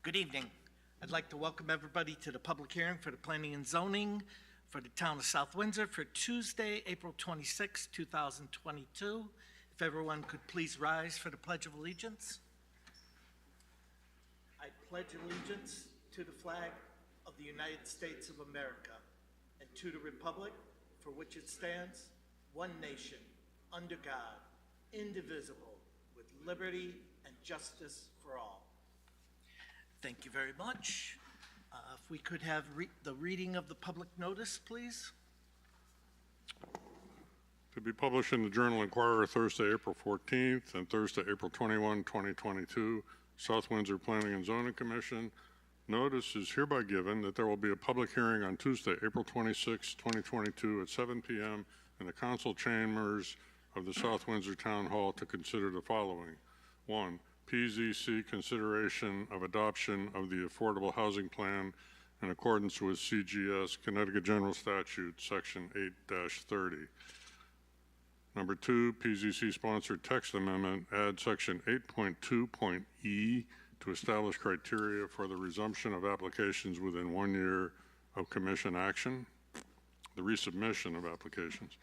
Good evening. I'd like to welcome everybody to the public hearing for the Planning and Zoning for the town of South Windsor for Tuesday, April 26, 2022. If everyone could please rise for the Pledge of Allegiance. I pledge allegiance to the flag of the United States of America and to the republic for which it stands, one nation, under God, indivisible, with liberty and justice for all. Thank you very much. If we could have the reading of the public notice, please. To be published in the Journal Inquirer Thursday, April 14th and Thursday, April 21, 2022, South Windsor Planning and Zoning Commission. Notice is hereby given that there will be a public hearing on Tuesday, April 26, 2022 at 7 p.m. in the council chambers of the South Windsor Town Hall to consider the following. 1. PZC consideration of adoption of the Affordable Housing Plan in accordance with CGS, Connecticut General Statute, Section 8-30. Number 2, PZC sponsored text amendment, add Section 8.2.E to establish criteria for the resumption of applications within 1 year of commission action, the resubmission of applications.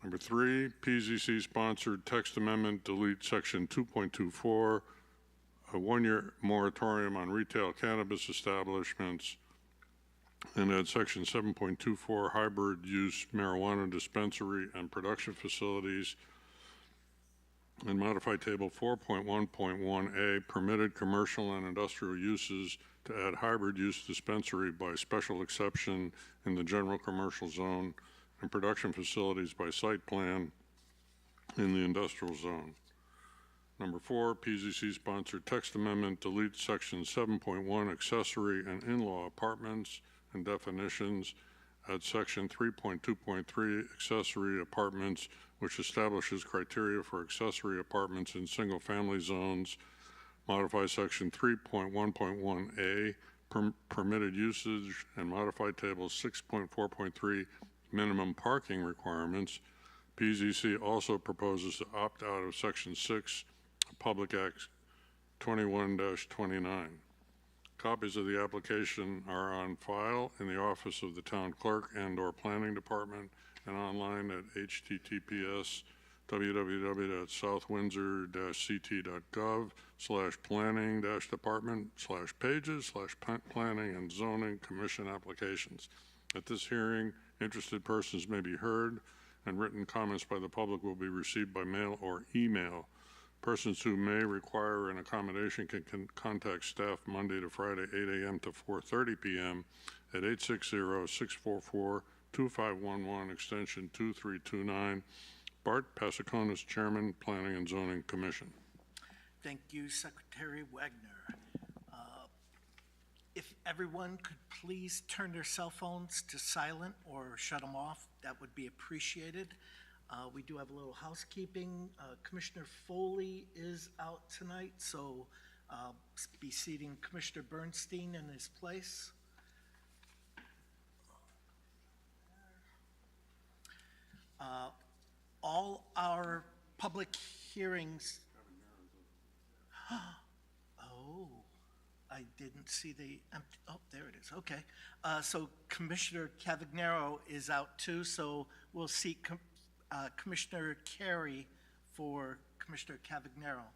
Number 3, PZC sponsored text amendment, delete Section 2.24, a 1-year moratorium on retail cannabis establishments, and add Section 7.24, hybrid use marijuana dispensary and production facilities, and modify Table 4.1.1A, permitted commercial and industrial uses, to add hybrid use dispensary by special exception in the general commercial zone and production facilities by site plan in the industrial zone. Number 4, PZC sponsored text amendment, delete Section 7.1, accessory and in-law apartments and definitions, add Section 3.2.3, accessory apartments, which establishes criteria for accessory apartments in single-family zones, modify Section 3.1.1A, permitted usage, and modify Table 6.4.3, minimum parking requirements. PZC also proposes to opt out of Section 6 of Public Act 21-29. Copies of the application are on file in the office of the town clerk and/or planning department and online at https://www.southwindsor-ct.gov/planning-department/pages/planning and zoning commission applications. At this hearing, interested persons may be heard, and written comments by the public will be received by mail or email. Persons who may require an accommodation can contact staff Monday to Friday, 8 a.m. to 4:30 p.m. at 860-644-2511, extension 2329. Bart Pasiconis, Chairman, Planning and Zoning Commission. Thank you, Secretary Wagner. If everyone could please turn their cell phones to silent or shut them off, that would be appreciated. We do have a little housekeeping. Commissioner Foley is out tonight, so I'll be seating Commissioner Bernstein in his place. All our public hearings. Oh, I didn't see the empty. Oh, there it is. Okay. So Commissioner Cavagnaro is out too, so we'll see Commissioner Carey for Commissioner Cavagnaro.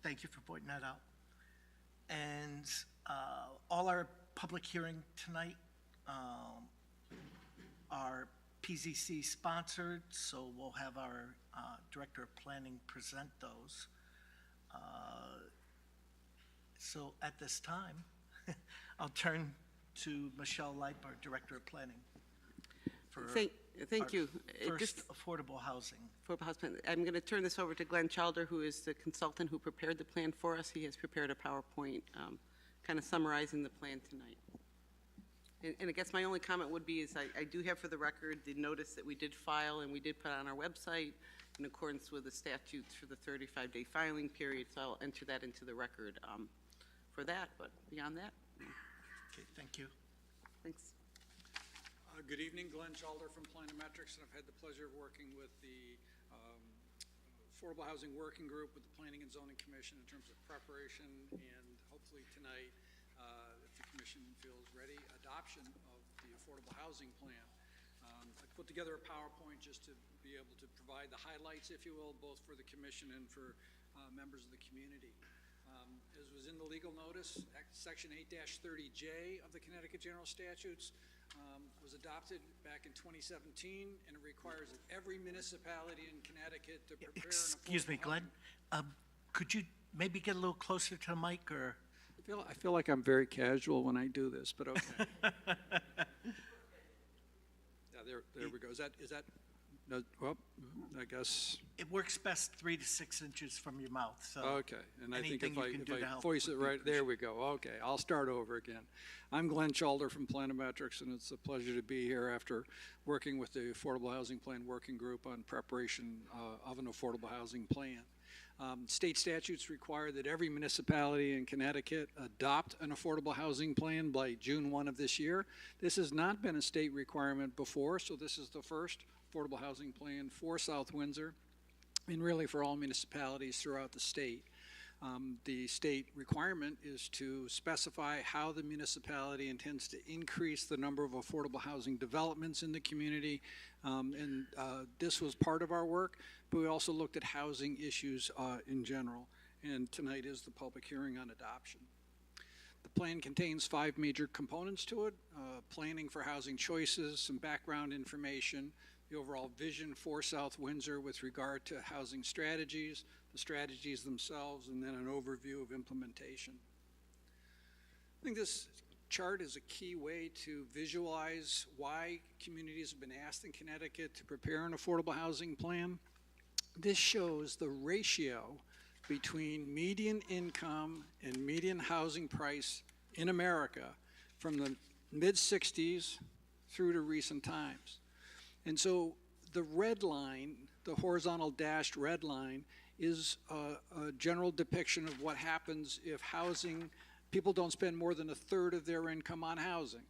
Thank you for pointing that out. And all our public hearing tonight are PZC sponsored, so we'll have our Director of Planning present those. So at this time, I'll turn to Michelle Leitber, Director of Planning. Thank you. First affordable housing. I'm going to turn this over to Glenn Chalder, who is the consultant who prepared the plan for us. He has prepared a PowerPoint kind of summarizing the plan tonight. And I guess my only comment would be is I do have for the record the notice that we did file and we did put on our website in accordance with the statutes for the 35-day filing period, so I'll enter that into the record for that, but beyond that. Okay, thank you. Thanks. Good evening, Glenn Chalder from Planometrics, and I've had the pleasure of working with the Affordable Housing Working Group with the Planning and Zoning Commission in terms of preparation and hopefully tonight, if the commission feels ready, adoption of the Affordable Housing Plan. I put together a PowerPoint just to be able to provide the highlights, if you will, both for the commission and for members of the community. As was in the legal notice, Section 8-30J of the Connecticut General Statutes was adopted back in 2017, and it requires that every municipality in Connecticut to prepare an Excuse me, affordable Glenn. Could you maybe get a little closer to the mic, or? I feel like I'm very casual when I do this, but okay. Yeah, there we go. Is that? No, well, I guess. It works best 3 to 6 inches from your mouth, so. Okay, and I think anything if you can do I to help voice it would be right, there we go. Okay, I'll start over again. I'm Glenn Chalder from Planometrics, and it's a pleasure to be here after working with the Affordable Housing Plan Working Group on preparation of an affordable housing plan. State statutes require that every municipality in Connecticut adopt an affordable housing plan by June 1 of this year. This has not been a state requirement before, so this is the first affordable housing plan for South Windsor and really for all municipalities throughout the state. The state requirement is to specify how the municipality intends to increase the number of affordable housing developments in the community, and this was part of our work, but we also looked at housing issues in general, and tonight is the public hearing on adoption. The plan contains 5 major components to it: planning for housing choices, some background information, the overall vision for South Windsor with regard to housing strategies, the strategies themselves, and then an overview of implementation. I think this chart is a key way to visualize why communities have been asked in Connecticut to prepare an affordable housing plan. This shows the ratio between median income and median housing price in America from the mid-60s through to recent times. And so the red line, the horizontal dashed red line, is a general depiction of what happens if people don't spend more than 1/3 of their income on housing.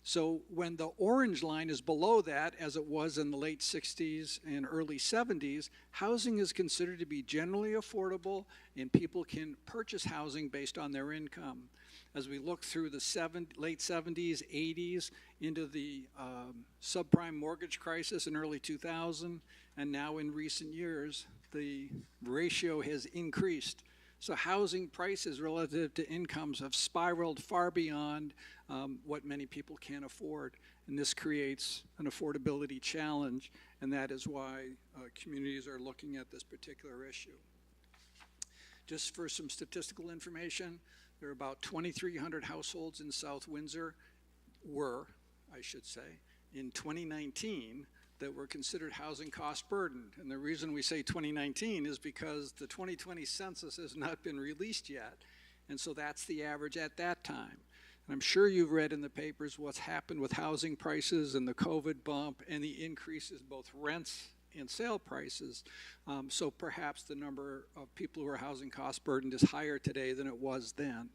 So when the orange line is below that, as it was in the late 60s and early 70s, housing is considered to be generally affordable and people can purchase housing based on their income. As we look through the late 70s, 80s, into the subprime mortgage crisis in early 2000, and now in recent years, the ratio has increased. So housing prices relative to incomes have spiraled far beyond what many people can afford. And this creates an affordability challenge, and that is why communities are looking at this particular issue. Just for some statistical information, there are about 2,300 households in South Windsor, in 2019 that were considered housing cost burdened. And the reason we say 2019 is because the 2020 census has not been released yet. And so that's the average at that time. And I'm sure you've read in the papers what's happened with housing prices and the COVID bump and the increases, both rents and sale prices. So perhaps the number of people who are housing cost burdened is higher today than it was then.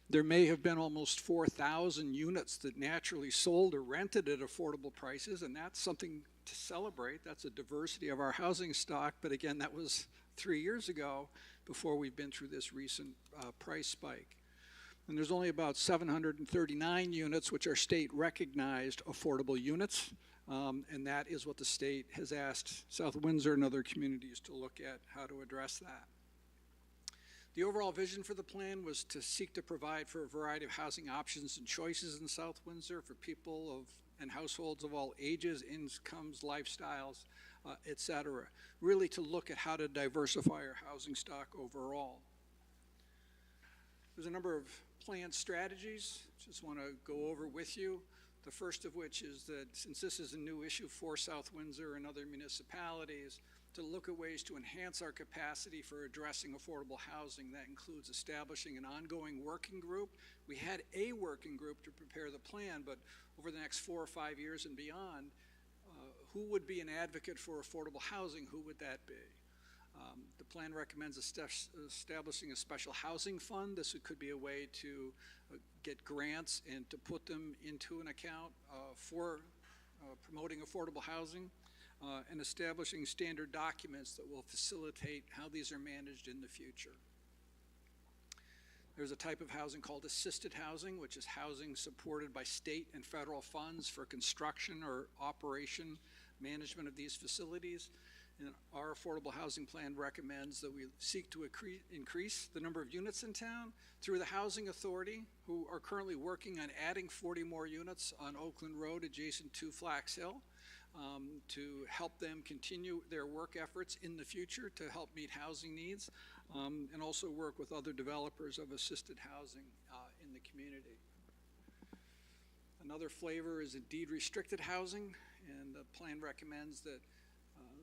There may have been almost 4,000 units that naturally sold or rented at affordable prices, and that's something to celebrate. That's a diversity of our housing stock, but again, that was 3 years ago before we've been through this recent price spike. And there's only about 739 units which are state-recognized affordable units, and that is what the state has asked South Windsor and other communities to look at how to address that. The overall vision for the plan was to seek to provide for a variety of housing options and choices in South Windsor for people and households of all ages, incomes, lifestyles, et cetera. Really to look at how to diversify our housing stock overall. There's a number of planned strategies, just want to go over with you. The first of which is that since this is a new issue for South Windsor and other municipalities, to look at ways to enhance our capacity for addressing affordable housing. That includes establishing an ongoing working group. We had a working group to prepare the plan, but over the next 4 or 5 years and beyond, who would be an advocate for affordable housing? Who would that be? The plan recommends establishing a special housing fund. This could be a way to get grants and to put them into an account for promoting affordable housing. and establishing standard documents that will facilitate how these are managed in the future. There's a type of housing called assisted housing, which is housing supported by state and federal funds for construction or operation management of these facilities. And our affordable housing plan recommends that we seek to increase the number of units in town through the Housing Authority, who are currently working on adding 40 more units on Oakland Road adjacent to Flax Hill, to help them continue their work efforts in the future to help meet housing needs, and also work with other developers of assisted housing in the community. Another flavor is a deed-restricted housing, and the plan recommends that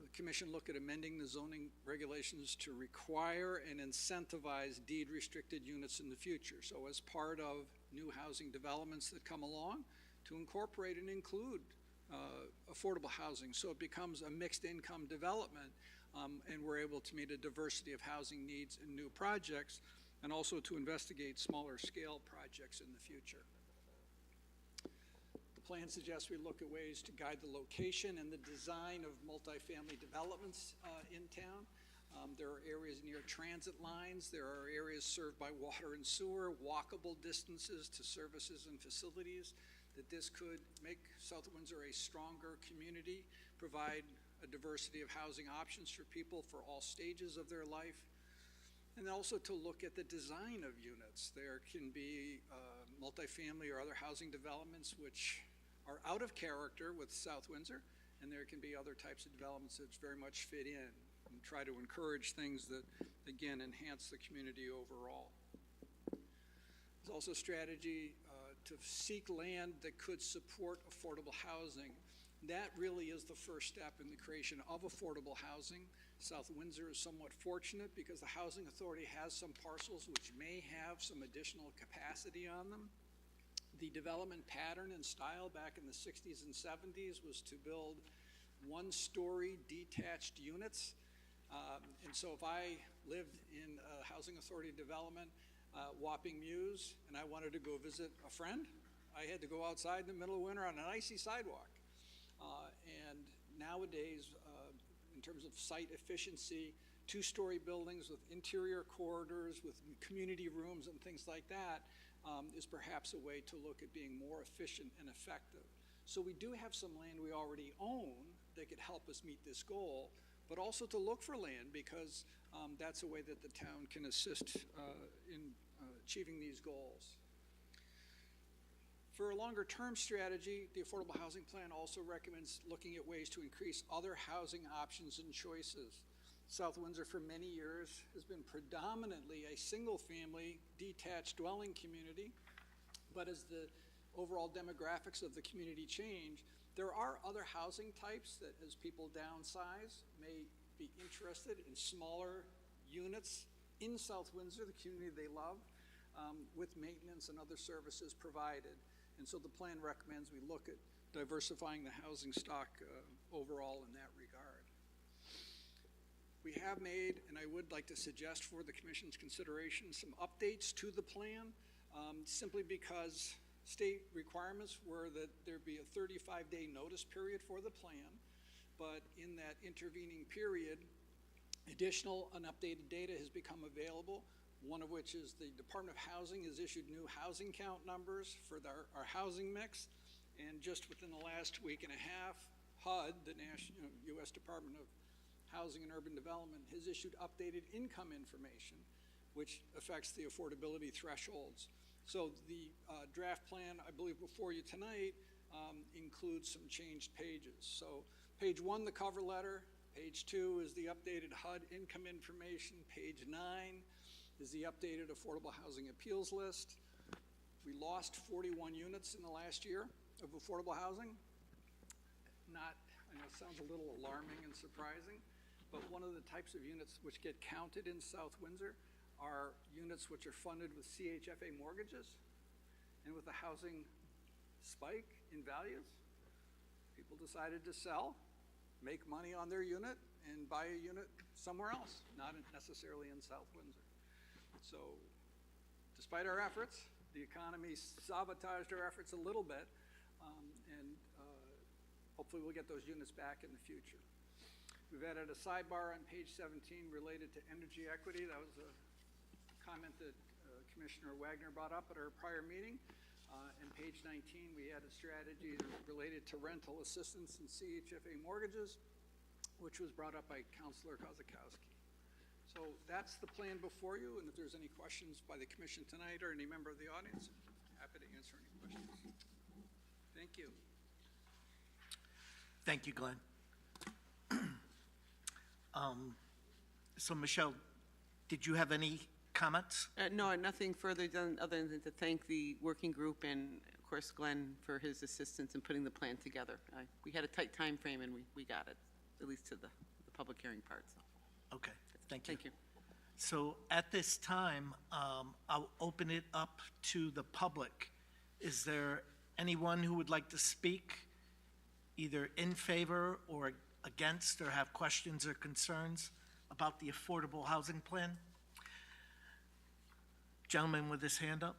the Commission look at amending the zoning regulations to require and incentivize deed-restricted units in the future. So as part of new housing developments that come along, to incorporate and include affordable housing, so it becomes a mixed income development, and we're able to meet a diversity of housing needs in new projects, and also to investigate smaller scale projects in the future. The plan suggests we look at ways to guide the location and the design of multifamily developments in town. There are areas near transit lines, there are areas served by water and sewer, walkable distances to services and facilities, that this could make South Windsor a stronger community, provide a diversity of housing options for people for all stages of their life, and also to look at the design of units. There can be multifamily or other housing developments which are out of character with South Windsor, and there can be other types of developments that very much fit in, and try to encourage things that, again, enhance the community overall. There's also strategy to seek land that could support affordable housing. That really is the first step in the creation of affordable housing. South Windsor is somewhat fortunate because the Housing Authority has some parcels which may have some additional capacity on them. The development pattern and style back in the 60s and 70s was to build one-story detached units. And so if I lived in a Housing Authority development, Wapping Mews, and I wanted to go visit a friend, I had to go outside in the middle of winter on an icy sidewalk. And nowadays, in terms of site efficiency, two-story buildings with interior corridors, with community rooms and things like that, is perhaps a way to look at being more efficient and effective. So we do have some land we already own that could help us meet this goal, but also to look for land because that's a way that the town can assist in achieving these goals. For a longer term strategy, the Affordable Housing Plan also recommends looking at ways to increase other housing options and choices. South Windsor for many years has been predominantly a single-family detached dwelling community, but as the overall demographics of the community change, there are other housing types that, as people downsize, may be interested in smaller units in South Windsor, the community they love, with maintenance and other services provided. And so the plan recommends we look at diversifying the housing stock overall in that regard. We have made, and I would like to suggest for the Commission's consideration, some updates to the plan, simply because state requirements were that there be a 35-day notice period for the plan, but in that intervening period, additional unupdated data has become available, one of which is the Department of Housing has issued new housing count numbers for our housing mix, and just within the last week and a half, HUD, the National U.S. Department of Housing and Urban Development, has issued updated income information, which affects the affordability thresholds. So the draft plan, I believe before you tonight, includes some changed pages. So page 1, the cover letter. Page 2 is the updated HUD income information. Page 9 is the updated affordable housing appeals list. We lost 41 units in the last year of affordable housing. I know it sounds a little alarming and surprising, but one of the types of units which get counted in South Windsor are units which are funded with CHFA mortgages. And with the housing spike in values, people decided to sell, make money on their unit, and buy a unit somewhere else, not necessarily in South Windsor. So despite our efforts, the economy sabotaged our efforts a little bit, and hopefully we'll get those units back in the future. We've added a sidebar on page 17 related to energy equity. That was a comment that Commissioner Wagner brought up at our prior meeting. In page 19, we had a strategy related to rental assistance and CHFA mortgages, which was brought up by Councilor Kozakowski. So that's the plan before you, and if there's any questions by the commission tonight or any member of the audience, happy to answer any questions. Thank you. Thank you, Glenn. So Michelle, did you have any comments? No, nothing further done other than to thank the working group and, of course, Glenn for his assistance in putting the plan together. We had a tight time frame, and we got it, at least to the public hearing part. So. Okay, thank you. Thank you. So at this time, I'll open it up to the public. Is there anyone who would like to speak either in favor or against or have questions or concerns about the affordable housing plan? Gentleman with his hand up.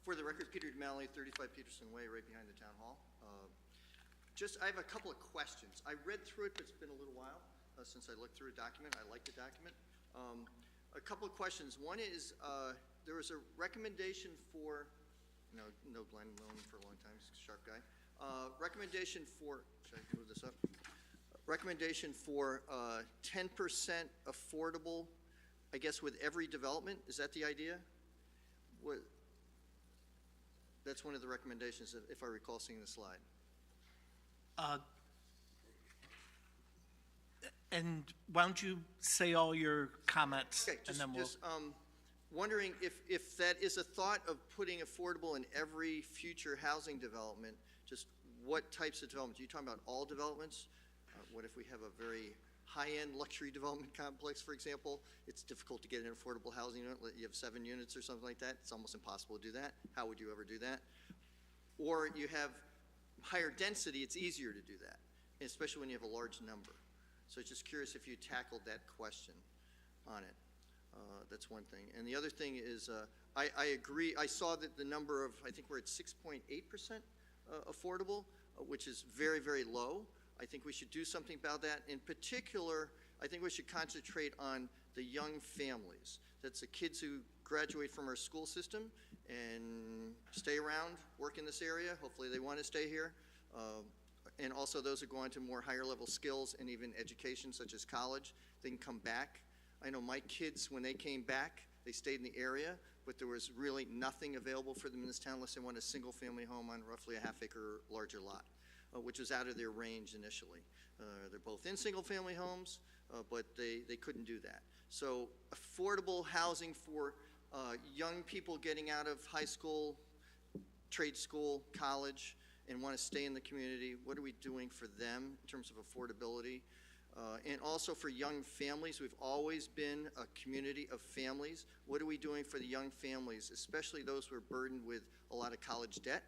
For the record, Peter O'Malley, 35 Peterson Way, right behind the town hall. I have a couple of questions. I read through it, but it's been a little while since I looked through a document. I like the document. A couple of questions. One is, there was a recommendation for, no Glenn, known him for a long time, he's a sharp guy. Recommendation for, should I move this up? Recommendation for 10% affordable, I guess, with every development. Is that the idea? What? That's one of the recommendations, if I recall seeing the slide. And why don't you say all your comments? Okay, and then we'll... Wondering if that is a thought of putting affordable in every future housing development, just what types of developments? Are you talking about all developments? What if we have a very high-end luxury development complex, for example? It's difficult to get an affordable housing unit. You have 7 units or something like that. It's almost impossible to do that. How would you ever do that? Or you have higher density, it's easier to do that, especially when you have a large number. So just curious if you tackled that question on it. That's one thing. And the other thing is, I agree. I saw that the number of, I think we're at 6.8% affordable, which is very, very low. I think we should do something about that. In particular, I think we should concentrate on the young families. That's the kids who graduate from our school system and stay around, work in this area. Hopefully they want to stay here. And also those who go on to more higher level skills and even education, such as college, they can come back. I know my kids, when they came back, they stayed in the area, but there was really nothing available for them in this town unless they wanted a single family home on roughly a half-acre larger lot. Which was out of their range initially. They're both in single-family homes, but they couldn't do that. So affordable housing for young people getting out of high school, trade school, college, and want to stay in the community, what are we doing for them in terms of affordability? And also for young families, we've always been a community of families. What are we doing for the young families, especially those who are burdened with a lot of college debt?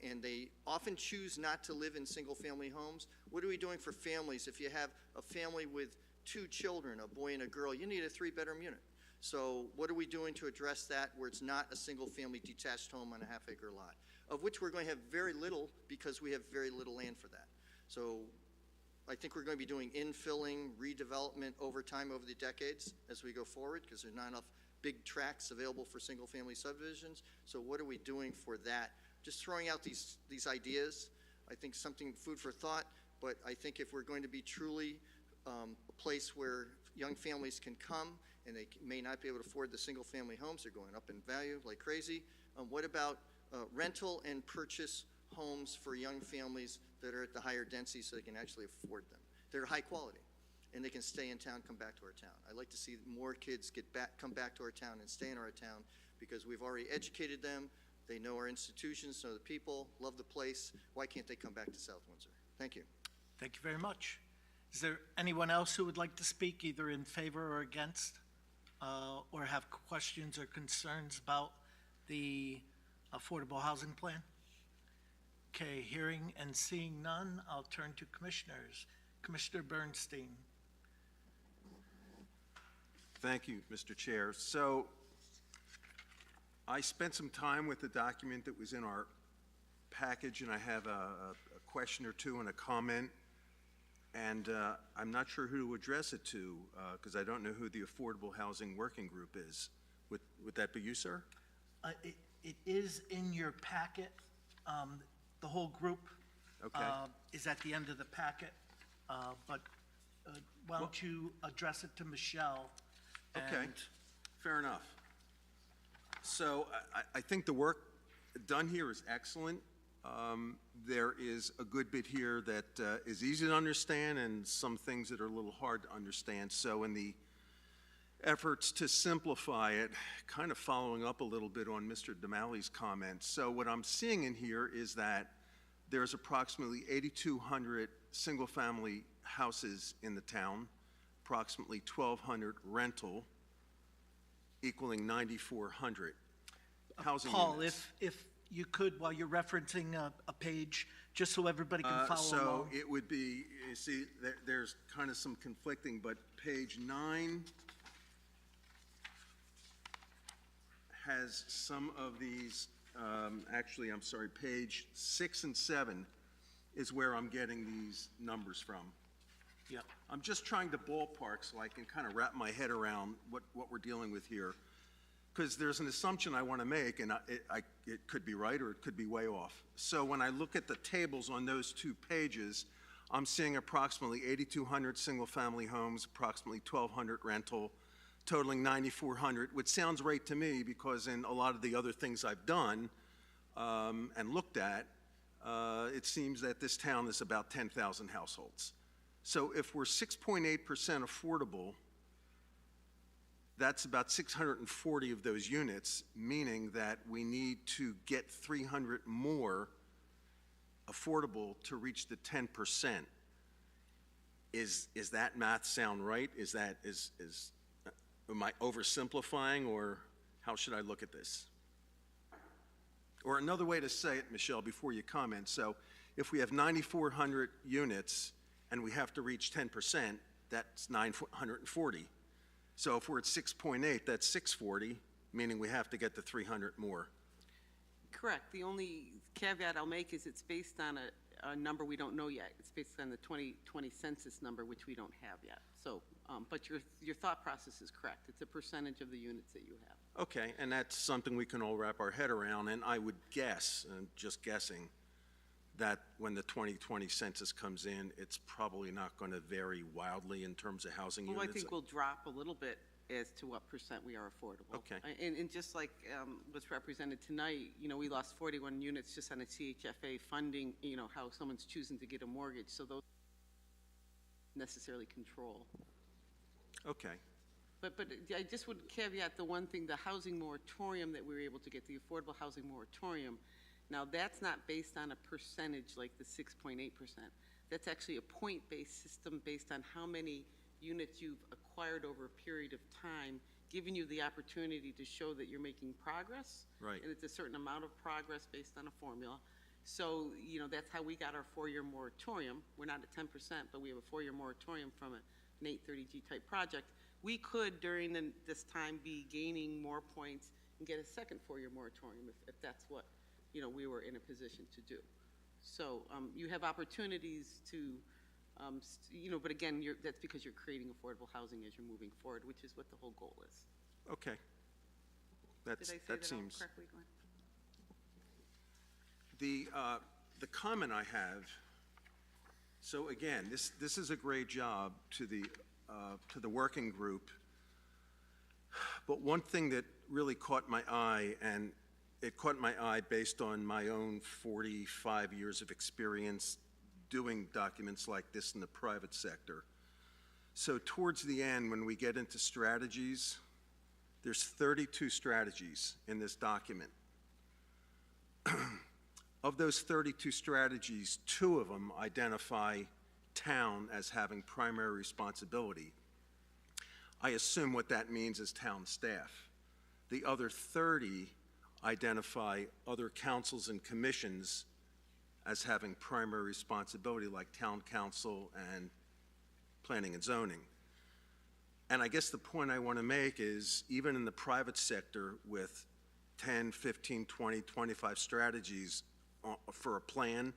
And they often choose not to live in single-family homes. What are we doing for families? If you have a family with 2 children, a boy and a girl, you need a 3-bedroom unit. So what are we doing to address that where it's not a single-family detached home on a half-acre lot, of which we're going to have very little because we have very little land for that. So I think we're going to be doing infilling, redevelopment over time, over the decades as we go forward, because there's not enough big tracts available for single-family subdivisions. So what are we doing for that? Just throwing out these ideas. I think something food for thought, but I think if we're going to be truly a place where young families can come and they may not be able to afford the single family homes, they're going up in value like crazy. What about rental and purchase homes for young families that are at the higher density so they can actually afford them? They're high quality and they can stay in town, come back to our town. I'd like to see more kids come back to our town and stay in our town because we've already educated them. They know our institutions, know the people, love the place. Why can't they come back to South Windsor? Thank you. Thank you very much. Is there anyone else who would like to speak either in favor or against, or have questions or concerns about the affordable housing plan? Okay, hearing and seeing none, I'll turn to commissioners. Commissioner Bernstein. Thank you, Mr. Chair. So I spent some time with the document that was in our package, and I have a question or two and a comment. And I'm not sure who to address it to, because I don't know who the Affordable Housing Working Group is. Would that be you, sir? It is in your packet. The whole group Okay. is at the end of the packet. But why don't you address it to Michelle? Okay, and- fair enough. So I think the work done here is excellent. There is a good bit here that is easy to understand and some things that are a little hard to understand. So in the efforts to simplify it, kind of following up a little bit on Mr. Damali's comments. So what I'm seeing in here is that there's approximately 8,200 single-family houses in the town, approximately 1,200 rental, equaling 9,400 housing Paul, units. if you could, while you're referencing a page, just so everybody can follow So along. it would be, you see, there's kind of some conflicting, but page 9 has some of these, actually, I'm sorry, page 6 and 7 is where I'm getting these numbers from. Yeah. I'm just trying to ballpark so I can kind of wrap my head around what we're dealing with here. Because there's an assumption I want to make, and it could be right or it could be way off. So when I look at the tables on those two pages, I'm seeing approximately 8,200 single-family homes, approximately 1,200 rental, totaling 9,400, which sounds right to me because in a lot of the other things I've done and looked at, it seems that this town is about 10,000 households. So if we're 6.8% affordable, that's about 640 of those units, meaning that we need to get 300 more affordable to reach the 10%. Is that math sound right? Am I oversimplifying, or how should I look at this? Or another way to say it, Michelle, before you comment, so if we have 9,400 units and we have to reach 10%, that's 940. So if we're at 6.8, that's 640, meaning we have to get the 300 more. Correct. The only caveat I'll make is it's based on a number we don't know yet. It's based on the 2020 census number, which we don't have yet. So, but your thought process is correct. It's a percentage of the units that you have. Okay, and that's something we can all wrap our head around, and I would guess, and just guessing, that when the 2020 census comes in, it's probably not going to vary wildly in terms of housing Well, units. I think we'll drop a little bit as to what percent we are affordable. Okay. And just like what's represented tonight, we lost 41 units just on a CHFA funding, how someone's choosing to get a mortgage. So those necessarily control. Okay, But I just would caveat the one thing, the housing moratorium that we were able to get, the affordable housing moratorium. Now, that's not based on a percentage like the 6.8%. That's actually a point-based system based on how many units you've acquired over a period of time, giving you the opportunity to show that you're making progress. Right. And it's a certain amount of progress based on a formula. So, that's how we got our 4-year moratorium. We're not at 10%, but we have a 4-year moratorium from an 830G type project. We could, during this time, be gaining more points and get a second 4-year moratorium if that's what we were in a position to do. So you have opportunities to, but again, that's because you're creating affordable housing as you're moving forward, which is what the whole goal is. okay. Did I say that all Seems. correctly, Glenn? The comment I have, so again, this is a great job to the working group, but one thing that really caught my eye, and it caught my eye based on my own 45 years of experience doing documents like this in the private sector. So towards the end, when we get into strategies, there's 32 strategies in this document. Of those 32 strategies, 2 of them identify town as having primary responsibility. I assume what that means is town staff. The other 30 identify other councils and commissions as having primary responsibility, like town council and planning and zoning. And I guess the point I want to make is, even in the private sector with 10, 15, 20, 25 strategies for a plan,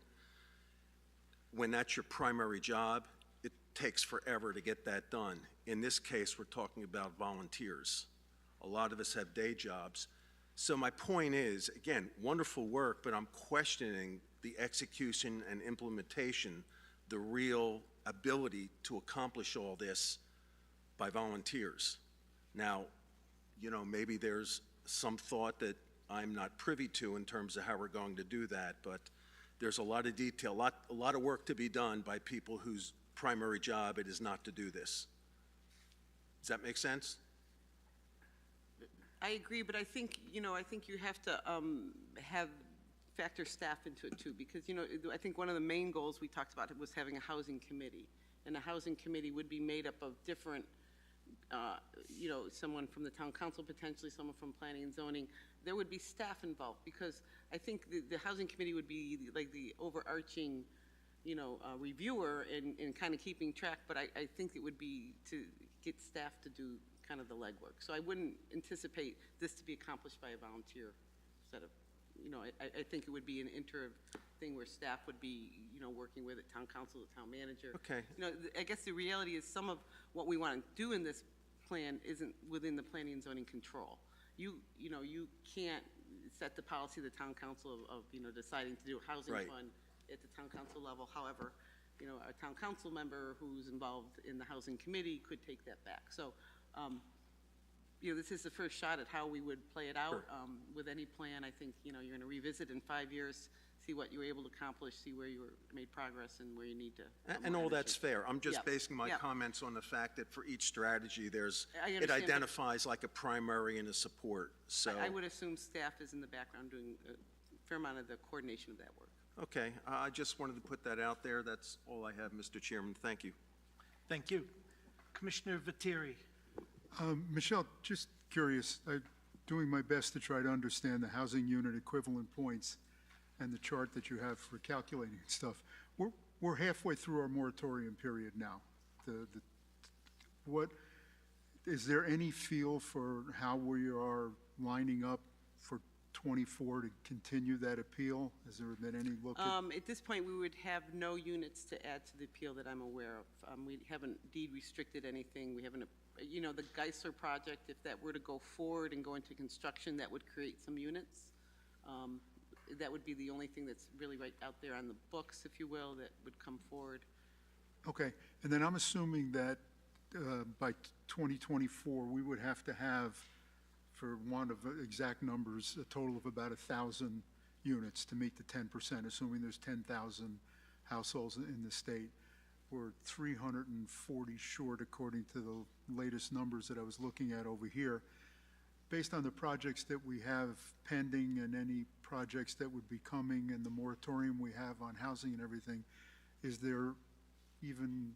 when that's your primary job, it takes forever to get that done. In this case, we're talking about volunteers. A lot of us have day jobs. So my point is, again, wonderful work, but I'm questioning the execution and implementation, the real ability to accomplish all this by volunteers. Now, you know, maybe there's some thought that I'm not privy to in terms of how we're going to do that, but there's a lot of detail, a lot of work to be done by people whose primary job it is not to do this. Does that make sense? I agree, but I think, I think you have to factor staff into it too, because, I think one of the main goals we talked about was having a housing committee. And the housing committee would be made up of different, someone from the town council, potentially someone from planning and zoning. There would be staff involved, because I think the housing committee would be like the overarching, reviewer and kind of keeping track, but I think it would be to get staff to do kind of the legwork. So I wouldn't anticipate this to be accomplished by a volunteer set of, I think it would be an interim thing where staff would be, working with it, town council, the town manager. Okay. I guess the reality is some of what we want to do in this plan isn't within the planning and zoning control. You can't set the policy of the town council of deciding to do a housing Right. fund at the town council level. However, a town council member who's involved in the housing committee could take that back. So, this is the first shot at how we would play it out. Sure. With any plan, I think, you're going to revisit in 5 years, see what you were able to accomplish, see where you made progress and where you need to. And all that's fair. I'm just Yeah. basing my Yeah. comments on the fact that for each strategy, I it understand, but- identifies like a primary and a support, so. I would assume staff is in the background doing a fair amount of the coordination of that work. Okay, I just wanted to put that out there. That's all I have, Mr. Chairman. Thank you. Thank you. Commissioner Viteri. Michelle, just curious, I'm doing my best to try to understand the housing unit equivalent points and the chart that you have for calculating stuff. We're halfway through our moratorium period now. Is there any feel for how we are lining up for 24 to continue that appeal? Has there been any look at? At this point, we would have no units to add to the appeal that I'm aware of. We haven't deed restricted anything. We haven't, the Geisler project, if that were to go forward and go into construction, that would create some units. That would be the only thing that's really right out there on the books, if you will, that would come forward. Okay, and then I'm assuming that by 2024, we would have to have, for want of exact numbers, a total of about 1,000 units to meet the 10%, assuming there's 10,000 households in the state. We're 340 short according to the latest numbers that I was looking at over here. Based on the projects that we have pending and any projects that would be coming and the moratorium we have on housing and everything, is there even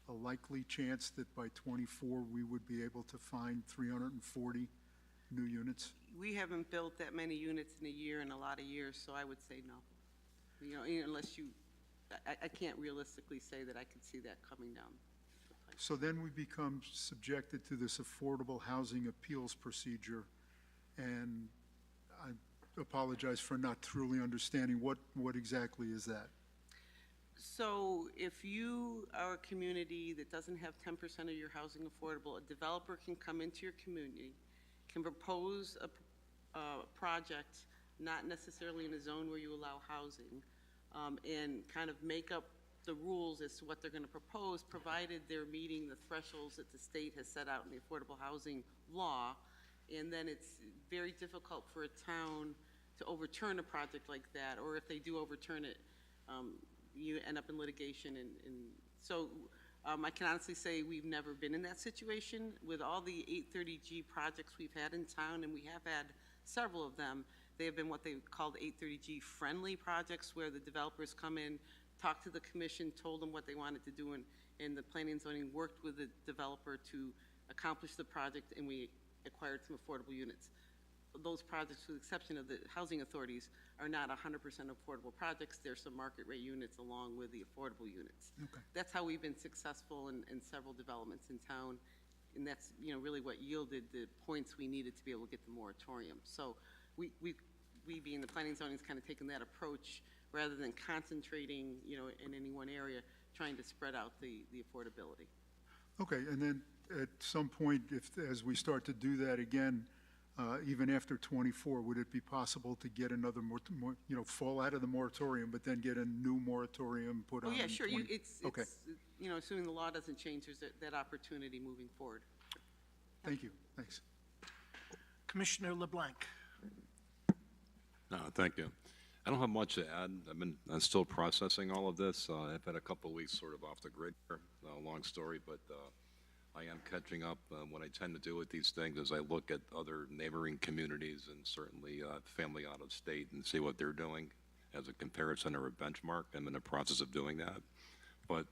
a likely chance that by 24 we would be able to find 340 new units? We haven't built that many units in a year in a lot of years, so I would say no. Unless I can't realistically say that I could see that coming down. So then we become subjected to this affordable housing appeals procedure, and I apologize for not truly understanding what exactly is that? So if you are a community that doesn't have 10% of your housing affordable, a developer can come into your community, can propose a project, not necessarily in a zone where you allow housing, and kind of make up the rules as to what they're going to propose, provided they're meeting the thresholds that the state has set out in the affordable housing law. And then it's very difficult for a town to overturn a project like that, or if they do overturn it, you end up in litigation. And so I can honestly say we've never been in that situation. With all the 830G projects we've had in town, and we have had several of them, they have been what they called 830G friendly projects, where the developers come in, talked to the commission, told them what they wanted to do, and the planning and zoning worked with the developer to accomplish the project, and we acquired some affordable units. those projects, with the exception of the housing authorities, are not 100% affordable projects. There's some market rate units along with the affordable units. Okay. That's how we've been successful in several developments in town, and that's, you know, really what yielded the points we needed to be able to get the moratorium. So we being the planning and zoning, has kind of taken that approach rather than concentrating, you know, in any one area, trying to spread out the affordability. Okay, and then at some point, as we start to do that again, even after 24, would it be possible to get another fall out of the moratorium, but then get a new moratorium put on? Oh, yeah, sure. Okay. It's, you know, assuming the law doesn't change, there's that opportunity moving forward. Thank you, thanks. Commissioner LeBlanc. No, thank you. I don't have much to add. I'm still processing all of this. I've had a couple of weeks sort of off the grid here, long story, but I am catching up. What I tend to do with these things is I look at other neighboring communities and certainly family out of state and see what they're doing as a comparison or a benchmark. I'm in the process of doing that. But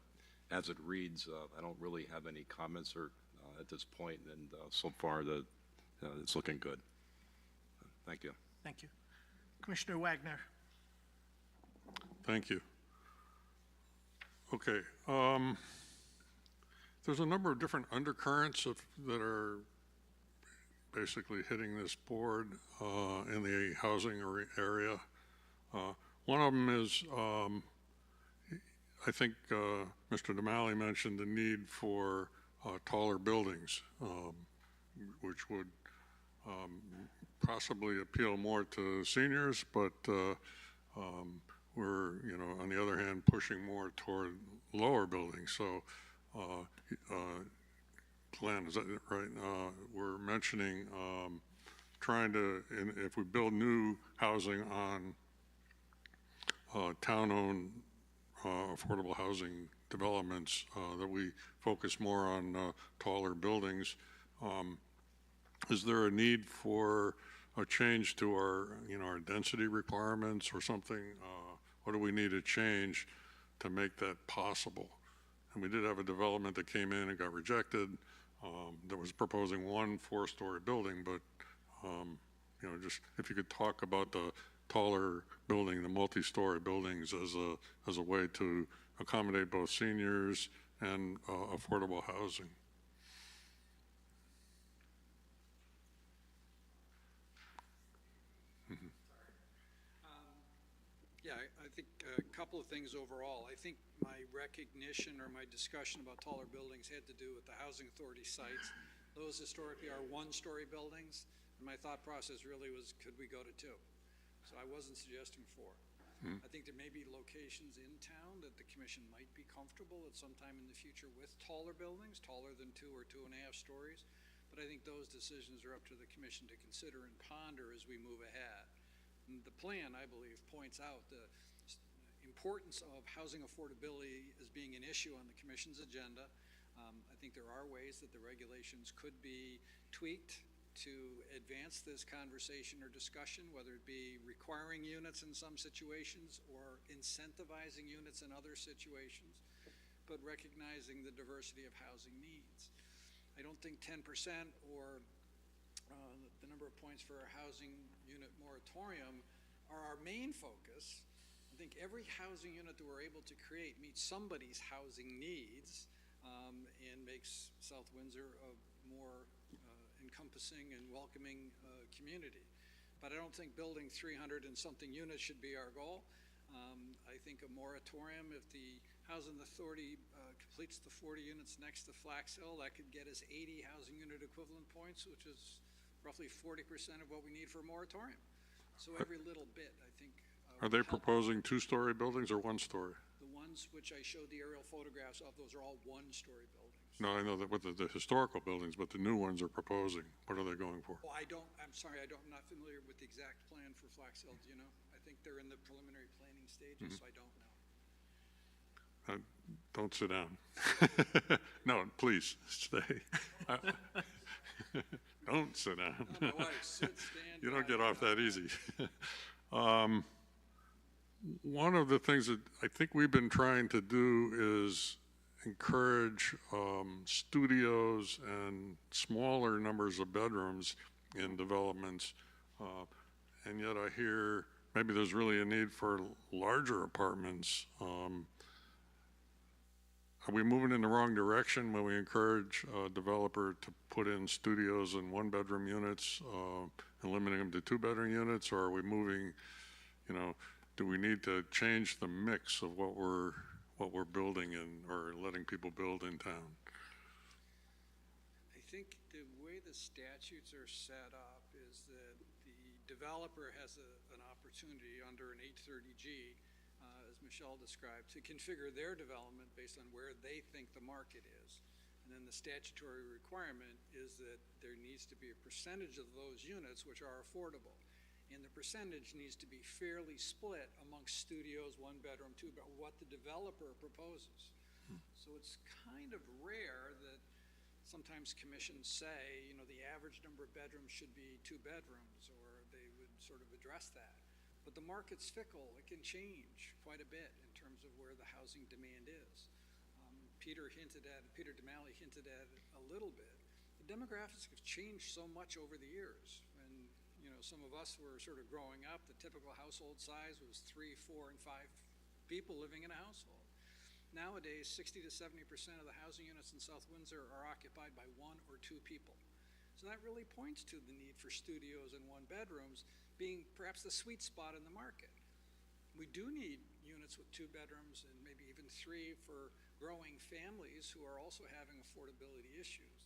as it reads, I don't really have any comments or at this point, and so far it's looking good. Thank you. Thank you. Commissioner Wagner. Thank you. Okay. There's a number of different undercurrents that are basically hitting this board in the housing area. One of them is, I think Mr. Damali mentioned the need for taller buildings, which would possibly appeal more to seniors, but we're, you know, on the other hand, pushing more toward lower buildings. So, Glenn, is that right? We're mentioning trying to, if we build new housing on town-owned affordable housing developments, that we focus more on taller buildings. Is there a need for a change to our, you know, our density requirements or something? What do we need to change to make that possible? And we did have a development that came in and got rejected that was proposing one 4-story building, but you know, just if you could talk about the taller building, the multi-story buildings as a way to accommodate both seniors and affordable housing. Yeah, I think a couple of things overall. I think my recognition or my discussion about taller buildings had to do with the housing authority sites. Those historically are 1-story buildings, and my thought process really was, could we go to 2? So I wasn't suggesting 4. I think there may be locations in town that the commission might be comfortable at some time in the future with taller buildings, taller than 2 or 2.5 stories. But I think those decisions are up to the commission to consider and ponder as we move ahead. And the plan, I believe, points out the importance of housing affordability as being an issue on the commission's agenda. I think there are ways that the regulations could be tweaked to advance this conversation or discussion, whether it be requiring units in some situations or incentivizing units in other situations, but recognizing the diversity of housing needs. I don't think 10% or the number of points for a housing unit moratorium are our main focus. I think every housing unit that we're able to create meets somebody's housing needs and makes South Windsor a more encompassing and welcoming community. But I don't think building 300 and something units should be our goal. I think a moratorium, if the Housing Authority completes the 40 units next to Flax Hill, that could get us 80 housing unit equivalent points, which is roughly 40% of what we need for a moratorium. So every little bit, I think. Are they proposing 2-story buildings or 1-story? The ones which I showed the aerial photographs of, those are all 1-story buildings. No, I know that with the historical buildings, but the new ones are proposing. What are they going for? Well, I'm sorry, I'm not familiar with the exact plan for Flax Hill, do you know? I think they're in the preliminary planning stages, so I don't know. Don't sit down. No, please, stay. Don't sit down. No, my wife, sit, stand. You don't get off that easy. One of the things that I think we've been trying to do is encourage studios and smaller numbers of bedrooms in developments And yet I hear maybe there's really a need for larger apartments. Are we moving in the wrong direction when we encourage a developer to put in studios and one-bedroom units and limiting them to two-bedroom units? Or are we moving, do we need to change the mix of what we're building in or letting people build in town? I think the way the statutes are set up is that the developer has an opportunity under an 830G, as Michelle described, to configure their development based on where they think the market is. And then the statutory requirement is that there needs to be a percentage of those units which are affordable. And the percentage needs to be fairly split amongst studios, one bedroom, two bedroom, what the developer proposes. So it's kind of rare that sometimes commissions say, the average number of bedrooms should be 2 bedrooms, or they would sort of address that. But the market's fickle. It can change quite a bit in terms of where the housing demand is. Peter DeMalley hinted at it a little bit. The demographics have changed so much over the years. And, some of us were sort of growing up, the typical household size was 3, 4, and 5 people living in a household. Nowadays, 60 to 70% of the housing units in South Windsor are occupied by 1 or 2 people. So that really points to the need for studios and one bedrooms being perhaps the sweet spot in the market. We do need units with 2 bedrooms and maybe even 3 for growing families who are also having affordability issues.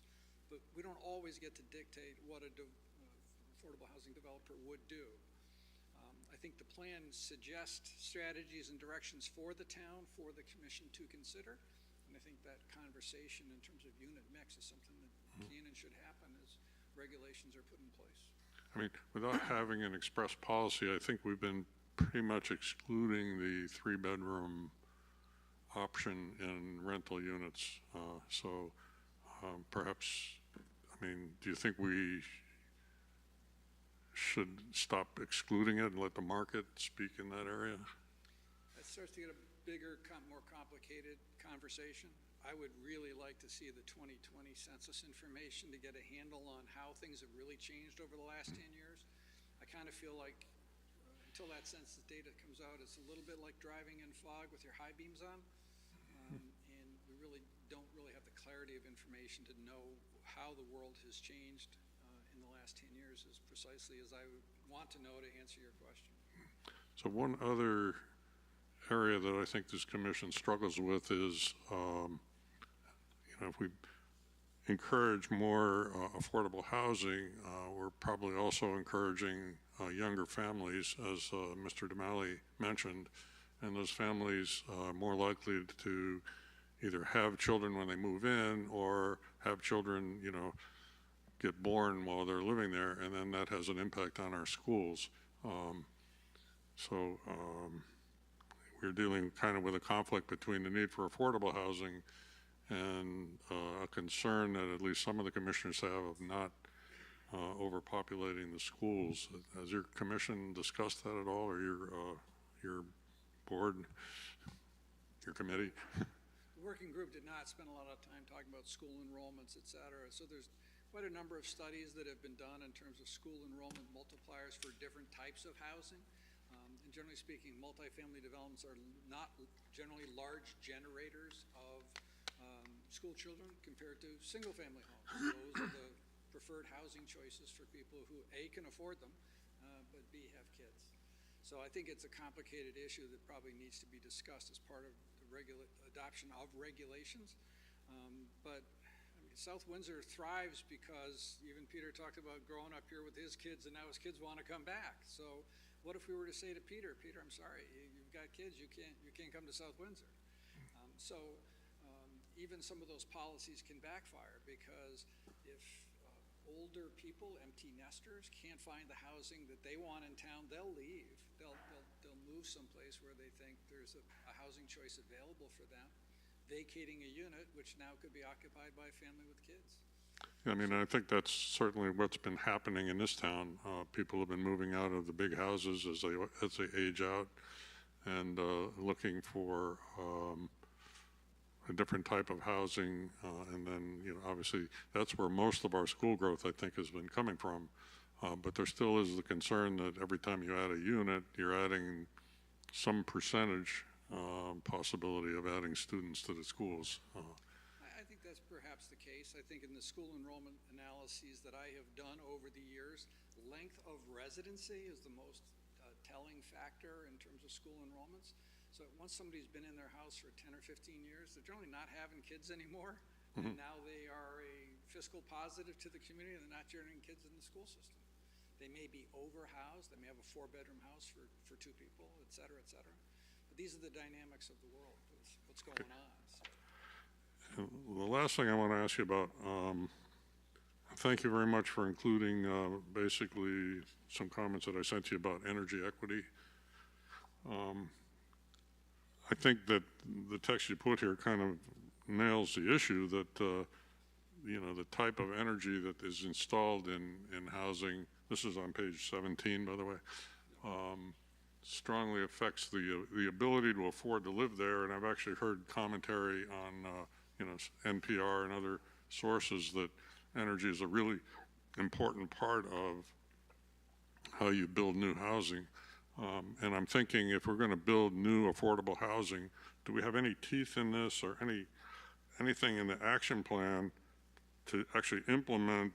But we don't always get to dictate what a affordable housing developer would do. I think the plan suggests strategies and directions for the town, for the commission to consider. And I think that conversation in terms of unit mix is something that can and should happen as regulations are put in place. I mean, without having an express policy, I think we've been pretty much excluding the 3-bedroom option in rental units. Perhaps, do you think we should stop excluding it and let the market speak in that area? That starts to get a bigger, more complicated conversation. I would really like to see the 2020 census information to get a handle on how things have really changed over the last 10 years. I kind of feel like until that census data comes out, it's a little bit like driving in fog with your high beams on. And we really don't have the clarity of information to know how the world has changed in the last 10 years as precisely as I would want to know to answer your question. So one other area that I think this commission struggles with is, if we encourage more affordable housing, we're probably also encouraging younger families, as Mr. DeMalley mentioned, and those families are more likely to either have children when they move in or have children, get born while they're living there, and then that has an impact on our schools. We're dealing kind of with a conflict between the need for affordable housing and a concern that at least some of the commissioners have of not overpopulating the schools. Has your commission discussed that at all, or your board, your committee? The working group did not spend a lot of time talking about school enrollments, et cetera. So there's quite a number of studies that have been done in terms of school enrollment multipliers for different types of housing. And generally speaking, multifamily developments are not generally large generators of school children compared to single-family homes. Those are the preferred housing choices for people who A, can afford them, but B, have kids. So I think it's a complicated issue that probably needs to be discussed as part of the adoption of regulations. But South Windsor thrives because even Peter talked about growing up here with his kids, and now his kids want to come back. So what if we were to say to Peter, I'm sorry, you've got kids, you can't come to South Windsor. Even some of those policies can backfire because if older people, empty nesters, can't find the housing that they want in town, they'll leave. They'll move someplace where they think there's a housing choice available for them, vacating a unit which now could be occupied by a family with kids. I think that's certainly what's been happening in this town. People have been moving out of the big houses as they age out and looking for a different type of housing, and then obviously that's where most of our school growth I think has been coming from. But there still is the concern that every time you add a unit, you're adding some percentage possibility of adding students to the schools. I think that's perhaps the case. I think in the school enrollment analyses that I have done over the years, length of residency is the most telling factor in terms of school enrollments. So once somebody's been in their house for 10 or 15 years, they're generally not having kids anymore. And now they are a fiscal positive to the community, and they're not generating kids in the school system. They may be overhoused. They may have a 4-bedroom house for 2 people, et cetera, et cetera. But these are the dynamics of the world, what's going on. So. The last thing I want to ask you about, thank you very much for including basically some comments that I sent you about energy equity. I think that the text you put here kind of nails the issue that, you know, the type of energy that is installed in housing, this is on page 17, by the way, strongly affects the ability to afford to live there. And I've actually heard commentary on, you know, NPR and other sources that energy is a really important part of how you build new housing. And I'm thinking if we're going to build new affordable housing, do we have any teeth in this or anything in the action plan to actually implement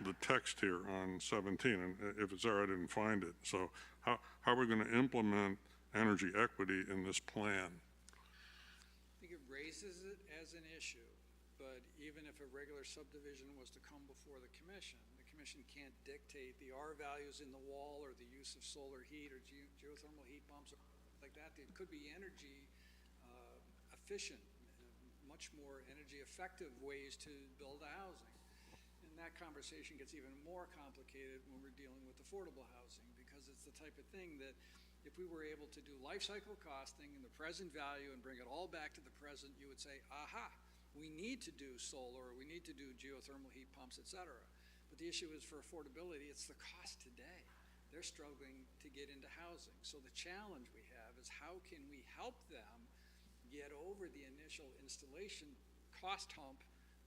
the text here on 17? And if it's there, I didn't find it. So how are we going to implement energy equity in this plan? I think it raises it as an issue, but even if a regular subdivision was to come before the commission can't dictate the R values in the wall or the use of solar heat or geothermal heat pumps or like that. It could be energy efficient, much more energy effective ways to build a housing. And that conversation gets even more complicated when we're dealing with affordable housing, because it's the type of thing that if we were able to do life cycle costing and the present value and bring it all back to the present, you would say, aha, we need to do solar, we need to do geothermal heat pumps, et cetera. But the issue is for affordability, it's the cost today. They're struggling to get into housing. So the challenge we have is how can we help them get over the initial installation cost hump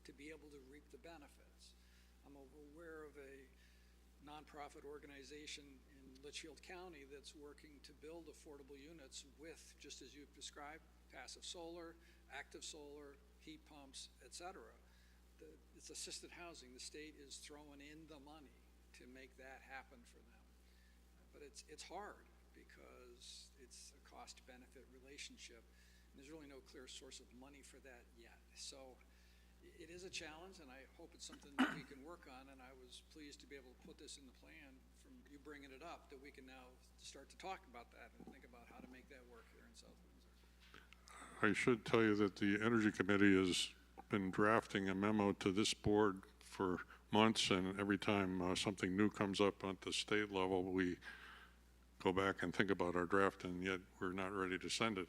to be able to reap the benefits. I'm aware of a nonprofit organization in Litchfield County that's working to build affordable units with, just as you've described, passive solar, active solar, heat pumps, et cetera. It's assisted housing. The state is throwing in the money to make that happen for them. But it's hard because it's a cost-benefit relationship. And there's really no clear source of money for that yet. So it is a challenge, and I hope it's something that we can work on. And I was pleased to be able to put this in the plan from you bringing it up, that we can now start to talk about that and think about how to make that work here in South Windsor. I should tell you that the Energy Committee has been drafting a memo to this board for months, and every time something new comes up at the state level, we go back and think about our draft, and yet we're not ready to send it.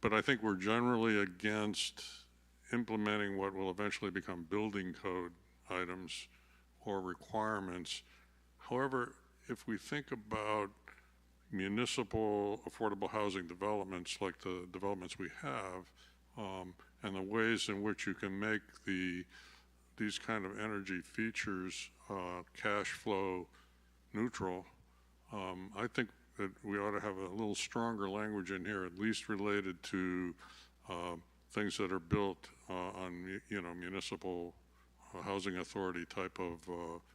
But I think we're generally against implementing what will eventually become building code items or requirements. However, if we think about municipal affordable housing developments like the developments we have, and the ways in which you can make these kind of energy features cash flow neutral, I think that we ought to have a little stronger language in here, at least related to things that are built on, you know, municipal housing authority type of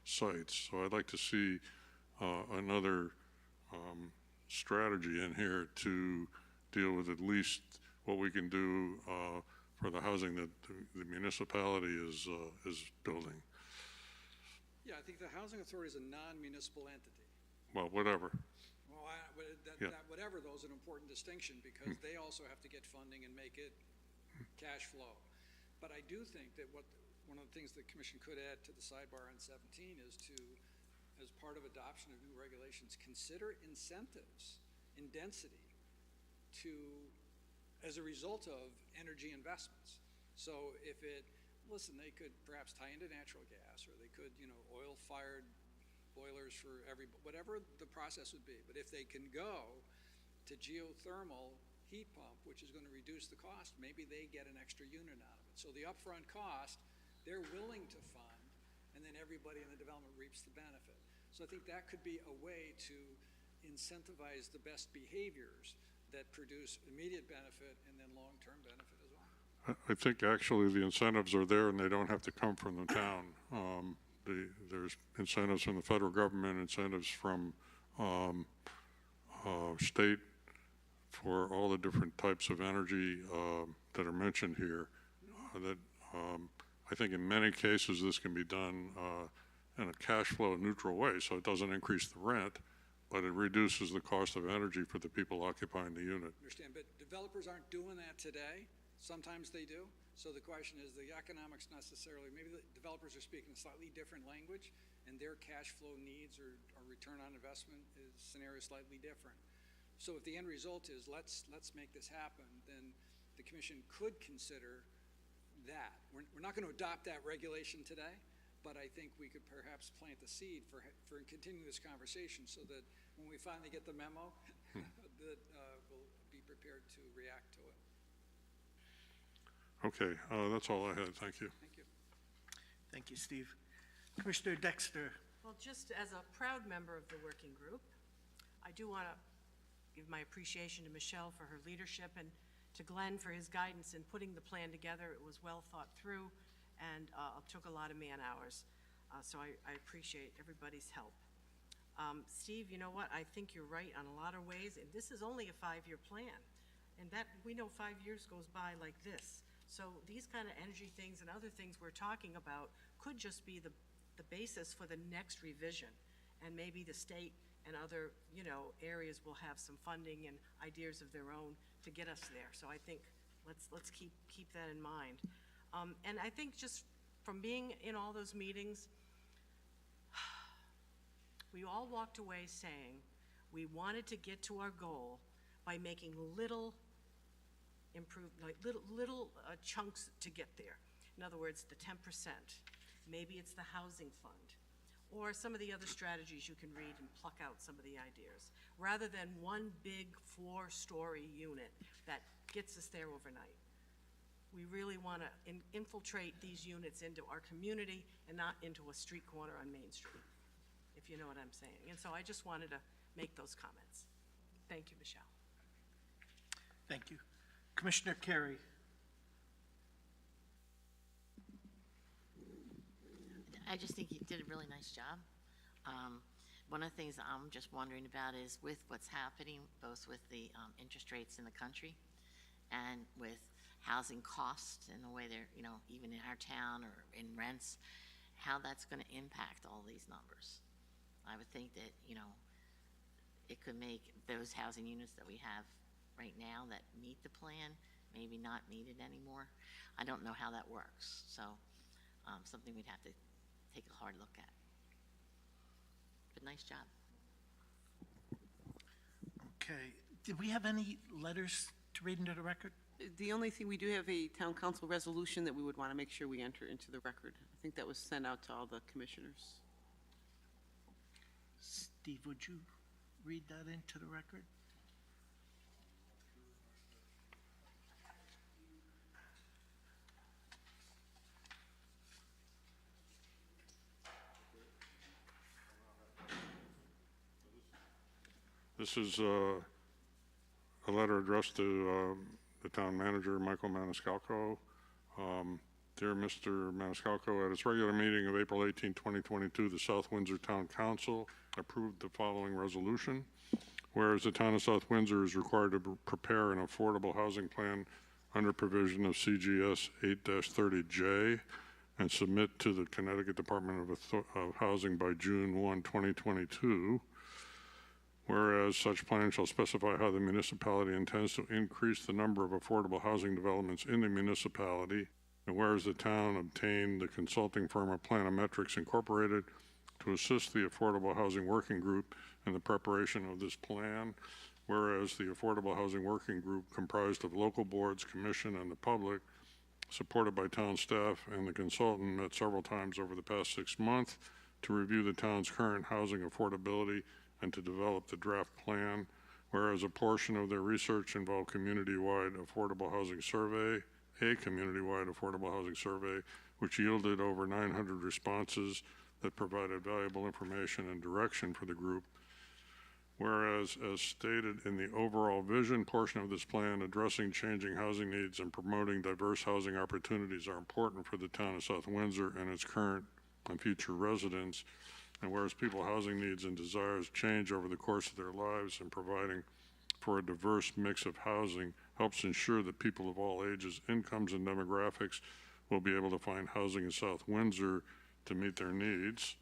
sites. So I'd like to see another strategy in here to deal with at least what we can do for the housing that the municipality is building. Yeah, I think the housing authority is a non-municipal entity. Well, whatever. Well, whatever, though, is an important distinction, because they also have to get funding and make it cash flow. But I do think that one of the things the commission could add to the sidebar on 17 is to, as part of adoption of new regulations, consider incentives in density as a result of energy investments. So if they could perhaps tie into natural gas, or they could, oil-fired boilers for whatever the process would be. But if they can go to geothermal heat pump, which is going to reduce the cost, maybe they get an extra unit out of it. So the upfront cost, they're willing to fund and then everybody in the development reaps the benefit. So I think that could be a way to incentivize the best behaviors that produce immediate benefit and then long-term benefit as well. I think actually the incentives are there and they don't have to come from the town. There's incentives from the federal government, incentives from state for all the different types of energy that are mentioned here. I think in many cases this can be done in a cash flow neutral way, so it doesn't increase the rent, but it reduces the cost of energy for the people occupying the unit. Understand, but developers aren't doing that today. Sometimes they do. So the question is the economics necessarily, maybe the developers are speaking a slightly different language and their cash flow needs or return on investment scenario is slightly different. So if the end result is let's make this happen, then the commission could consider that. We're not going to adopt that regulation today, but I think we could perhaps plant the seed for continuing this conversation so that when we finally get the memo, that we'll be prepared to react to it. Okay, that's all I had. Thank you. Thank you. Thank you, Steve. Commissioner Dexter. Well, just as a proud member of the working group, I do want to give my appreciation to Michelle for her leadership and to Glenn for his guidance in putting the plan together. It was well thought through and took a lot of man hours. So I appreciate everybody's help. Steve, you know what? I think you're right on a lot of ways. And this is only a 5-year plan. And that we know 5 years goes by like this. So these kind of energy things and other things we're talking about could just be the basis for the next revision. And maybe the state and other, areas will have some funding and ideas of their own to get us there. So I think let's keep that in mind. And I think just from being in all those meetings, we all walked away saying we wanted to get to our goal by making little chunks to get there. In other words, the 10%. Maybe it's the housing fund, or some of the other strategies you can read and pluck out some of the ideas, rather than one big 4-story unit that gets us there overnight. We really want to infiltrate these units into our community and not into a street corner on Main Street, if you know what I'm saying. And so I just wanted to make those comments. Thank you, Michelle. Thank you. Commissioner Carey. I just think you did a really nice job. One of the things I'm just wondering about is with what's happening, both with the interest rates in the country and with housing costs and the way they're, even in our town or in rents, how that's going to impact all these numbers. I would think that, it could make those housing units that we have right now that meet the plan maybe not needed anymore. I don't know how that works. So something we'd have to take a hard look at. But nice job. Okay. Did we have any letters to read into the record? The only thing, we do have a town council resolution that we would want to make sure we enter into the record. I think that was sent out to all the commissioners. Steve, would you read that into the record? This is a letter addressed to the town manager, Michael Maniscalco. Dear Mr. Maniscalco, at its regular meeting of April 18, 2022, the South Windsor Town Council approved the following resolution. Whereas the town of South Windsor is required to prepare an affordable housing plan under provision of CGS 8-30J and submit to the Connecticut Department of Housing by June 1, 2022. Whereas such plan shall specify how the municipality intends to increase the number of affordable housing developments in the municipality, and whereas the town obtained the consulting firm of Planometrics Incorporated to assist the Affordable Housing Working Group in the preparation of this plan, whereas the Affordable Housing Working Group, comprised of local boards, commission, and the public, supported by town staff and the consultant, met several times over the past 6 months to review the town's current housing affordability and to develop the draft plan, whereas a portion of their research involved a community-wide affordable housing survey, which yielded over 900 responses that provided valuable information and direction for the group. Whereas, as stated in the overall vision portion of this plan, addressing changing housing needs and promoting diverse housing opportunities are important for the town of South Windsor and its current and future residents. And whereas people's housing needs and desires change over the course of their lives, and providing for a diverse mix of housing helps ensure that people of all ages, incomes, and demographics will be able to find housing in South Windsor to meet their needs.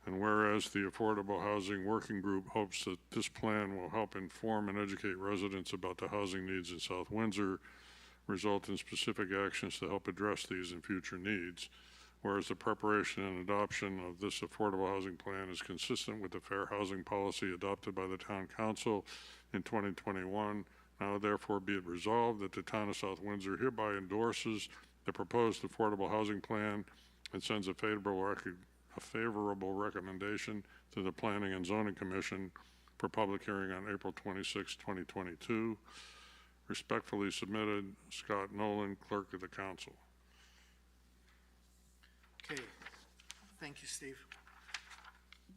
And whereas the Affordable Housing Working Group hopes that this plan will help inform and educate residents about the housing needs in South Windsor, result in specific actions to help address these and future needs. Whereas the preparation and adoption of this affordable housing plan is consistent with the fair housing policy adopted by the Town Council in 2021, now therefore be it resolved that the Town of South Windsor hereby endorses the proposed affordable housing plan and sends a favorable recommendation to the Planning and Zoning Commission for public hearing on April 26, 2022. Respectfully submitted, Scott Nolan, Clerk of the Council. Okay, thank you, Steve.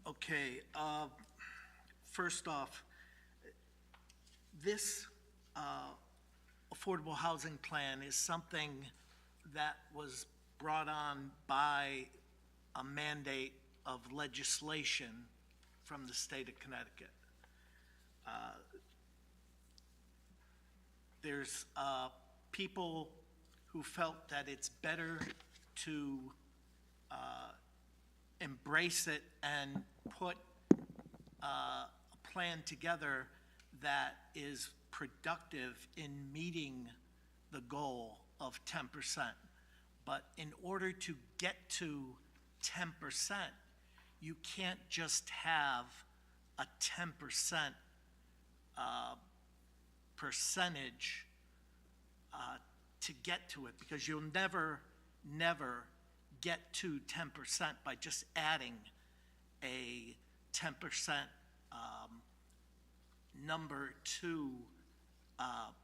Okay, first off, this affordable housing plan is something that was brought on by a mandate of legislation from the state of Connecticut. There's people who felt that it's better to embrace it and put a plan together that is productive in meeting the goal of 10%. But in order to get to 10%, you can't just have a 10% percentage to get to it, because you'll never get to 10% by just adding a 10% number to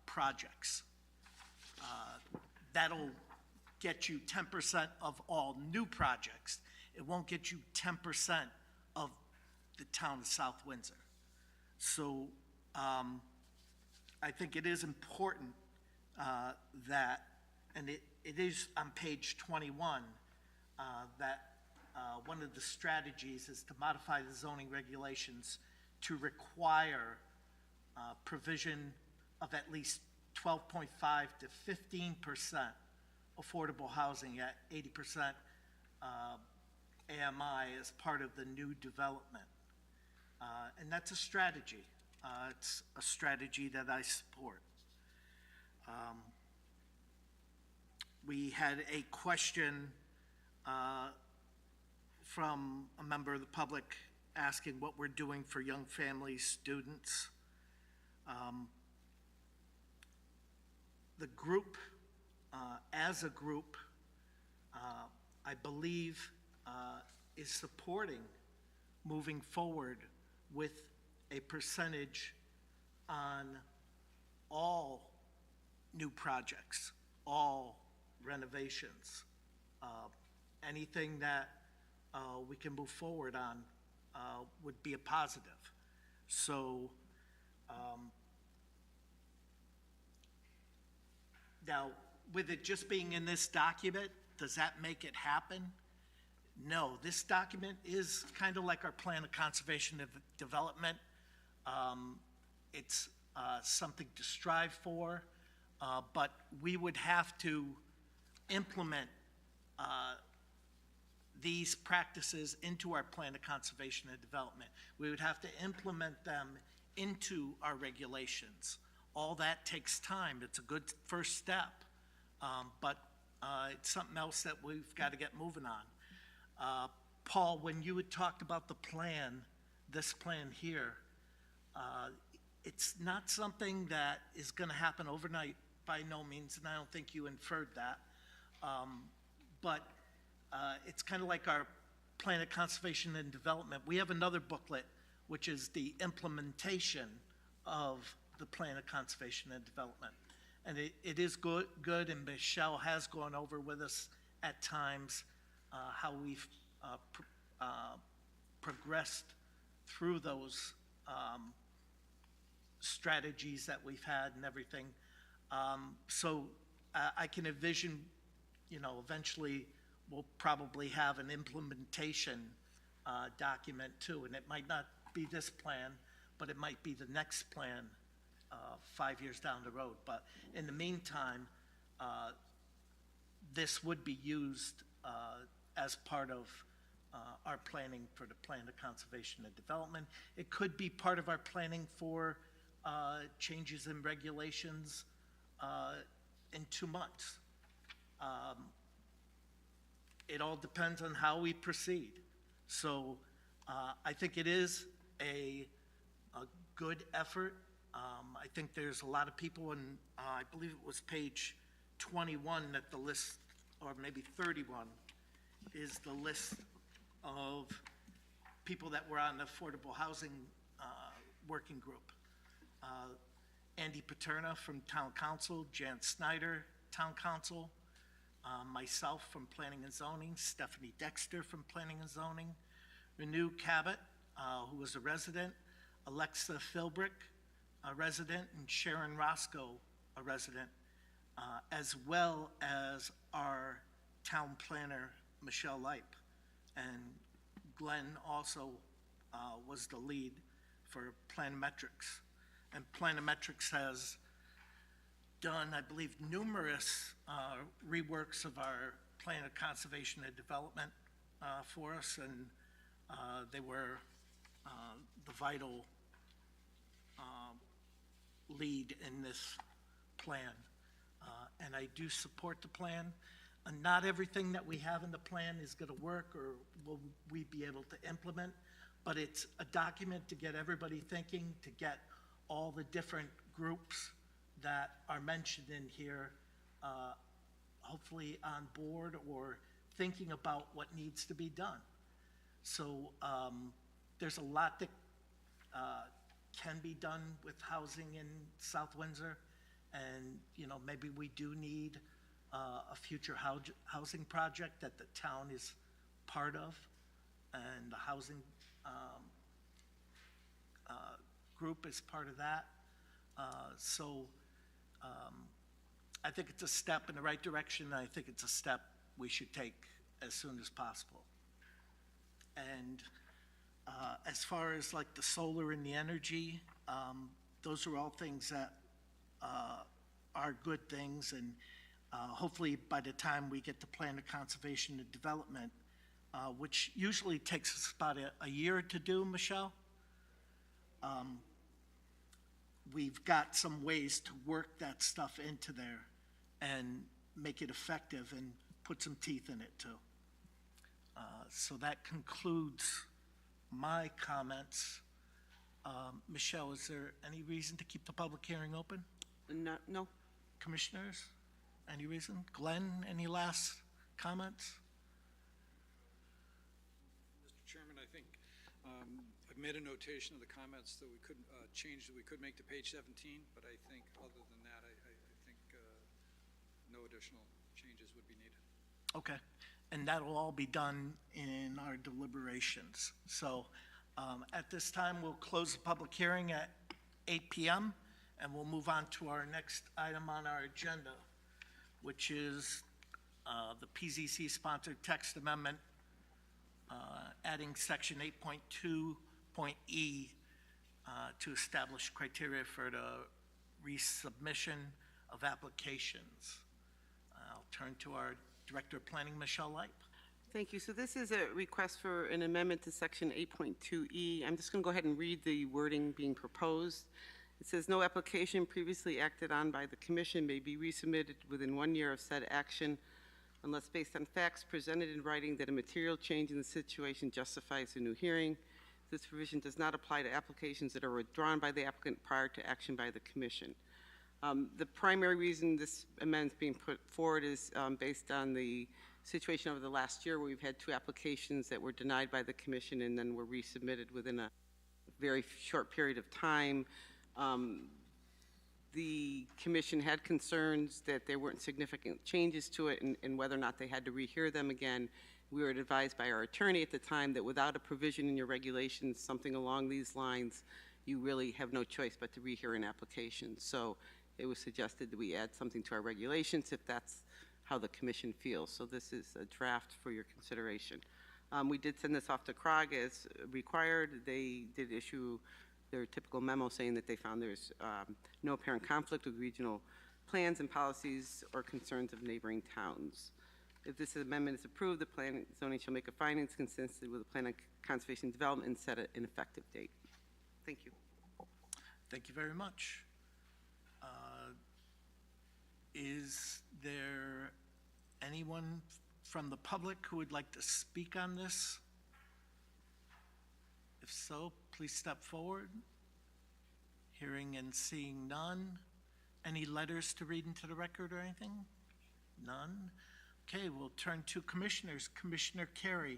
projects. That'll get you 10% of all new projects. It won't get you 10% of the town of South Windsor. So I think it is important that, and it is on page 21, that one of the strategies is to modify the zoning regulations to require provision of at least 12.5 to 15% affordable housing at 80% AMI as part of the new development. And that's a strategy. It's a strategy that I support. We had a question from a member of the public asking what we're doing for young families, students. The group, as a group, I believe is supporting moving forward with a percentage on all new projects, all renovations. Anything that we can move forward on would be a positive. So now, with it just being in this document, does that make it happen? No, this document is kind of like our plan of conservation and development. It's something to strive for, but we would have to implement these practices into our plan of conservation and development. We would have to implement them into our regulations. All that takes time. It's a good first step, but it's something else that we've got to get moving on. Paul, when you had talked about the plan, this plan here, it's not something that is going to happen overnight by no means, and I don't think you inferred that. But it's kind of like our plan of conservation and development. We have another booklet, which is the implementation of the plan of conservation and development. And it is good, and Michelle has gone over with us at times how we've progressed through those strategies that we've had and everything. So I can envision, eventually we'll probably have an implementation document too, and it might not be this plan, but it might be the next plan 5 years down the road. But in the meantime, this would be used as part of our planning for the plan of conservation and development. It could be part of our planning for changes in regulations in 2 months. It all depends on how we proceed. So I think it is a good effort. I think there's a lot of people, and I believe it was page 21 that the list, or maybe 31, is the list of people that were on the affordable housing working group. Andy Paterna from Town Council, Jan Snyder, Town Council, myself from Planning and Zoning, Stephanie Dexter from Planning and Zoning, Renew Cabot, who was a resident, Alexa Philbrick, a resident, and Sharon Roscoe, a resident, as well as our town planner, Michelle Leip. And Glenn also was the lead for Planometrics. And Planometrics has done, I believe, numerous reworks of our plan of conservation and development for us, and they were the vital lead in this plan. And I do support the plan. Not everything that we have in the plan is going to work or will we be able to implement, but it's a document to get everybody thinking, to get all the different groups that are mentioned in here hopefully on board or thinking about what needs to be done. So there's a lot that can be done with housing in South Windsor, and maybe we do need a future housing project that the town is part of, and the housing group is part of that. So I think it's a step in the right direction, and I think it's a step we should take as soon as possible. And as far as like the solar and the energy, those are all things that are good things, and hopefully by the time we get the plan of conservation and development, which usually takes us about a year to do, Michelle, we've got some ways to work that stuff into there and make it effective and put some teeth in it too. So that concludes my comments. Michelle, is there any reason to keep the public hearing open? No. Commissioners, any reason? Glenn, any last comments? Mr. Chairman, I think I've made a notation of the comments that we could change, that we could make to page 17, but I think other than that, I think no additional changes would be needed. Okay, and that'll all be done in our deliberations. So at this time, we'll close the public hearing at 8 p.m. and we'll move on to our next item on our agenda, which is the PZC-sponsored text amendment, adding section 8.2.E to establish criteria for the resubmission of applications. I'll turn to our Director of Planning, Michelle Leip. Thank you. So this is a request for an amendment to section 8.2E. I'm just going to go ahead and read the wording being proposed. It says, no application previously acted on by the commission may be resubmitted within 1 year of said action unless based on facts presented in writing that a material change in the situation justifies a new hearing. This provision does not apply to applications that are withdrawn by the applicant prior to action by the commission. The primary reason this amendment is being put forward is based on the situation over the last year where we've had 2 applications that were denied by the commission and then were resubmitted within a very short period of time. the commission had concerns that there weren't significant changes to it and whether or not they had to rehear them again. We were advised by our attorney at the time that without a provision in your regulations, something along these lines, you really have no choice but to rehear an application. So it was suggested that we add something to our regulations if that's how the commission feels. So this is a draft for your consideration. We did send this off to CROG as required. They did issue their typical memo saying that they found there's no apparent conflict with regional plans and policies or concerns of neighboring towns. If this amendment is approved, the plan and zoning shall make a findings consistent with the plan on conservation and development and set an effective date. Thank you. Thank you very much. Is there anyone from the public who would like to speak on this? If so, please step forward. Hearing and seeing none. Any letters to read into the record or anything? None. Okay, we'll turn to commissioners. Commissioner Carey.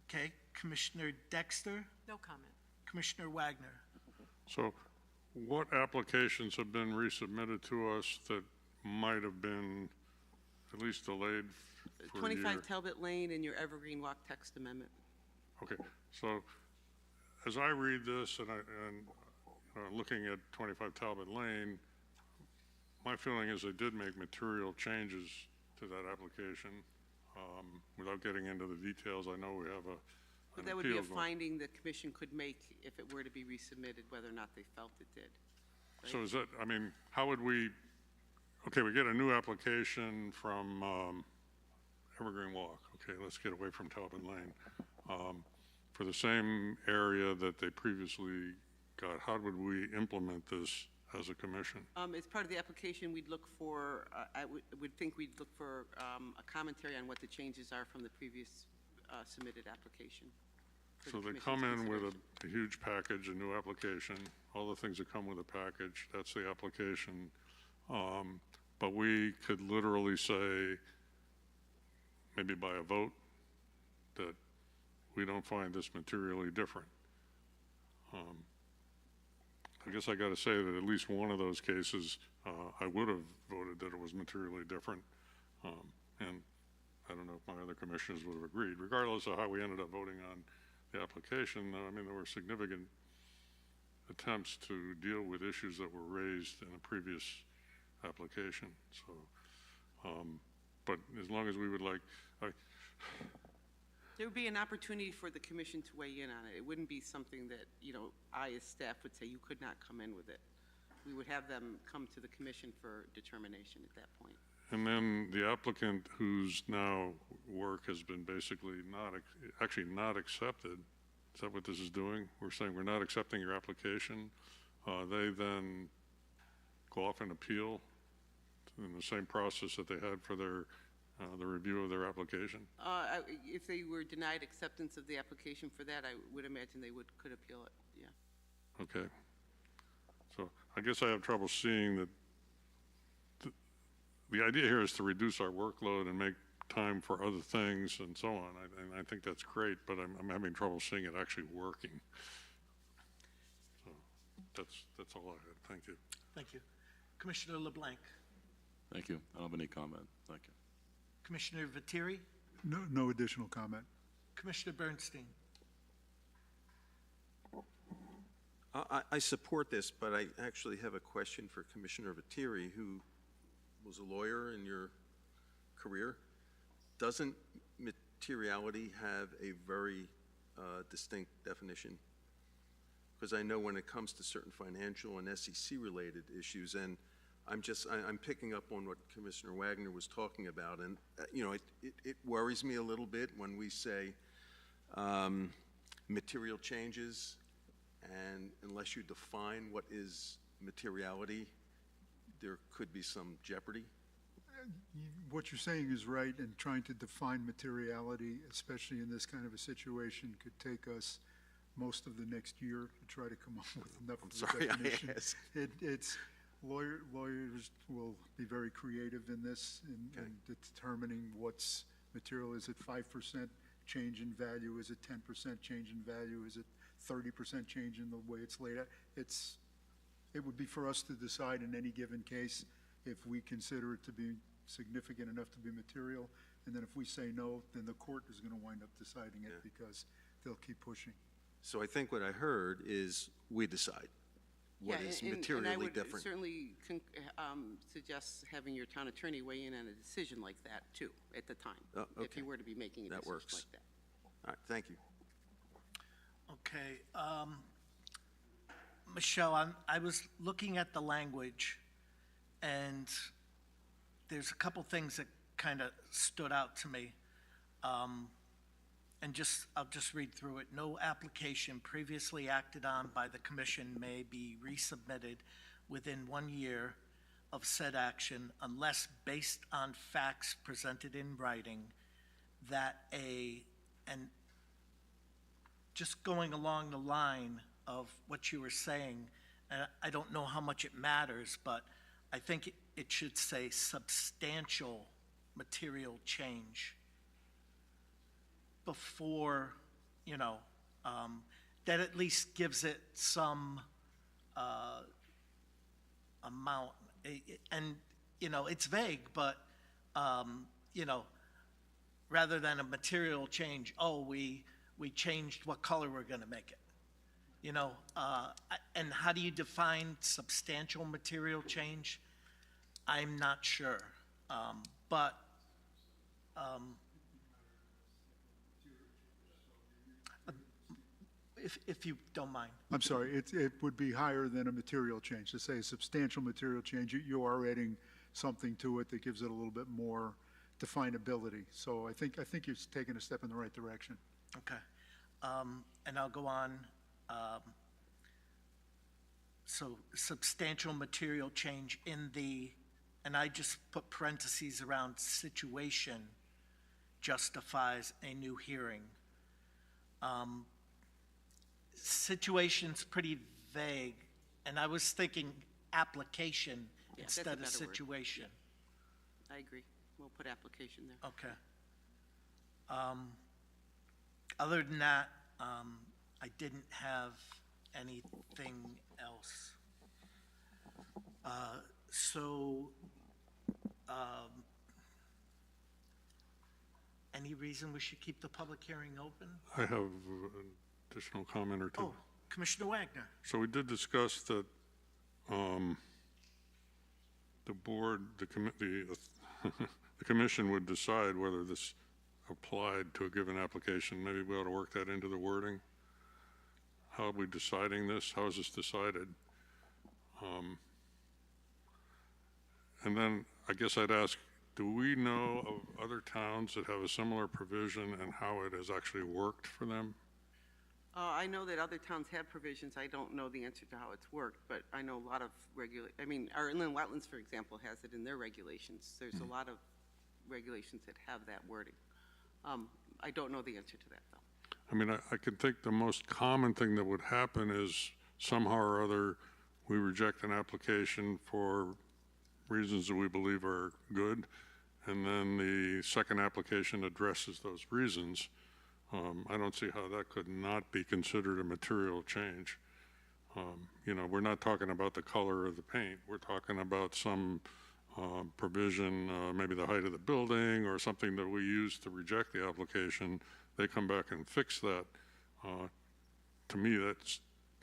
Okay, Commissioner Dexter. No comment. Commissioner Wagner. So what applications have been resubmitted to us that might have been at least delayed for a year? 25 Talbot Lane and your Evergreen Walk text amendment. Okay, so as I read this and looking at 25 Talbot Lane, my feeling is they did make material changes to that application. Without getting into the details, I know we have an That would be a appeal going. finding the commission could make if it were to be resubmitted, whether or not they felt it did. Right? So is that, I mean, how would we, okay, we get a new application from Evergreen Walk. Okay, let's get away from Talbot Lane. For the same area that they previously got, how would we implement this as a commission? As part of the application, we'd look for, I would think we'd look for a commentary on what the changes are from the previous submitted application. for So the they commission's come in with consideration. a huge package, a new application, all the things that come with a package, that's the application. But we could literally say, maybe by a vote, that we don't find this materially different. I guess I got to say that at least one of those cases, I would have voted that it was materially different. And I don't know if my other commissioners would have agreed, regardless of how we ended up voting on the application. I mean, there were significant attempts to deal with issues that were raised in a previous application. So, but as long as we would like, There would be an opportunity for the commission to weigh in on it. It wouldn't be something that, you know, I as staff would say you could not come in with it. We would have them come to the commission for determination at that point. and then the applicant whose now work has been basically actually not accepted. Is that what this is doing? We're saying we're not accepting your application. They then go off and appeal in the same process that they had for their the review of their application. If they were denied acceptance of the application for that, I would imagine they could appeal it, yeah. Okay. So I guess I have trouble seeing that the idea here is to reduce our workload and make time for other things and so on. And I think that's great, but I'm having trouble seeing it actually working. So that's all I had. Thank you. Thank you. Commissioner LeBlanc. Thank you. I don't have any comment. Thank you. Commissioner Viteri. No additional comment. Commissioner Bernstein. I support this, but I actually have a question for Commissioner Viteri, who was a lawyer in your career. Doesn't materiality have a very distinct definition? Because I know when it comes to certain financial and SEC-related issues, and I'm picking up on what Commissioner Wagner was talking about, and you know, it worries me a little bit when we say material changes, and unless you define what is materiality, there could be some jeopardy. What you're saying is right, and trying to define materiality, especially in this kind of a situation, could take us most of the next year to try to come up with enough of a definition. It's lawyers will be very creative in this, in determining what's material. Is it 5% change in value? Is it 10% change in value? Is it 30% change in the way it's laid out? It's It would be for us to decide in any given case if we consider it to be significant enough to be material. And then if we say no, then the court is going to wind up deciding it because they'll keep pushing. So I think what I heard is we decide what is materially And I would different. certainly suggest having your town attorney weigh in on a decision like that, too, at the time, if okay. you were to be making a That decision works. like that. All right, thank you. Okay, Michelle, I was looking at the language, and there's a couple things that kind of stood out to me. And I'll just read through it. No application previously acted on by the commission may be resubmitted within 1 year of said action unless based on facts presented in writing that and just going along the line of what you were saying, and I don't know how much it matters, but I think it should say substantial material change before, that at least gives it some amount. And, it's vague, but, rather than a material change, we changed what color we're going to make it. And how do you define substantial material change? I'm not sure. But if you don't mind. I'm sorry, it would be higher than a material change. To say a substantial material change, you are adding something to it that gives it a little bit more definability. So I think you're taking a step in the right direction. Okay. And I'll go on. So substantial material change and I just put parentheses around situation justifies a new hearing. Situation's pretty vague, and I was thinking application that's a instead of better word. situation. I agree. We'll put application there. Okay. Other than that, I didn't have anything else. Any reason we should keep the public hearing open? I have an additional comment or two. Oh, Commissioner Wagner. So we did discuss that the board, the commission would decide whether this applied to a given application. Maybe we ought to work that into the wording. How are we deciding this? How is this decided? And then I guess I'd ask, do we know of other towns that have a similar provision and how it has actually worked for them? I know that other towns have provisions. I don't know the answer to how it's worked, but I know a lot of our inland wetlands, for example, has it in their regulations. There's a lot of regulations that have that wording. I don't know the answer to that, though. I mean, I can think the most common thing that would happen is somehow or other we reject an application for reasons that we believe are good, and then the second application addresses those reasons. I don't see how that could not be considered a material change. We're not talking about the color of the paint. We're talking about some provision, maybe the height of the building or something that we use to reject the application. They come back and fix that. To me,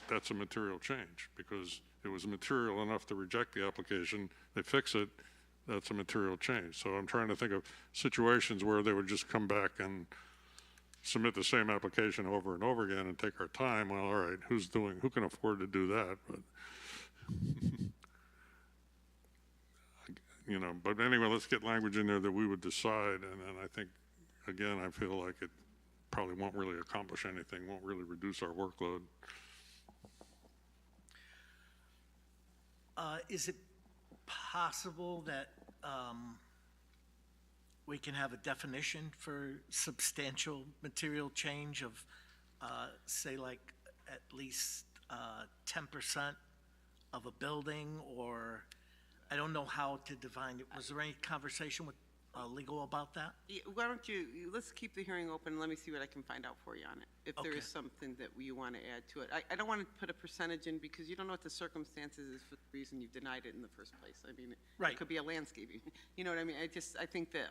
that's a material change because it was material enough to reject the application. They fix it, that's a material change. So I'm trying to think of situations where they would just come back and submit the same application over and over again and take our time. Well, all right, who can afford to do that? But, but anyway, let's get language in there that we would decide. And then I think, again, I feel like it probably won't really accomplish anything, won't really reduce our workload. Is it possible that we can have a definition for substantial material change of, say, like at least 10% of a building, or I don't know how to define it. Was there any conversation with legal about that? Yeah, why don't let's keep the hearing open, and let me see what I can find out for you on it, if there Okay. is something that you want to add to it. I don't want to put a percentage in, because you don't know what the circumstances is for the reason you denied it in the first place. I mean, Right. it could be a landscaping, you know what I mean? I think that,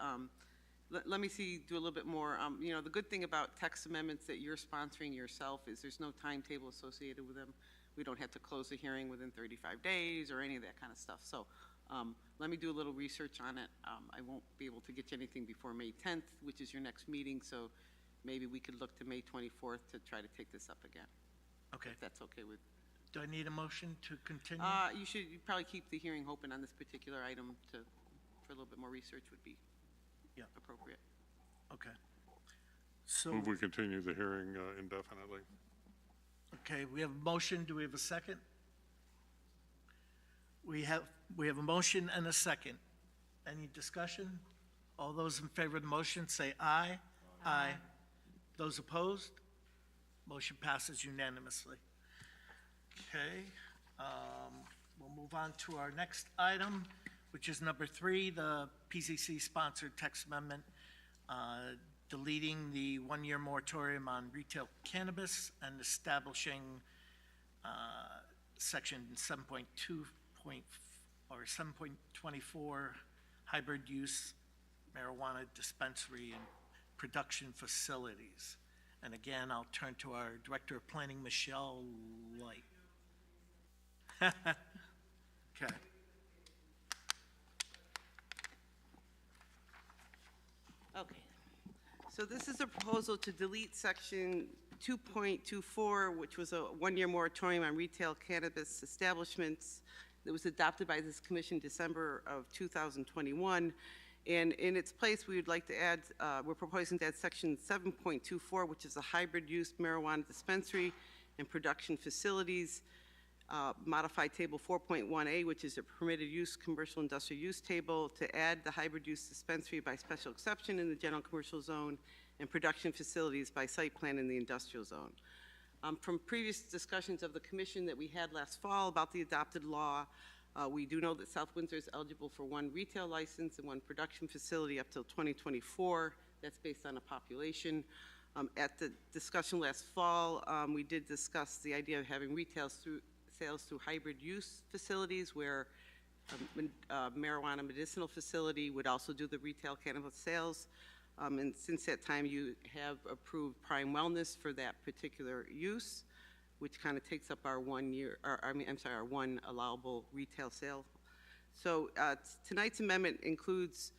let me do a little bit more. You know, the good thing about text amendments that you're sponsoring yourself is there's no timetable associated with them. We don't have to close the hearing within 35 days or any of that kind of stuff. So let me do a little research on it. I won't be able to get you anything before May 10th, which is your next meeting, so maybe we could look to May 24th to try to take this up again, Okay. if that's okay with. Do I need a motion to continue? You probably keep the hearing open on this particular item for a little bit more research would be Yeah. appropriate. Okay. So, Move we continue the hearing indefinitely. okay, we have a motion. Do we have a second? We have a motion and a second. Any discussion? All those in favor of the motion say aye. Aye. Those opposed? Motion passes unanimously. Okay, we'll move on to our next item, which is number 3, the PCC-sponsored text amendment, deleting the one-year moratorium on retail cannabis and establishing section 7.24 hybrid use marijuana dispensary and production facilities. And again, I'll turn to our Director of Planning, Michelle Light. Okay. Okay. So this is a proposal to delete section 2.24, which was a one-year moratorium on retail cannabis establishments that was adopted by this commission December of 2021. And in its place, we would like to add, we're proposing to add section 7.24, which is a hybrid use marijuana dispensary and production facilities, modified table 4.1A, which is a permitted use commercial industrial use table, to add the hybrid use dispensary by special exception in the general commercial zone and production facilities by site plan in the industrial zone. From previous discussions of the commission that we had last fall about the adopted law, we do know that South Windsor is eligible for one retail license and one production facility up till 2024. That's based on a population. At the discussion last fall, we did discuss the idea of having retail sales through hybrid use facilities where marijuana medicinal facility would also do the retail cannabis sales. And since that time, you have approved Prime Wellness for that particular use, which kind of takes up our our one allowable retail sale. So tonight's amendment includes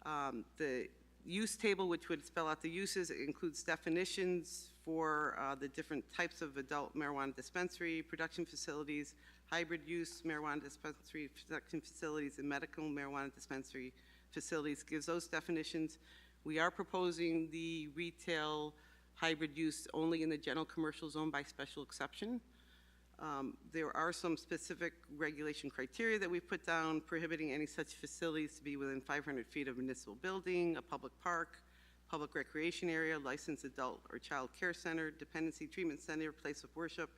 the use table, which would spell out the uses. It includes definitions for the different types of adult marijuana dispensary, production facilities, hybrid use marijuana dispensary, production facilities, and medical marijuana dispensary facilities, gives those definitions. We are proposing the retail hybrid use only in the general commercial zone by special exception. There are some specific regulation criteria that we put down prohibiting any such facilities to be within 500 feet of a municipal building, a public park, public recreation area, licensed adult or child care center, dependency treatment center, place of worship,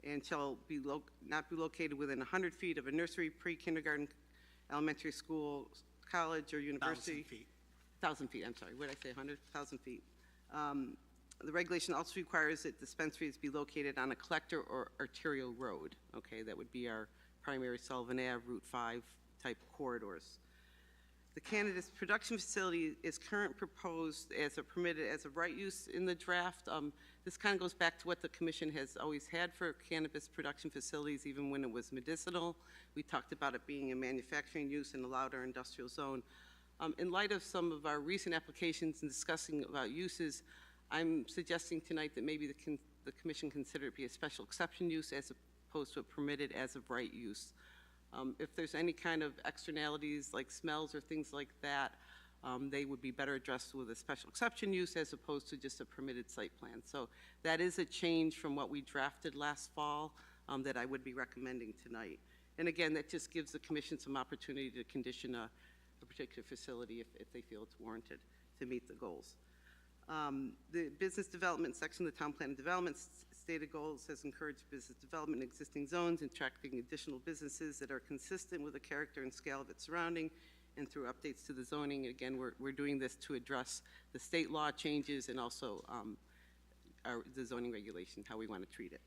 and shall be not be located within 100 feet of a nursery, pre-kindergarten, elementary school, college, or university. 1,000 feet. 1,000 feet, I'm sorry, what did I say, 100,000 feet. The regulation also requires that dispensaries be located on a collector or arterial road, okay? That would be our primary Sullivan Ave, Route 5 type corridors. The cannabis production facility is currently proposed as a permitted as a right use in the draft. This kind of goes back to what the commission has always had for cannabis production facilities, even when it was medicinal. We talked about it being a manufacturing use and allowed our industrial zone. In light of some of our recent applications and discussing about uses, I'm suggesting tonight that maybe the commission consider it be a special exception use as opposed to a permitted as of right use. If there's any kind of externalities like smells or things like that, they would be better addressed with a special exception use as opposed to just a permitted site plan. So that is a change from what we drafted last fall that I would be recommending tonight. And again, that just gives the commission some opportunity to condition a particular facility if they feel it's warranted to meet the goals. The business development section of the town plan and development stated goals has encouraged business development in existing zones, attracting additional businesses that are consistent with the character and scale of its surrounding, and through updates to the zoning. Again, we're doing this to address the state law changes and also the zoning regulation, how we want to treat it.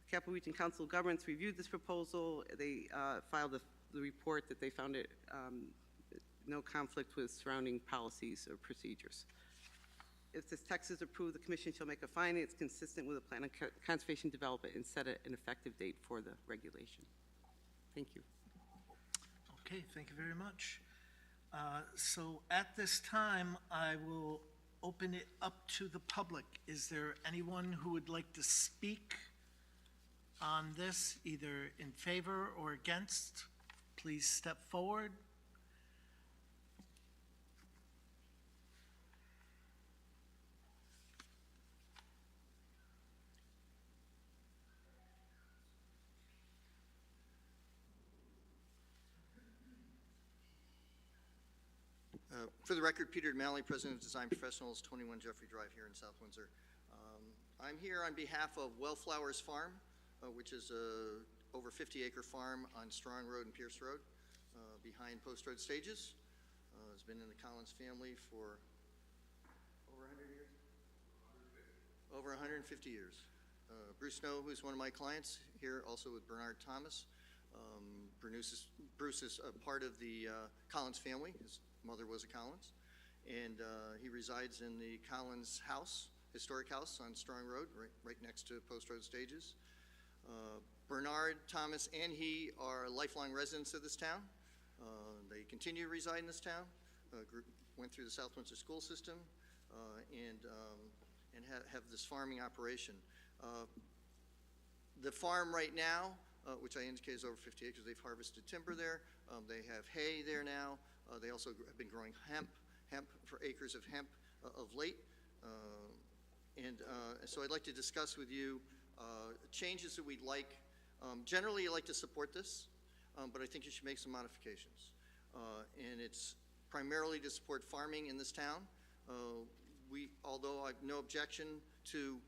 Capital Region Council of Governments reviewed this proposal. They filed the report that they found it no conflict with surrounding policies or procedures. If this text is approved, the commission shall make a finding it's consistent with the plan of conservation development and set an effective date for the regulation. Thank you. Okay, thank you very much. So at this time, I will open it up to the public. Is there anyone who would like to speak on this, either in favor or against? Please step forward. For the record, Peter Malley, President of Design Professionals, 21 Jeffrey Drive here in South Windsor. I'm here on behalf of Wellflowers Farm, which is a over 50-acre farm on Strong Road and Pierce Road, behind Post Road Stages. It's been in the Collins family for over 100 years? Over 150 years. Bruce Snow, who's one of my clients, here also with Bernard Thomas. Bruce is a part of the Collins family. His mother was a Collins, and he resides in the Collins house, historic house on Strong Road, right next to Post Road Stages. Bernard Thomas and he are lifelong residents of this town. They continue to reside in this town. Went through the South Windsor school system and have this farming operation. The farm right now, which I indicate is over 50 acres, they've harvested timber there. They have hay there now. They also have been growing hemp for acres of hemp of late. So I'd like to discuss with you changes that we'd like. Generally, I like to support this, but I think you should make some modifications. And it's primarily to support farming in this town. Although I have no objection to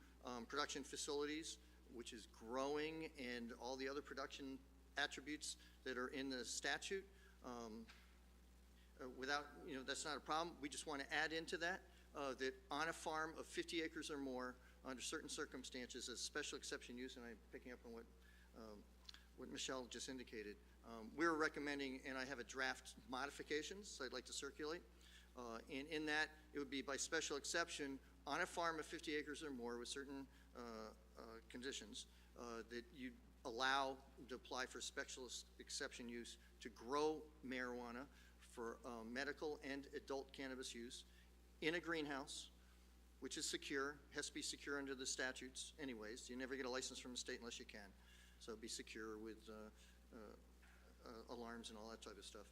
production facilities, which is growing, and all the other production attributes that are in the statute, that's not a problem. We just want to add into that that on a farm of 50 acres or more, under certain circumstances, as special exception use, and I'm picking up on what Michelle just indicated, we're recommending, and I have a draft modifications so I'd like to circulate. And in that, it would be by special exception on a farm of 50 acres or more with certain conditions that you allow to apply for special exception use to grow marijuana for medical and adult cannabis use in a greenhouse, which is secure, has to be secure under the statutes anyways. You never get a license from the state unless you can. So be secure with alarms and all that type of stuff.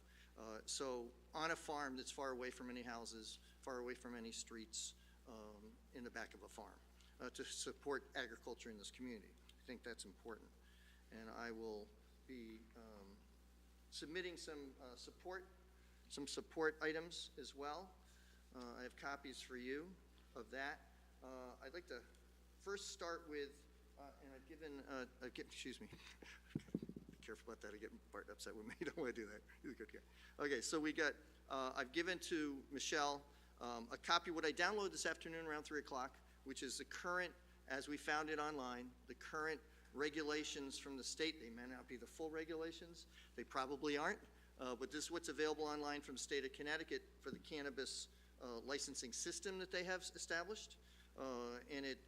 So on a farm that's far away from any houses, far away from any streets, in the back of a farm, to support agriculture in this community. I think that's important. And I will be submitting some support items as well. I have copies for you of that. I'd like to first start with, and I've given, excuse me, be careful about that. I get Bart upset with me. Don't want to do that. He's a good guy. Okay, so we got, I've given to Michelle a copy of what I downloaded this afternoon around 3 o'clock, which is the current, as we found it online, the current regulations from the state. They may not be the full regulations. They probably aren't. But this is what's available online from the state of Connecticut for the cannabis licensing system that they have established. And it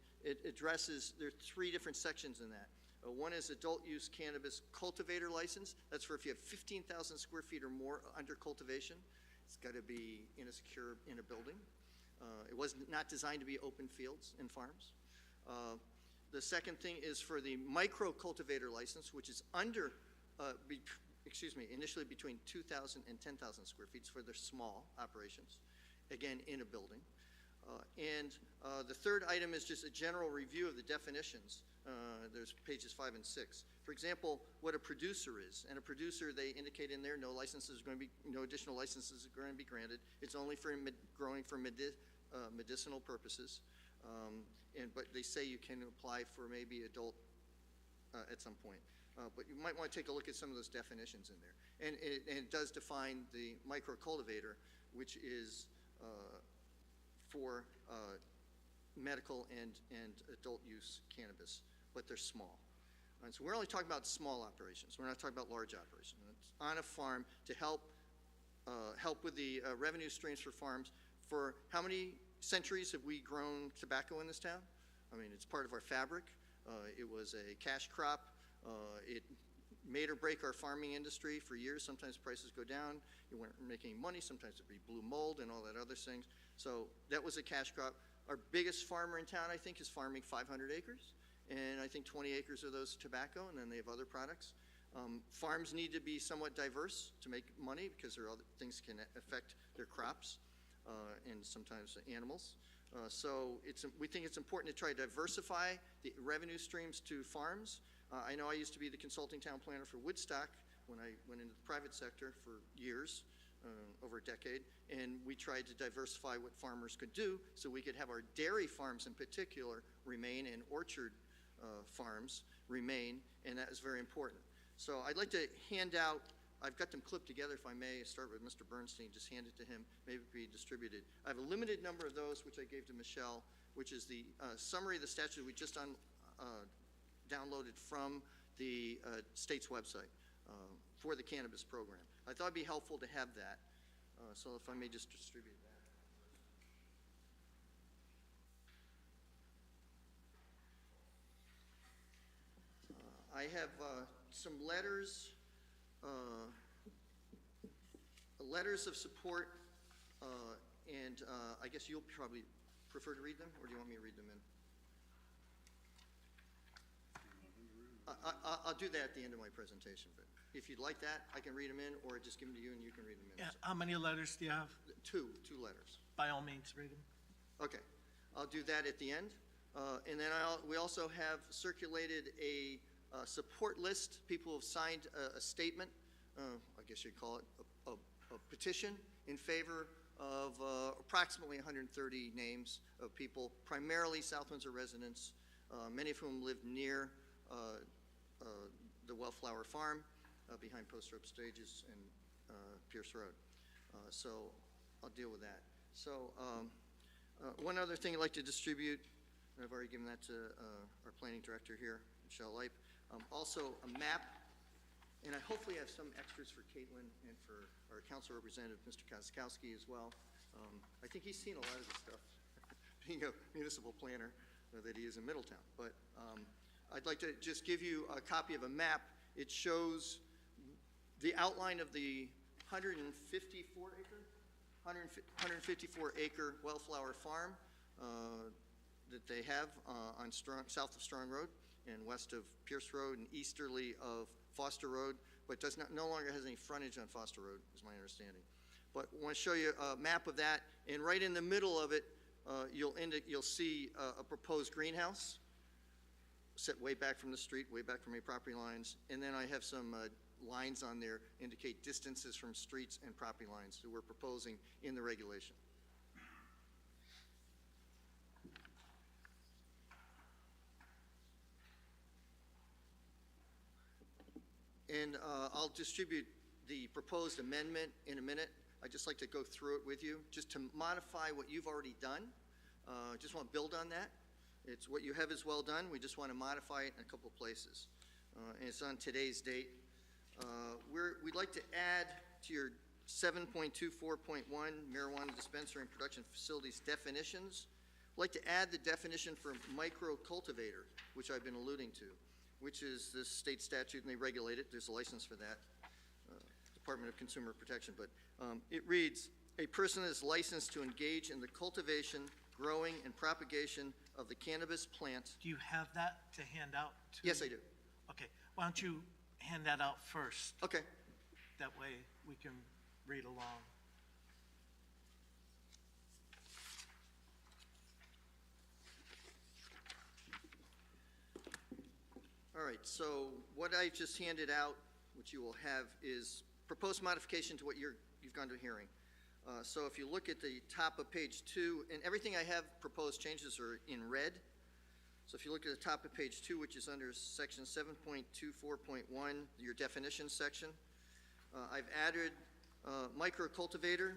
addresses, there are 3 different sections in that. One is adult use cannabis cultivator license. That's for if you have 15,000 square feet or more under cultivation. It's got to be in a building. It was not designed to be open fields and farms. The second thing is for the microcultivator license, which is under, initially between 2,000 and 10,000 square feet for their small operations, again, in a building. The third item is just a general review of the definitions. There's pages 5 and 6. For example, what a producer is. And a producer, they indicate in there, no additional licenses are going to be granted. It's only for growing for medicinal purposes. But they say you can apply for maybe adult at some point. But you might want to take a look at some of those definitions in there. And it does define the microcultivator, which is for medical and adult use cannabis, but they're small. And so we're only talking about small operations. We're not talking about large operations. It's on a farm to help with the revenue streams for farms. For how many centuries have we grown tobacco in this town? I mean, it's part of our fabric. It was a cash crop. It made or break our farming industry for years. Sometimes prices go down. You weren't making money. Sometimes it'd be blue mold and all that other things. So that was a cash crop. Our biggest farmer in town, I think, is farming 500 acres. And I think 20 acres of those are tobacco, and then they have other products. Farms need to be somewhat diverse to make money because there are other things can affect their crops and sometimes animals. So we think it's important to try to diversify the revenue streams to farms. I know I used to be the consulting town planner for Woodstock when I went into the private sector for years, over a decade, and we tried to diversify what farmers could do so we could have our dairy farms in particular remain and orchard farms remain, and that is very important. So I'd like to hand out, I've got them clipped together, if I may, start with Mr. Bernstein, just hand it to him, maybe be distributed. I have a limited number of those, which I gave to Michelle, which is the summary of the statute we just downloaded from the state's website for the cannabis program. I thought it'd be helpful to have that, so if I may just distribute that. I have some letters of support, and I guess you'll probably prefer to read them, or do you want me to read them in? I'll do that at the end of my presentation, but if you'd like that, I can read them in, or just give them to you and you can read them in. Yeah, how many letters do you have? Two letters. By all means, read them. Okay, I'll do that at the end. And then we also have circulated a support list. People have signed a statement, I guess you'd call it a petition in favor of approximately 130 names of people, primarily South Windsor residents, many of whom live near the Wellflower Farm behind Post Road Stages and Pierce Road. So I'll deal with that. So one other thing I'd like to distribute, and I've already given that to our planning director here, Michelle Leip. Also a map, and I hopefully have some extras for Caitlin and for our council representative, Mr. Koskowski, as well. I think he's seen a lot of this stuff, being a municipal planner that he is in Middletown. But I'd like to just give you a copy of a map. It shows the outline of the 154 acre Wellflower Farm that they have on south of Strong Road and west of Pierce Road and easterly of Foster Road, but no longer has any frontage on Foster Road, is my understanding. But I want to show you a map of that, and right in the middle of it, you'll see a proposed greenhouse set way back from the street, way back from any property lines, and then I have some lines on there indicate distances from streets and property lines that we're proposing in the regulation. And I'll distribute the proposed amendment in a minute. I'd just like to go through it with you, just to modify what you've already done. Just want to build on that. It's what you have is well done. We just want to modify it in a couple of places. And it's on today's date. We'd like to add to your 7.24.1 marijuana dispensary and production facilities definitions. I'd like to add the definition for microcultivator, which I've been alluding to, which is this state statute, and they regulate it. There's a license for that, Department of Consumer Protection. But it reads, a person is licensed to engage in the cultivation, growing, and propagation of the cannabis plant. Do you have that to hand out? Yes, I do. Okay, why don't you hand that out first? Okay. That way we can read along. All right, so what I just handed out, which you will have, is proposed modification to what you've gone to hearing. So if you look at the top of page 2, and everything I have proposed changes are in red. So if you look at the top of page 2, which is under section 7.24.1, your definition section, I've added microcultivator.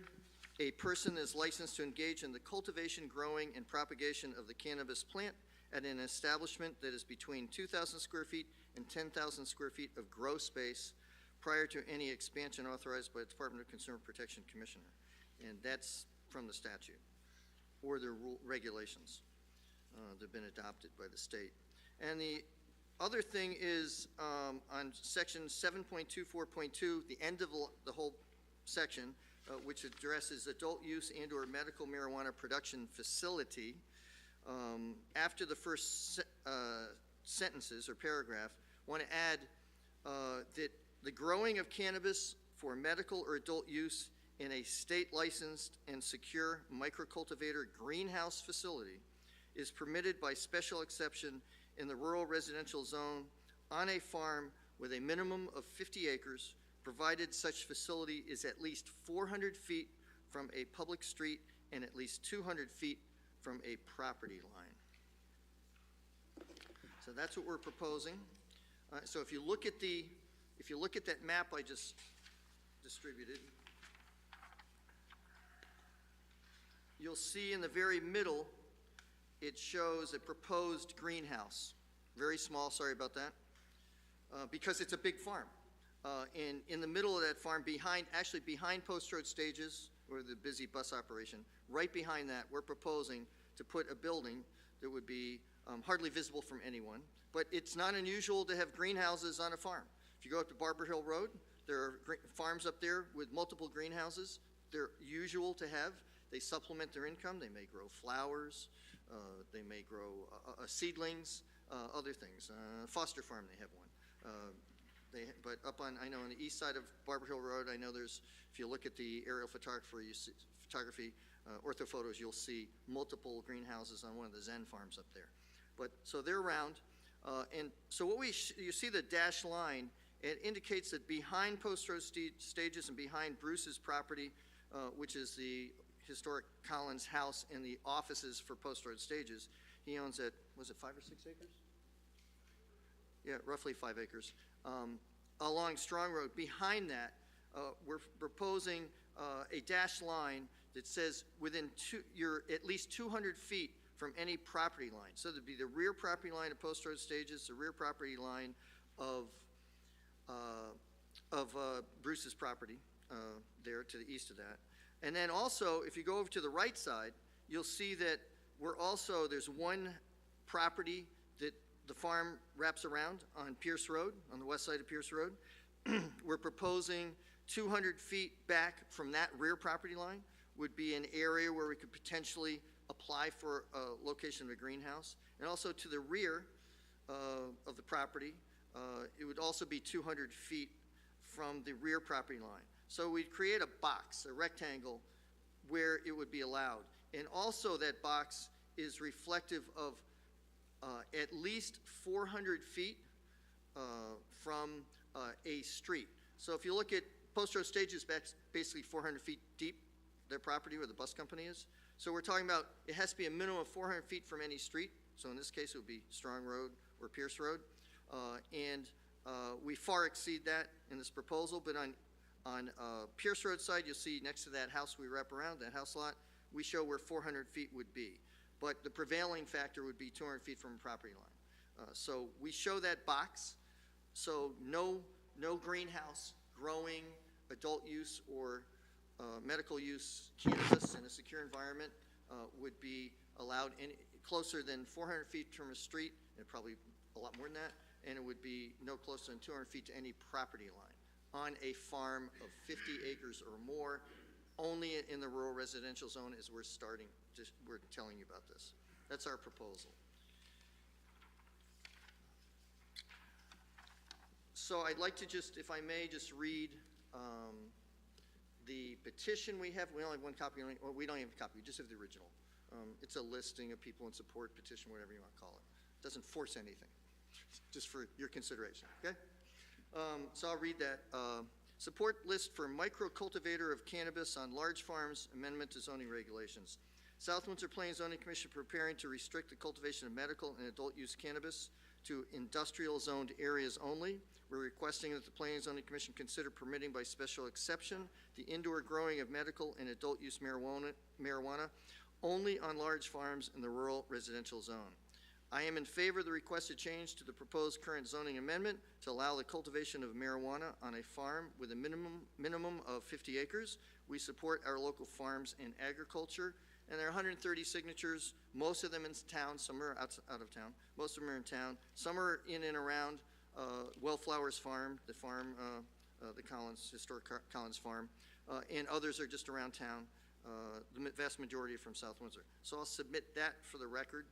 A person is licensed to engage in the cultivation, growing, and propagation of the cannabis plant at an establishment that is between 2,000 square feet and 10,000 square feet of grow space prior to any expansion authorized by the Department of Consumer Protection Commissioner. And that's from the statute or the regulations that have been adopted by the state. And the other thing is on section 7.24.2, the end of the whole section, which addresses adult use and or medical marijuana production facility. After the first sentences or paragraph, want to add that the growing of cannabis for medical or adult use in a state licensed and secure microcultivator greenhouse facility is permitted by special exception in the rural residential zone on a farm with a minimum of 50 acres, provided such facility is at least 400 feet from a public street and at least 200 feet from a property line. So that's what we're proposing. So if you look at that map I just distributed, you'll see in the very middle it shows a proposed greenhouse. Very small, sorry about that, because it's a big farm. In the middle of that farm, actually behind Post Road Stages, or the busy bus operation, right behind that, we're proposing to put a building that would be hardly visible from anyone. But it's not unusual to have greenhouses on a farm. If you go up to Barber Hill Road, there are farms up there with multiple greenhouses. They're usual to have. They supplement their income. They may grow flowers. They may grow seedlings, other things. Foster Farm, they have one. But up on, I know on the east side of Barber Hill Road, I know there's, if you look at the aerial photography, orthophotos, you'll see multiple greenhouses on one of the Zen farms up there. But, so they're around. And so what you see the dashed line, it indicates that behind Post Road Stages and behind Bruce's property, which is the historic Collins house and the offices for Post Road Stages, he owns it, was it 5 or 6 acres? Yeah, roughly 5 acres. Along Strong Road, behind that, we're proposing a dashed line that says you're at least 200 feet from any property line. So there'd be the rear property line of Post Road Stages, the rear property line of Bruce's property there to the east of that. And then also, if you go over to the right side, you'll see that there's one property that the farm wraps around on Pierce Road, on the west side of Pierce Road. We're proposing 200 feet back from that rear property line would be an area where we could potentially apply for a location of a greenhouse. And also to the rear of the property, it would also be 200 feet from the rear property line. So we'd create a box, a rectangle, where it would be allowed. And also that box is reflective of at least 400 feet from a street. So if you look at Post Road Stages, basically 400 feet deep, their property where the bus company is. So we're talking about it has to be a minimum of 400 feet from any street. So in this case, it would be Strong Road or Pierce Road. We far exceed that in this proposal, but on Pierce Road side, you'll see next to that house we wrap around, that house lot, we show where 400 feet would be. But the prevailing factor would be 200 feet from a property line. So we show that box. So no greenhouse growing adult use or medical use cannabis in a secure environment would be allowed any closer than 400 feet from a street, and probably a lot more than that, and it would be no closer than 200 feet to any property line on a farm of 50 acres or more, only in the rural residential zone as we're telling you about this. That's our proposal. So I'd like to just, if I may, just read the petition we have. We only have one copy. Well, we don't have a copy. We just have the original. It's a listing of people in support, petition, whatever you want to call it. It doesn't force anything, just for your consideration, okay? So I'll read that. Support list for microcultivator of cannabis on large farms, amendment to zoning regulations. South Windsor Planning and Zoning Commission preparing to restrict the cultivation of medical and adult use cannabis to industrial zoned areas only. We're requesting that the Planning and Zoning Commission consider permitting by special exception the indoor growing of medical and adult use marijuana only on large farms in the rural residential zone. I am in favor of the requested change to the proposed current zoning amendment to allow the cultivation of marijuana on a farm with a minimum of 50 acres. We support our local farms and agriculture, and there are 130 signatures, most of them in town, some are out of town, most of them are in town, some are in and around Wellflowers Farm, the historic Collins Farm, and others are just around town. The vast majority are from South Windsor. So I'll submit that for the record.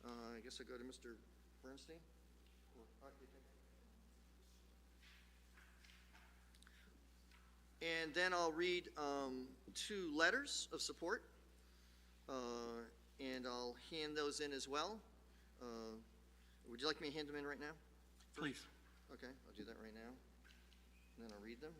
I guess I'll go to Mr. Bernstein. And then I'll read 2 letters of support, and I'll hand those in as well. Would you like me to hand them in right now? Please. Okay, I'll do that right now, and then I'll read them.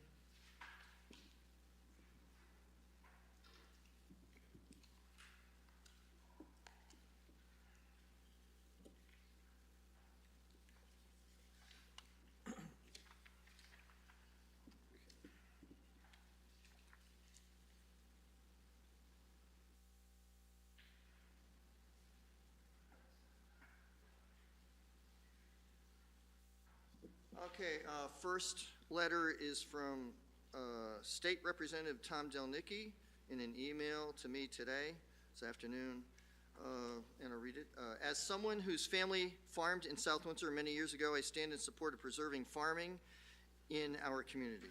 Okay, first letter is from State Representative Tom Delnicki in an email to me today, this afternoon, and I'll read it. As someone whose family farmed in South Windsor many years ago, I stand in support of preserving farming in our community.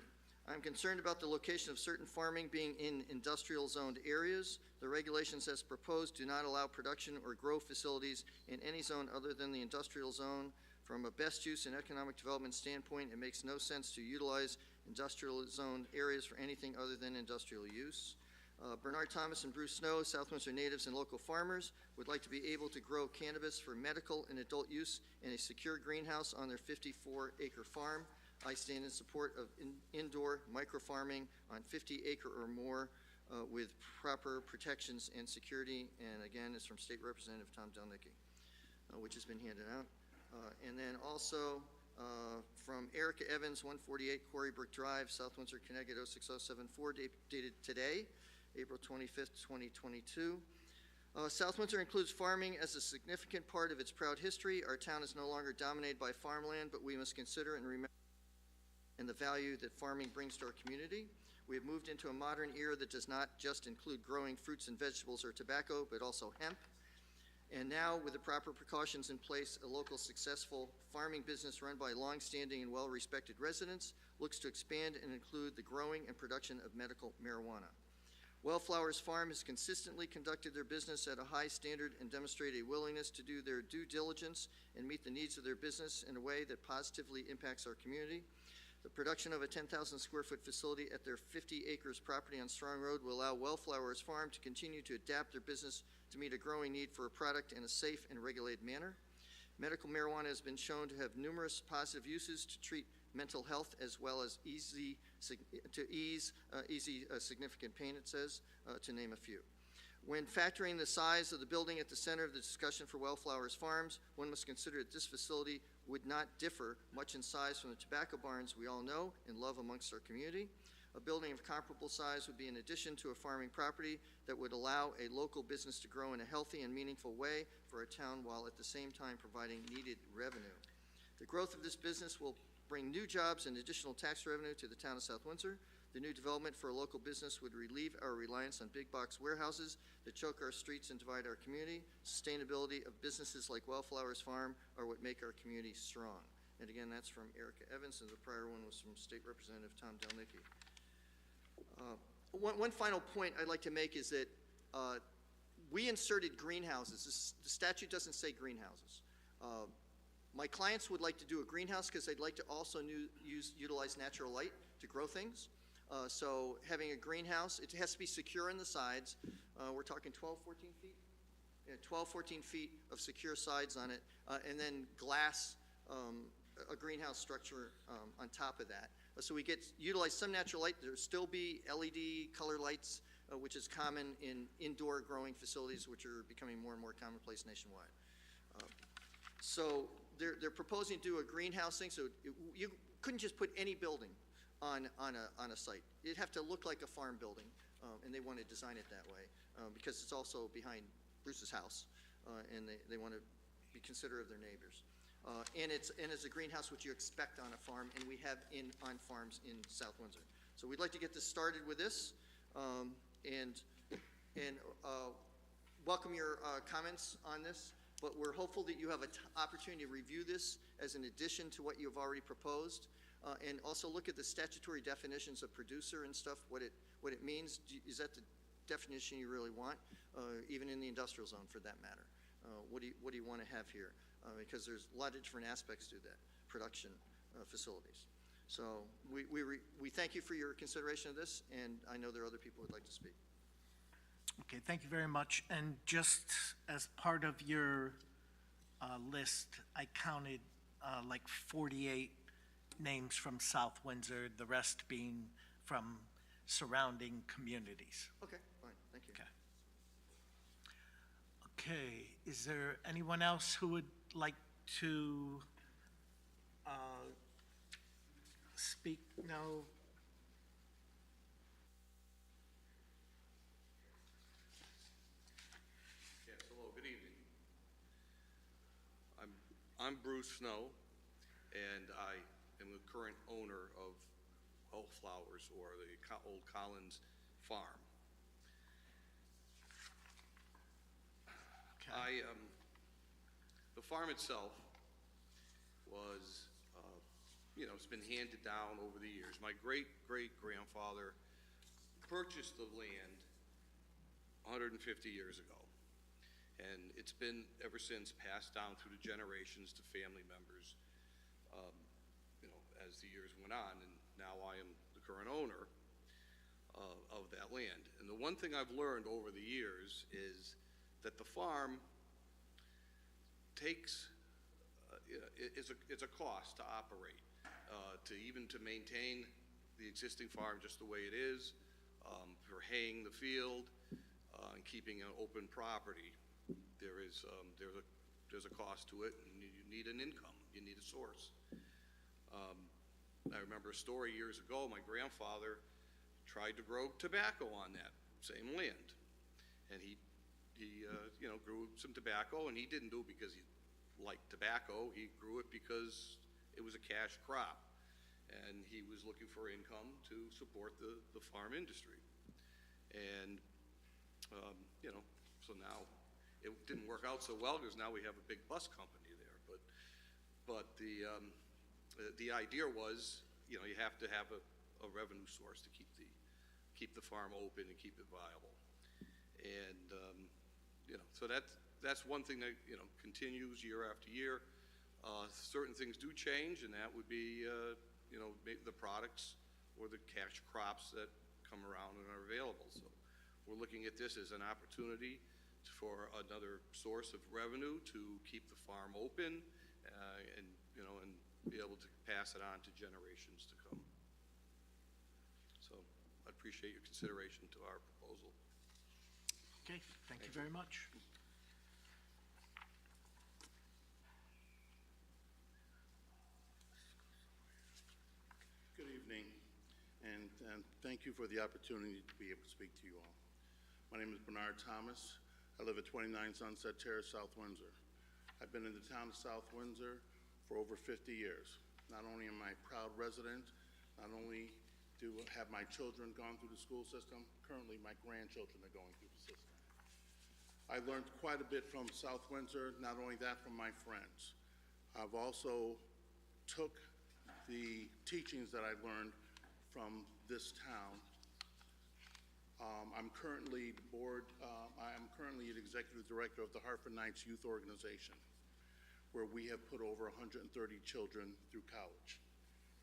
I'm concerned about the location of certain farming being in industrial zoned areas. The regulations as proposed do not allow production or grow facilities in any zone other than the industrial zone. From a best use and economic development standpoint, it makes no sense to utilize industrial zoned areas for anything other than industrial use. Bernard Thomas and Bruce Snow, South Windsor natives and local farmers, would like to be able to grow cannabis for medical and adult use in a secure greenhouse on their 54-acre farm. I stand in support of indoor micro-farming on 50-acre or more with proper protections and security. And again, it's from State Representative Tom Delnicki, which has been handed out. And then also from Erica Evans, 148 Quarry Brook Drive, South Windsor, Connecticut, 06074, dated today, April 25th, 2022. South Windsor includes farming as a significant part of its proud history. Our town is no longer dominated by farmland, but we must consider and remember and the value that farming brings to our community. We have moved into a modern era that does not just include growing fruits and vegetables or tobacco, but also hemp. And now, with the proper precautions in place, a local successful farming business run by long-standing and well-respected residents looks to expand and include the growing and production of medical marijuana. Wellflowers Farm has consistently conducted their business at a high standard and demonstrated a willingness to do their due diligence and meet the needs of their business in a way that positively impacts our community. The production of a 10,000 square foot facility at their 50 acres property on Strong Road will allow Wellflowers Farm to continue to adapt their business to meet a growing need for a product in a safe and regulated manner. Medical marijuana has been shown to have numerous positive uses to treat mental health as well as ease significant pain, it says, to name a few. When factoring the size of the building at the center of the discussion for Wellflowers Farms, one must consider that this facility would not differ much in size from the tobacco barns we all know and love amongst our community. A building of comparable size would be an addition to a farming property that would allow a local business to grow in a healthy and meaningful way for our town while at the same time providing needed revenue. The growth of this business will bring new jobs and additional tax revenue to the town of South Windsor. The new development for a local business would relieve our reliance on big box warehouses that choke our streets and divide our community. Sustainability of businesses like Wellflowers Farm are what make our community strong. And again, that's from Erica Evans, and the prior one was from State Representative Tom Delnicki. One final point I'd like to make is that we inserted greenhouses. The statute doesn't say greenhouses. My clients would like to do a greenhouse because they'd like to also utilize natural light to grow things. So having a greenhouse, it has to be secure on the sides. We're talking 12, 14 feet? Yeah, 12, 14 feet of secure sides on it, and then glass, a greenhouse structure on top of that. So we utilize some natural light. There'll still be LED color lights which is common in indoor growing facilities, which are becoming more and more commonplace nationwide. So they're proposing to do a greenhouse thing, so you couldn't just put any building on a site. It'd have to look like a farm building, and they want to design it that way, because it's also behind Bruce's house, and they want to be considerate of their neighbors. And it's a greenhouse which you expect on a farm, and we have on farms in South Windsor. So we'd like to get this started with this, and welcome your comments on this. But we're hopeful that you have an opportunity to review this as an addition to what you've already proposed, and also look at the statutory definitions of producer and stuff, what it means. Is that the definition you really want, even in the industrial zone for that matter? What do you want to have here? Because there's a lot of different aspects to that, production facilities. So we thank you for your consideration of this, and I know there are other people who would like to speak. Okay, thank you very much. And just as part of your list, I counted like 48 names from South Windsor, the rest being from surrounding communities. Okay, fine, thank you. Okay. Okay, is there anyone else who would like to speak? No? Yes, hello, good evening. I'm Bruce Snow, and I am the current owner of Old Flowers, or the Old Collins Farm. Okay. The farm itself was, it's been handed down over the years. My great-great-grandfather purchased the land 150 years ago. And it's been, ever since, passed down through the generations to family members, as the years went on. And now I am the current owner of that land. And the one thing I've learned over the years is that the farm takes, it's a cost to operate, to maintain the existing farm just the way it is, for haying the field, and keeping an open property. There's a cost to it, and you need an income, you need a source. I remember a story years ago. My grandfather tried to grow tobacco on that same land, and he grew some tobacco, and he didn't do it because he liked tobacco. He grew it because it was a cash crop, and he was looking for income to support the farm industry. And so now it didn't work out so well, because now we have a big bus company there. But the idea was, you have to have a revenue source to keep the farm open and keep it viable. And so that's one thing that continues year after year. Certain things do change, and that would be the products or the cash crops that come around and are available. So we're looking at this as an opportunity for another source of revenue to keep the farm open, and be able to pass it on to generations to come. So I appreciate your consideration to our proposal. Okay, thank you very much. Good evening, and thank you for the opportunity to be able to speak to you all. My name is Bernard Thomas. I live at 29 Sunset Terrace, South Windsor. I've been in the town of South Windsor for over 50 years. Not only am I a proud resident, not only have my children gone through the school system, currently my grandchildren are going through the system. I learned quite a bit from South Windsor, not only that, from my friends. I've also took the teachings that I learned from this town. I'm currently the executive director of the Hartford Knights Youth Organization, where we have put over 130 children through college.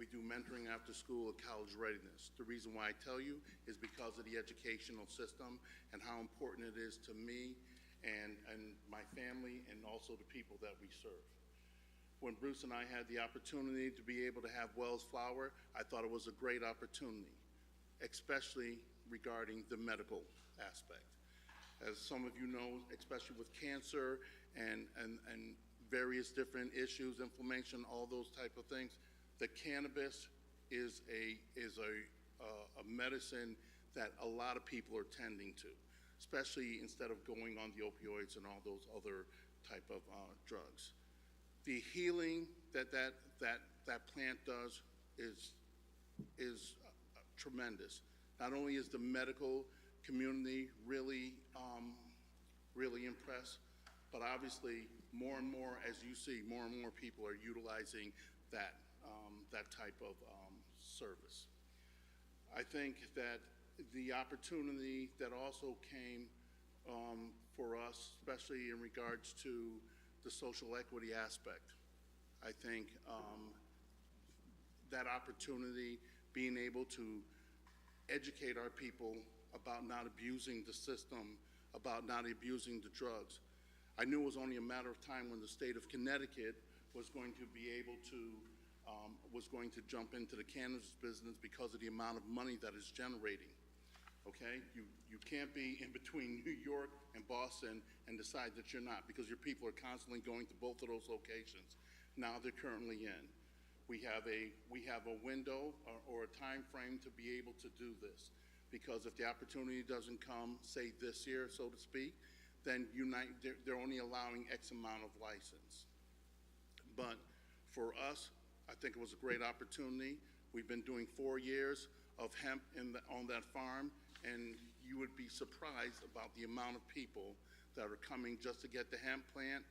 We do mentoring after school and college readiness. The reason why I tell you is because of the educational system and how important it is to me and my family, and also the people that we serve. When Bruce and I had the opportunity to be able to have Wells Flower, I thought it was a great opportunity, especially regarding the medical aspect. As some of you know, especially with cancer and various different issues, inflammation, all those type of things, the cannabis is a medicine that a lot of people are tending to, especially instead of going on the opioids and all those other type of drugs. The healing that plant does is tremendous. Not only is the medical community really impressed, but obviously more and more, as you see, more and more people are utilizing that type of service. I think that the opportunity that also came for us, especially in regards to the social equity aspect, I think that opportunity, being able to educate our people about not abusing the system, about not abusing the drugs. I knew it was only a matter of time when the state of Connecticut was going to be able to, was going to jump into the cannabis business because of the amount of money that it's generating. Okay? You can't be in between New York and Boston and decide that you're not, because your people are constantly going to both of those locations. Now they're currently in. We have a window or a time frame to be able to do this, because if the opportunity doesn't come, say this year, so to speak, then they're only allowing X amount of license. But for us, I think it was a great opportunity. We've been doing 4 years of hemp on that farm, and you would be surprised about the amount of people that are coming just to get the hemp plant.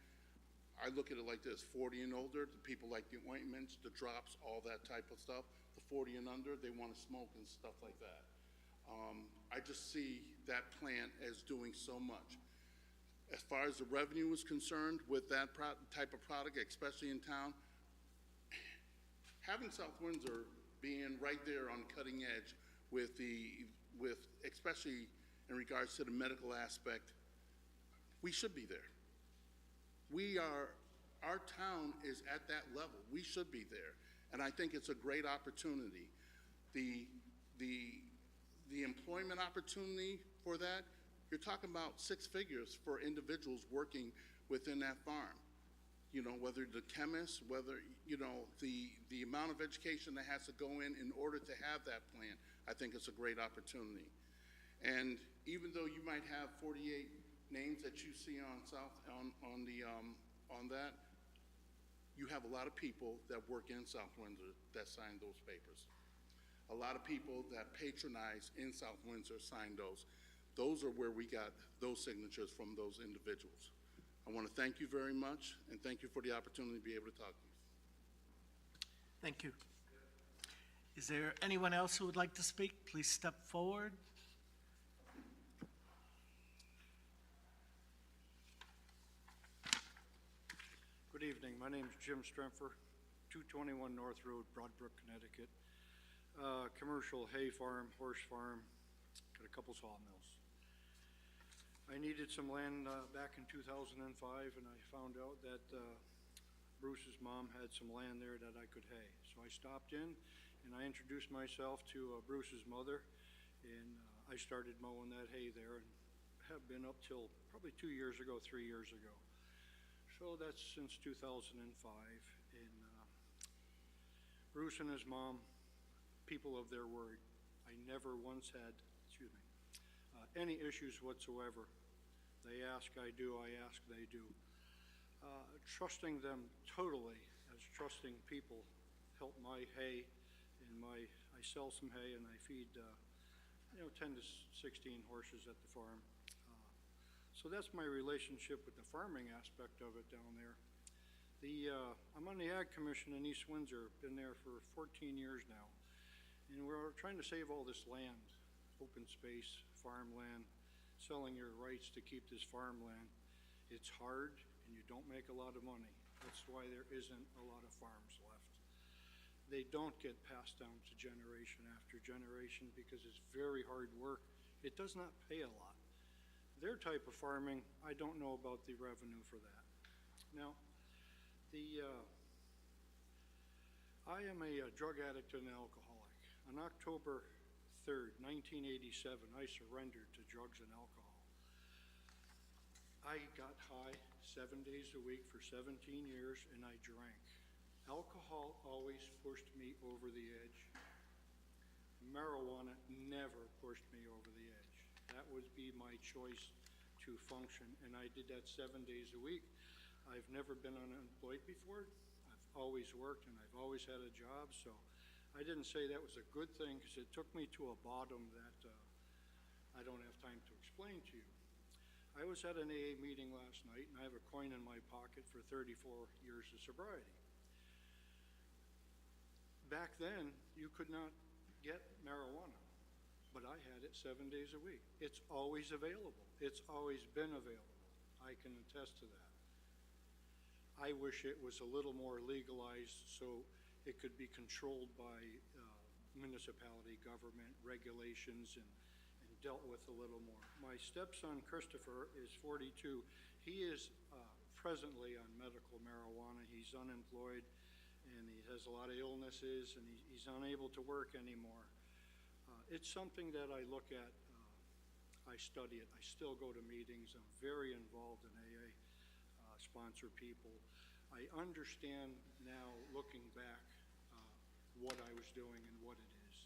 I look at it like this: 40 and older, the people like the ointments, the drops, all that type of stuff. The 40 and under, they want to smoke and stuff like that. I just see that plant as doing so much. As far as the revenue is concerned with that type of product, especially in town, having South Windsor being right there on the cutting edge with especially in regards to the medical aspect, we should be there. Our town is at that level. We should be there. And I think it's a great opportunity. The employment opportunity for that, you're talking about 6 figures for individuals working within that farm. You know, whether the chemists, whether, you know, the amount of education that has to go in order to have that plant, I think it's a great opportunity. And even though you might have 48 names that you see on that, you have a lot of people that work in South Windsor that sign those papers. A lot of people that patronize in South Windsor sign those. Those are where we got those signatures from those individuals. I want to thank you very much, and thank you for the opportunity to be able to talk to you. Thank you. Is there anyone else who would like to speak? Please step forward. Good evening. My name is Jim Strempfer, 221 North Road, Broadbrook, Connecticut. Commercial hay farm, horse farm, got a couple sawmills. I needed some land back in 2005, and I found out that Bruce's mom had some land there that I could hay. So I stopped in, and I introduced myself to Bruce's mother, and I started mowing that hay there, and have been up till probably 2 years ago, 3 years ago. So that's since 2005, and Bruce and his mom, people of their word. I never once had, any issues whatsoever. They ask, I do. I ask, they do. Trusting them totally as trusting people help my hay, and I sell some hay, and I feed 10 to 16 horses at the farm. So that's my relationship with the farming aspect of it down there. I'm on the Ag Commission in East Windsor, been there for 14 years now. And we're trying to save all this land, open space, farmland, selling your rights to keep this farmland. It's hard, and you don't make a lot of money. That's why there isn't a lot of farms left. They don't get passed down to generation after generation because it's very hard work. It does not pay a lot. Their type of farming, I don't know about the revenue for that. Now, I am a drug addict and alcoholic. On October 3rd, 1987, I surrendered to drugs and alcohol. I got high 7 days a week for 17 years, and I drank. Alcohol always pushed me over the edge. Marijuana never pushed me over the edge. That would be my choice to function, and I did that 7 days a week. I've never been unemployed before. I've always worked, and I've always had a job, so I didn't say that was a good thing, because it took me to a bottom that I don't have time to explain to you. I was at an AA meeting last night, and I have a coin in my pocket for 34 years of sobriety. Back then, you could not get marijuana, but I had it 7 days a week. It's always available. It's always been available. I can attest to that. I wish it was a little more legalized so it could be controlled by municipality government regulations and dealt with a little more. My stepson, Christopher, is 42. He is presently on medical marijuana. He's unemployed, and he has a lot of illnesses, and he's unable to work anymore. It's something that I look at. I study it. I still go to meetings. I'm very involved in AA, sponsor people. I understand now, looking back, what I was doing and what it is.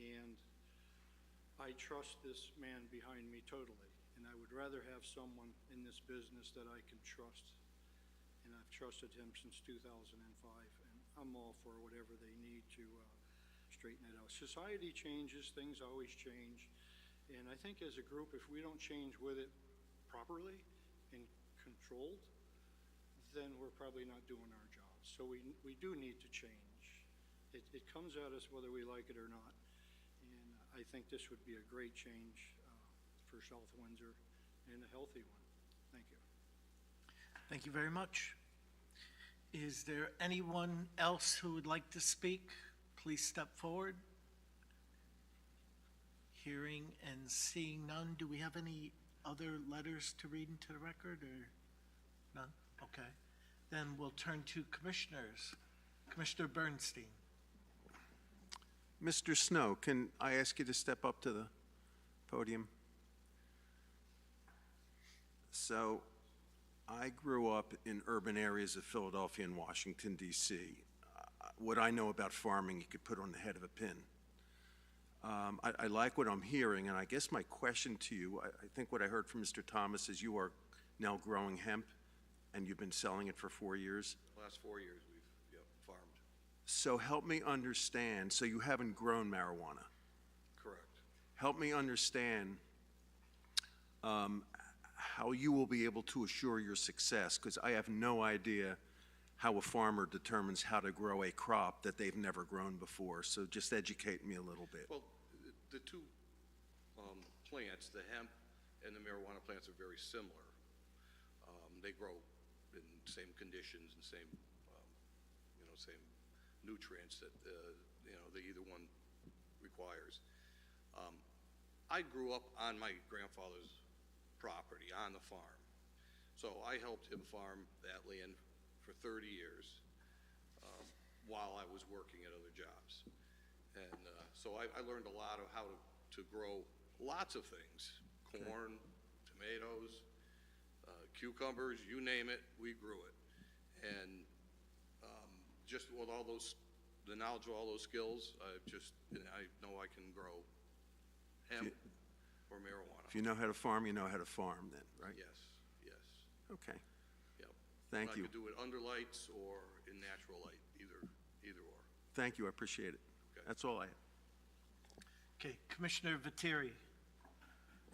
And I trust this man behind me totally. And I would rather have someone in this business that I can trust. And I've trusted him since 2005. And I'm all for whatever they need to straighten it out. Society changes, things always change. And I think as a group, if we don't change with it properly and controlled, then we're probably not doing our jobs. So we do need to change. It comes at us whether we like it or not. And I think this would be a great change for South Windsor and a healthy one. Thank you. Thank you very much. Is there anyone else who would like to speak? Please step forward. Hearing and seeing none, do we have any other letters to read into the record, or none? Okay. Then we'll turn to commissioners. Commissioner Bernstein. Mr. Snow, can I ask you to step up to the podium? So, I grew up in urban areas of Philadelphia and Washington, D.C. What I know about farming, you could put on the head of a pin. I like what I'm hearing, and I guess my question to you, I think what I heard from Mr. Thomas is you are now growing hemp, and you've been selling it for 4 years? The last 4 years we've farmed. So help me understand, so you haven't grown marijuana? Correct. Help me understand how you will be able to assure your success, because I have no idea how a farmer determines how to grow a crop that they've never grown before. So just educate me a little bit. Well, the two plants, the hemp and the marijuana plants, are very similar. They grow in same conditions and same, same nutrients that the either one requires. I grew up on my grandfather's property on the farm, so I helped him farm that land for 30 years while I was working at other jobs. And so I learned a lot of how to grow lots of things, corn, tomatoes, cucumbers, you name it, we grew it. And just with all those, the knowledge of all those skills, I know I can grow hemp or marijuana. If you know how to farm, you know how to farm then, right? Yes, yes. Okay. Yep. Thank you. I could do it under lights or in natural light, either or. Thank you, I appreciate it. Okay. That's all I have. Okay, Commissioner Viteri.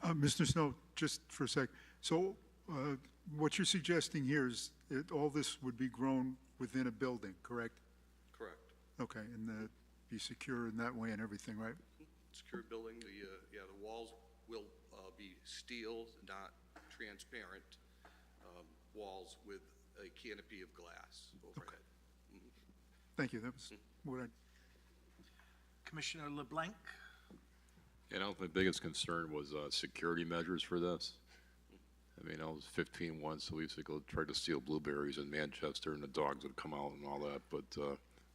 Mr. Snow, just for a sec. So what you're suggesting here is that all this would be grown within a building, correct? Correct. Okay, and be secure in that way and everything, right? Secure building, the walls will be steel, not transparent walls with a canopy of glass overhead. Okay. Thank you, that was what I... Commissioner LeBlanc. My biggest concern was security measures for this. I mean, I was 15 once, so we used to go try to steal blueberries in Manchester, and the dogs would come out and all that. But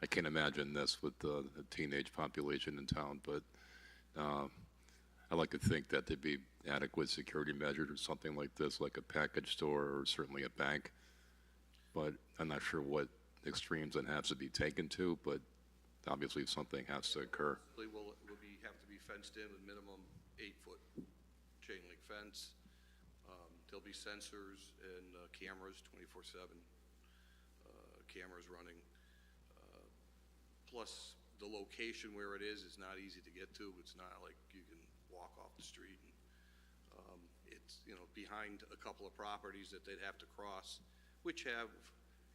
I can't imagine this with the teenage population in town. But I like to think that there'd be adequate security measures or something like this, like a package store or certainly a bank. But I'm not sure what extremes it has to be taken to, but obviously something has to occur. It will have to be fenced in with minimum 8-foot chain link fence. There'll be sensors and cameras, 24/7 cameras running. Plus, the location where it is not easy to get to. It's not like you can walk off the street. And, it's, behind a couple of properties that they'd have to cross, which have,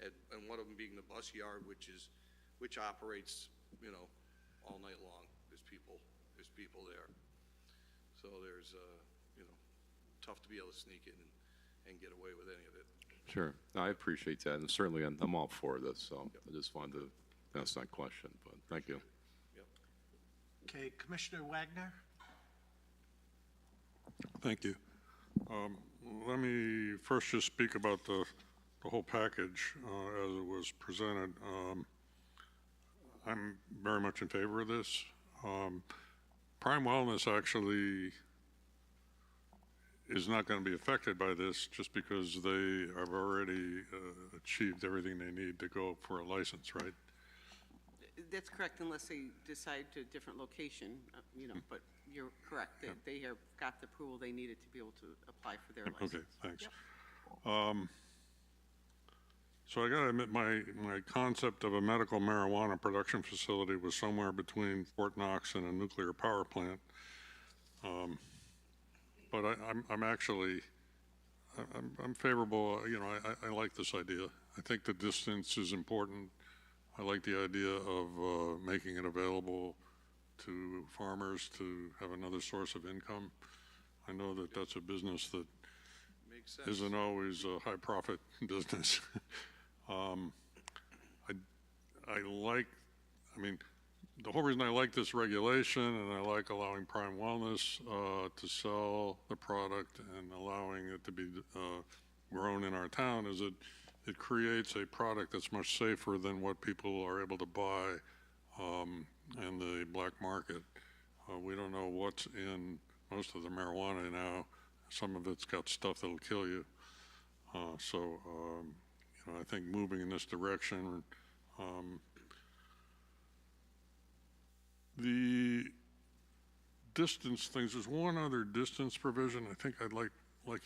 and one of them being the bus yard, which operates, all night long. There's people there. So there's, tough to be able to sneak in and get away with any of it. Sure. No, I appreciate that, and certainly I'm all for this, so I just wanted to ask that question, but thank you. Yep. Okay, Commissioner Wagner? Thank you. Let me first just speak about the whole package as it was presented. I'm very much in favor of this. Prime Wellness actually is not going to be affected by this just because they have already achieved everything they need to go for a license, right? That's correct, unless they decide to a different location, but you're correct. They have got the approval they needed to be able to apply for their license. Okay, thanks. Yep. So I gotta admit, my concept of a medical marijuana production facility was somewhere between Fort Knox and a nuclear power plant. But I'm actually favorable. I like this idea. I think the distance is important. I like the idea of making it available to farmers to have another source of income. I know that that's a business that Makes sense. isn't always a high profit business. The whole reason I like this regulation and I like allowing Prime Wellness to sell the product and allowing it to be grown in our town is it creates a product that's much safer than what people are able to buy in the black market. We don't know what's in most of the marijuana now. Some of it's got stuff that'll kill you. I think moving in this direction, the distance things, there's one other distance provision I think I'd like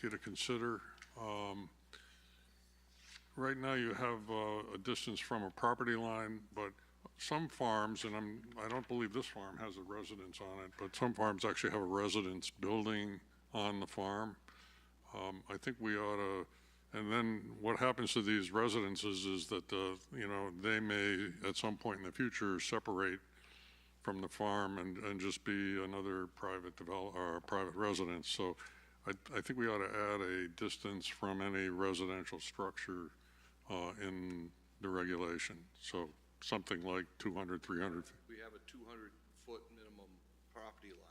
you to consider. Right now you have a distance from a property line, but some farms, and I don't believe this farm has a residence on it, but some farms actually have a residence building on the farm. I think we ought to, and then what happens to these residences is that, they may at some point in the future separate from the farm and just be another private residence. So I think we ought to add a distance from any residential structure in the regulation. So something like 200, 300. We have a 200-foot minimum property line.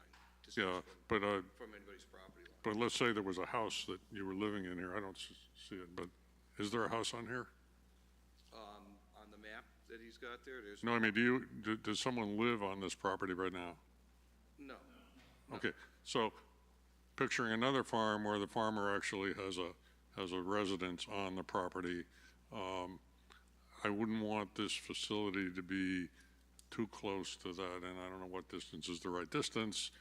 Yeah, From anybody's property line. but let's say there was a house that you were living in here. I don't see it, but is there a house on here? On the map that he's got there, there's. No, I mean, does someone live on this property right now? No. Okay, so picturing another farm where the farmer actually has a residence on the property, I wouldn't want this facility to be too close to that, and I don't know what distance is the right distance,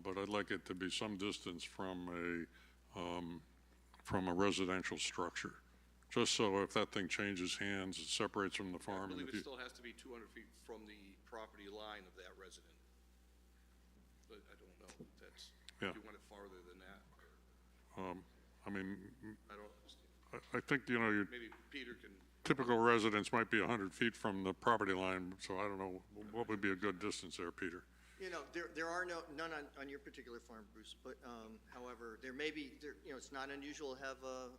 but I'd like it to be some distance from a residential structure. Just so if that thing changes hands, it separates from the farm. I believe it still has to be 200 feet from the property line of that resident. But I don't know if that's, Yeah. if you want it farther than that. I mean, I don't understand. I think, your Maybe Peter can, typical residence might be 100 feet from the property line, so I don't know, what would be a good distance there, Peter? There are none on your particular farm, Bruce, but, however, there may be, it's not unusual to have a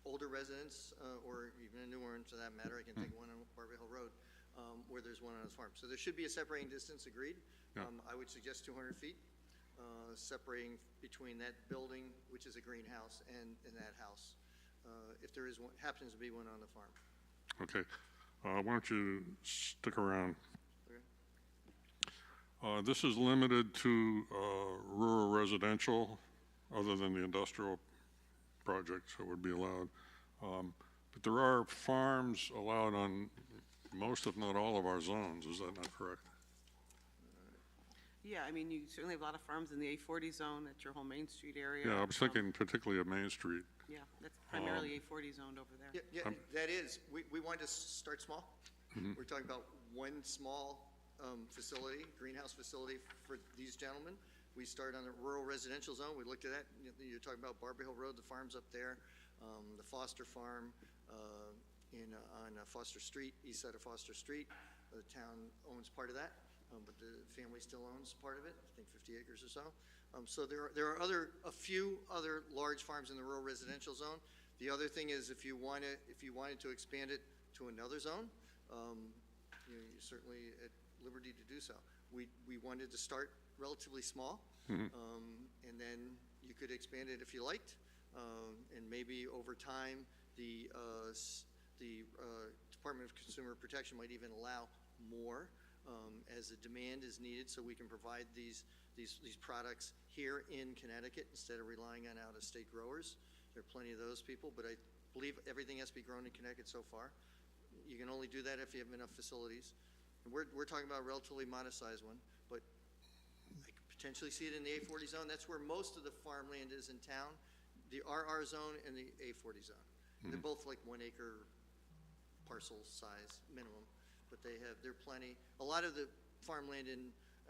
older residence, or even a new one for that matter. I can think of one on Barbara Hill Road, where there's one on his farm. So there should be a separating distance, agreed. Yeah. I would suggest 200 feet, separating between that building, which is a greenhouse, and that house, if there is one, happens to be one on the farm. Okay, why don't you stick around? Okay. This is limited to rural residential, other than the industrial projects that would be allowed. But there are farms allowed on most, if not all, of our zones. Is that not correct? Yeah, I mean, you certainly have a lot of farms in the A40 zone at your whole Main Street area. Yeah, I was thinking particularly of Main Street. Yeah, that's primarily A40 zoned over there. Yeah, that is, we wanted to start small. We're talking about one small facility, greenhouse facility for these gentlemen. We started on the rural residential zone. We looked at that. You're talking about Barber Hill Road, the farms up there, the Foster Farm on Foster Street, east side of Foster Street. The town owns part of that, but the family still owns part of it, I think 50 acres or so. So there are a few other large farms in the rural residential zone. The other thing is if you wanted to expand it to another zone, you're certainly at liberty to do so. We wanted to start relatively small, and then you could expand it if you liked, and maybe over time the Department of Consumer Protection might even allow more as the demand is needed, so we can provide these products here in Connecticut instead of relying on out-of-state growers. There are plenty of those people, but I believe everything has to be grown in Connecticut so far. You can only do that if you have enough facilities. And we're talking about a relatively modest-sized one, but I could potentially see it in the A40 zone. That's where most of the farmland is in town, the RR zone and the A40 zone. They're both like 1 acre parcel size minimum, but they're plenty. A lot of the farmland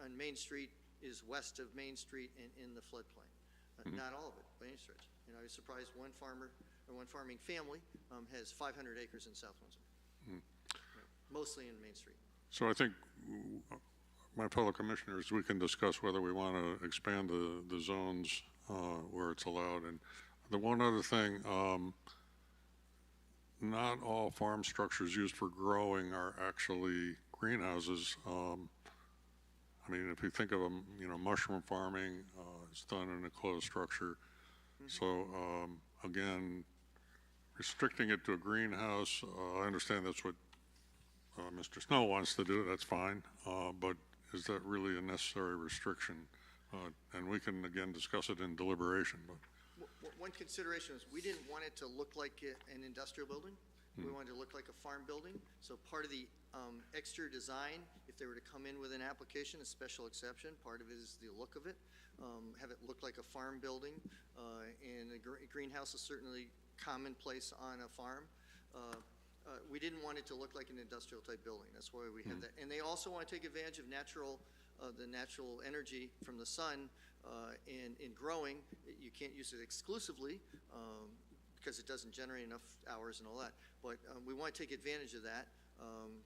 on Main Street is west of Main Street and in the floodplain. Not all of it, by any stretch. You know, I was surprised one farmer or one farming family has 500 acres in South Windsor, mostly in Main Street. So I think my fellow commissioners, we can discuss whether we want to expand the zones where it's allowed. And the one other thing, not all farm structures used for growing are actually greenhouses. I mean, if you think of mushroom farming, it's done in a closed structure. So again, restricting it to a greenhouse, I understand that's what Mr. Snow wants to do. That's fine, but is that really a necessary restriction? And we can again discuss it in deliberation. But one consideration is we didn't want it to look like an industrial building. We wanted it to look like a farm building. So part of the exterior design, if they were to come in with an application, a special exception, part of it is the look of it. Have it look like a farm building. And a greenhouse is certainly commonplace on a farm. We didn't want it to look like an industrial type building. That's why we have that. And they also want to take advantage of the natural energy from the sun in growing. You can't use it exclusively because it doesn't generate enough hours and all that. But we want to take advantage of that.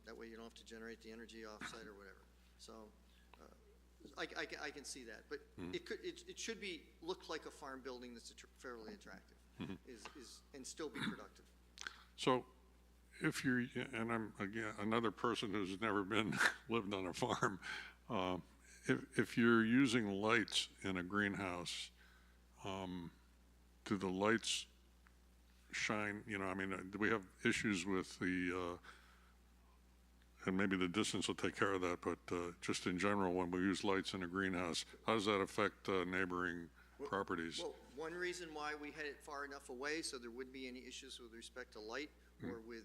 That way you don't have to generate the energy offsite or whatever. So I can see that. But it should look like a farm building that's fairly attractive and still be productive. so if you're, and I'm again another person who's never lived on a farm, if you're using lights in a greenhouse, do the lights shine? I mean, do we have issues with and maybe the distance will take care of that, but just in general, when we use lights in a greenhouse, how does that affect neighboring properties? Well, one reason why we had it far enough away so there wouldn't be any issues with respect to light or with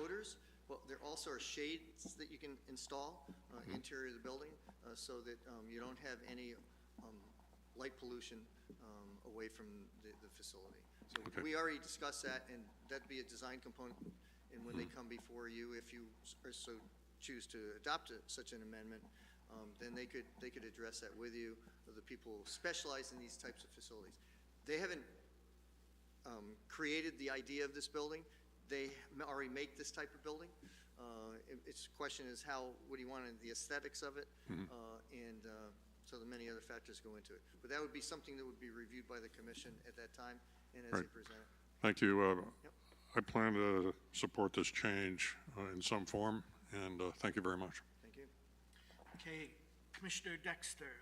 odors. Well, there also are shades that you can install interior of the building so that you don't have any light pollution away from the facility. So we already discussed that, and that'd be a design component. And when they come before you, if you so choose to adopt such an amendment, then they could address that with you. The people who specialize in these types of facilities, they haven't created the idea of this building. They already make this type of building. Its question is what do you want in the aesthetics of it, and so the many other factors go into it. But that would be something that would be reviewed by the commission at that time and as they present it. Thank you. I plan to support this change in some form, and thank you very much. Thank you. Okay, Commissioner Dexter.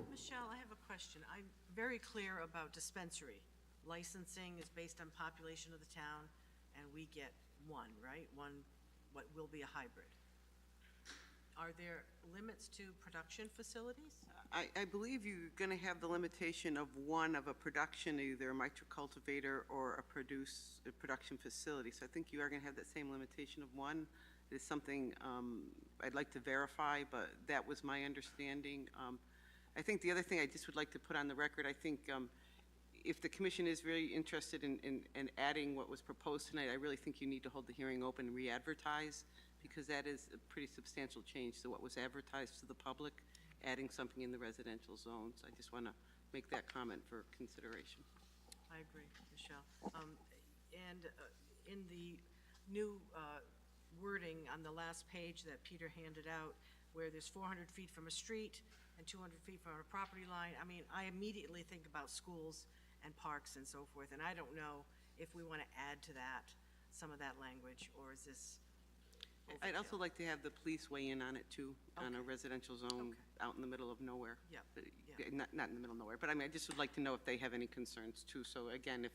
Michelle, I have a question. I'm very clear about dispensary. Licensing is based on population of the town, and we get one, right? One, what will be a hybrid. are there limits to production facilities? I believe you're going to have the limitation of one of a production, either a microcultivator or a production facility. So I think you are going to have that same limitation of one. It is something I'd like to verify, but that was my understanding. I think the other thing I just would like to put on the record, I think if the commission is very interested in adding what was proposed tonight, I really think you need to hold the hearing open and re-advertise, because that is a pretty substantial change to what was advertised to the public, adding something in the residential zones. I just want to make that comment for consideration. I agree, Michelle. And in the new wording on the last page that Peter handed out, where there's 400 feet from a street and 200 feet from a property line, I mean, I immediately think about schools and parks and so forth, and I don't know if we want to add to that some of that language, or is this overkill? I'd also like to have the police weigh in on it too, on a residential zone out in the middle of nowhere. Yeah, But, yeah. Not in the middle of nowhere, but I mean, I just would like to know if they have any concerns too. So again,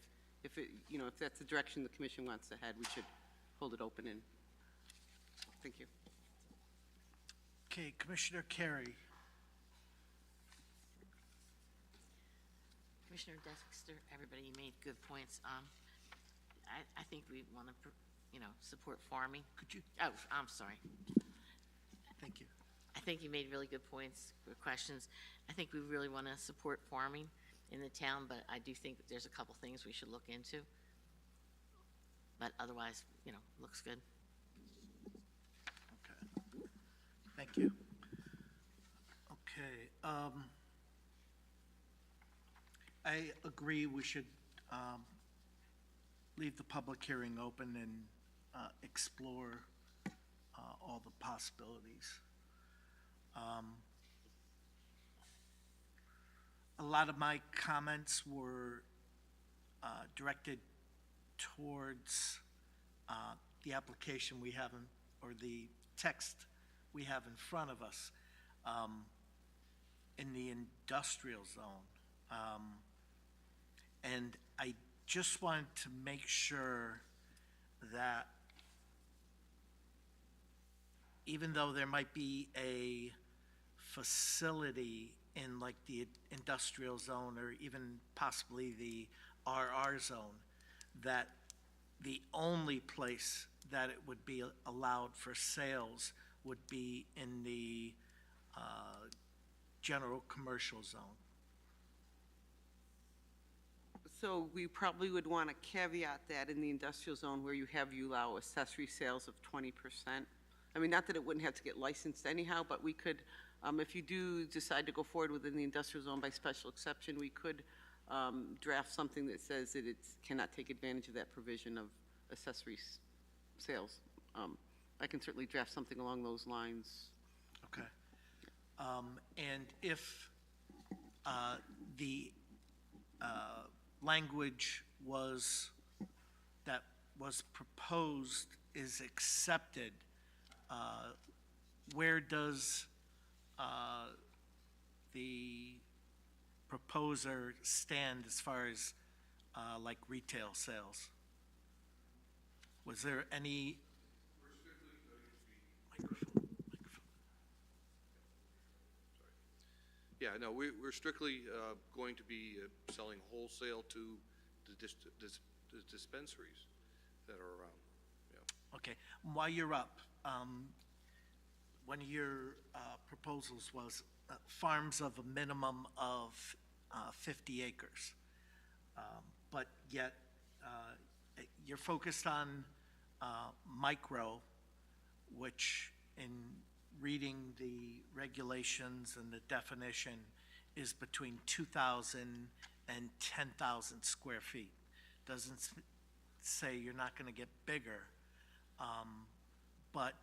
if it, you know, if that's the direction the commission wants to head, we should hold it open and, thank you. Okay, Commissioner Carey. Commissioner Dexter, everybody, you made good points. I think we want to, support farming. Could you? Oh, I'm sorry. Thank you. I think you made really good points, good questions. I think we really want to support farming in the town, but I do think that there's a couple things we should look into. But otherwise, looks good. Okay. Thank you. Okay. I agree we should leave the public hearing open and explore all the possibilities. A lot of my comments were directed towards the application we have or the text we have in front of us in the industrial zone. And I just wanted to make sure that even though there might be a facility in like the industrial zone or even possibly the RR zone, that the only place that it would be allowed for sales would be in the general commercial zone. So we probably would want to caveat that in the industrial zone where you allow accessory sales of 20%. I mean, not that it wouldn't have to get licensed anyhow, but we could, if you do decide to go forward within the industrial zone by special exception, we could draft something that says that it cannot take advantage of that provision of accessory sales. I can certainly draft something along those lines. Okay. And if the language that was proposed is accepted, where does the proposer stand as far as like retail sales? Was there any? Yeah, no, we're strictly going to be selling wholesale to the dispensaries that are around. Yeah. Okay, while you're up, one of your proposals was farms of a minimum of 50 acres. But yet, you're focused on micro, which in reading the regulations and the definition is between 2,000 and 10,000 square feet. Doesn't say you're not going to get bigger. But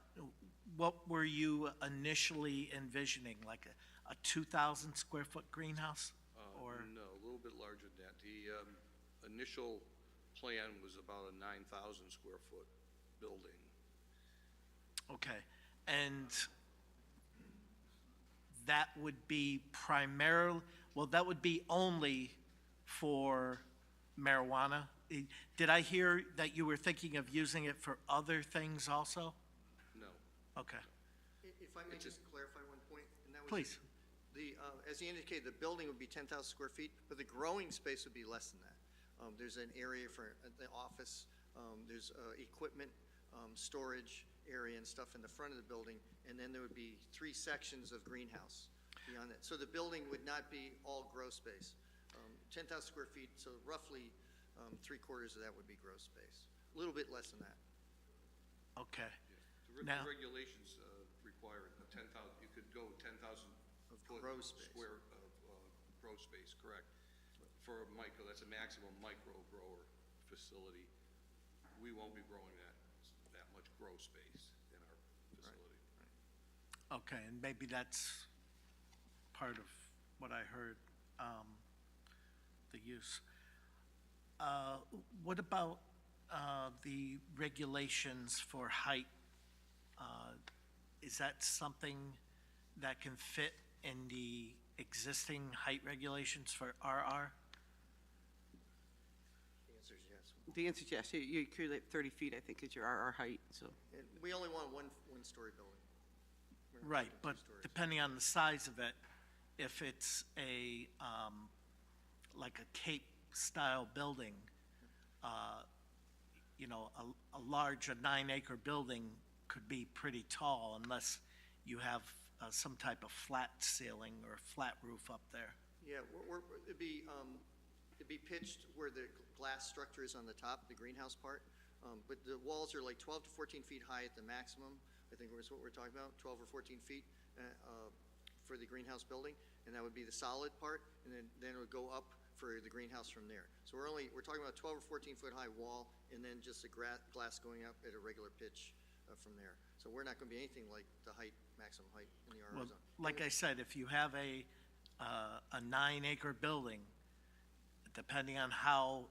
what were you initially envisioning, like a 2,000 square foot greenhouse? Or No, a little bit larger than that. The initial plan was about a 9,000 square foot building. Okay, and that would be primarily, well, that would be only for marijuana? Did I hear that you were thinking of using it for other things also? No. Okay. If If I may just clarify one point, and that was. Please. As you indicated, the building would be 10,000 square feet, but the growing space would be less than that. There's an area for the office, there's equipment, storage area and stuff in the front of the building, and then there would be 3 sections of greenhouse beyond that. So the building would not be all grow space. 10,000 square feet, so roughly 3/4 of that would be grow space. A little bit less than that. Okay. The Now- regulations require a 10,000, you could go 10,000 foot grow space. square of grow space, correct. For a micro, that's a maximum micro grower facility. We won't be growing that much grow space in our facility. Okay, and maybe that's part of what I heard, the use. What about the regulations for height? Is that something that can fit in the existing height regulations for RR? The answer is yes. The answer is yes. You accumulate 30 feet, I think, is your RR height, so. And we only want one-story building. We're not Right, doing but 2 stories. depending on the size of it, if it's like a Cape-style building, you know, a large, 9-acre building could be pretty tall unless you have some type of flat ceiling or flat roof up there. Yeah, it'd be pitched where the glass structure is on the top, the greenhouse part. But the walls are like 12 to 14 feet high at the maximum, I think is what we're talking about, 12 or 14 feet for the greenhouse building. And that would be the solid part, and then it would go up for the greenhouse from there. So we're talking about 12 or 14 foot high wall, and then just the glass going up at a regular pitch from there. So we're not going to be anything like the height, maximum height in the RR Well, zone. like I said, if you have a 9-acre building, depending on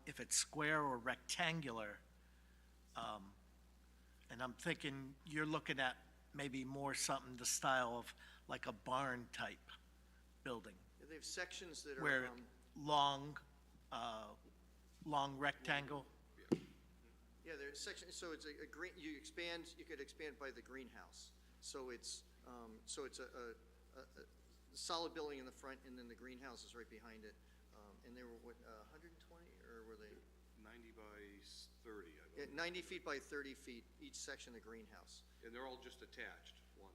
if it's square or rectangular, and I'm thinking you're looking at maybe more something the style of like a barn type building, They have sections that are. where long rectangle. Yeah, there's sections, so it's a green, you could expand by the greenhouse. So it's a solid building in the front, and then the greenhouse is right behind it. And they were, 120, or were they? 90 by 30, I Yeah, believe. 90 feet by 30 feet, each section of greenhouse. And they're all just attached, one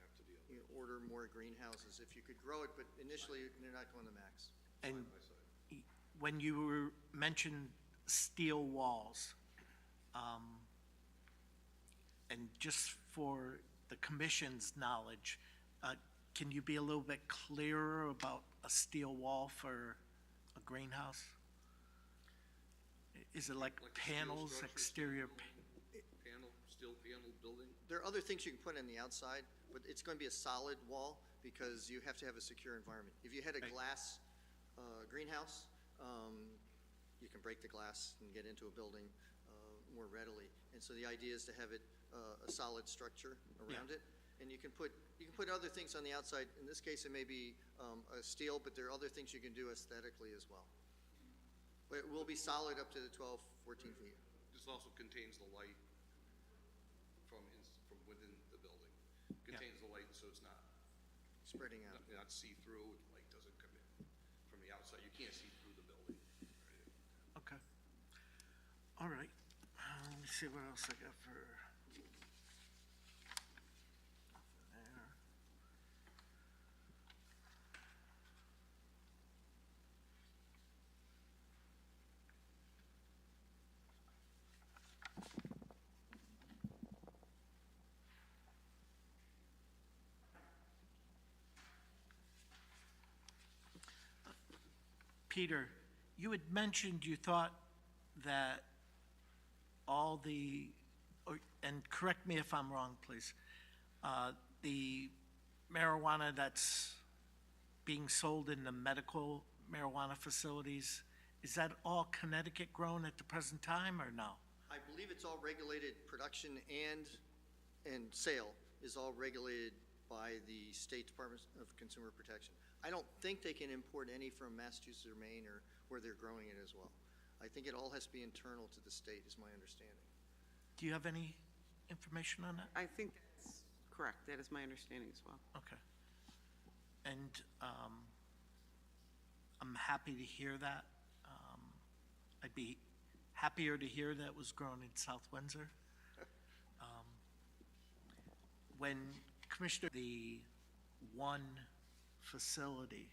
after the other, You order more greenhouses if you could grow it, but initially, they're not going to max. And side by side. when you mentioned steel walls, and just for the commission's knowledge, can you be a little bit clearer about a steel wall for a greenhouse? Is it like Like a steel panels, structure, exterior? steel panel building? There are other things you can put on the outside, but it's going to be a solid wall because you have to have a secure environment. If you had a Right. glass greenhouse, you can break the glass and get into a building more readily. And so the idea is to have it a solid structure around it. And you can put other things on the outside. In this case, it may be a steel, but there are other things you can do aesthetically as well. But it will be solid up to the 12, 14 feet. This also contains the light from within the building. Contains the light, so it's not Spreading out. not see-through, the light doesn't come in from the outside, you can't see through the building. Okay. All right. Let me see what else I got for. Nothing there. Peter, you had mentioned you thought that all and correct me if I'm wrong, please, the marijuana that's being sold in the medical marijuana facilities, is that all Connecticut grown at the present time or no? I believe it's all regulated, production and sale is all regulated by the State Department of Consumer Protection. I don't think they can import any from Massachusetts or Maine or where they're growing it as well. I think it all has to be internal to the state, is my understanding. Do you have any information on that? I think that's Correct, that is my understanding as well. Okay. And I'm happy to hear that. I'd be happier to hear that was grown in South Windsor. When Commissioner, the one facility,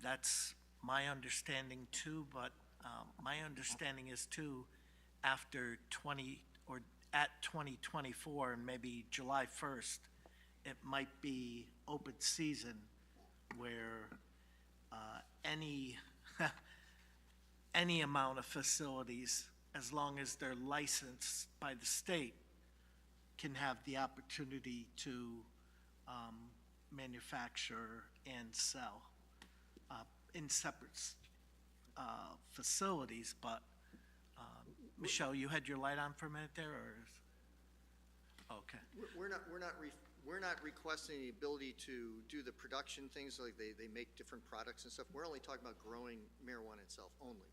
that's my understanding too, but my understanding is too, after 2024, and maybe July 1st, it might be open season where any amount of facilities, as long as they're licensed by the state, can have the opportunity to manufacture and sell in separate facilities. But Michelle, you had your light on for a minute there, or? Okay. We're not requesting the ability to do the production things, like they make different products and stuff. We're only talking about growing marijuana itself only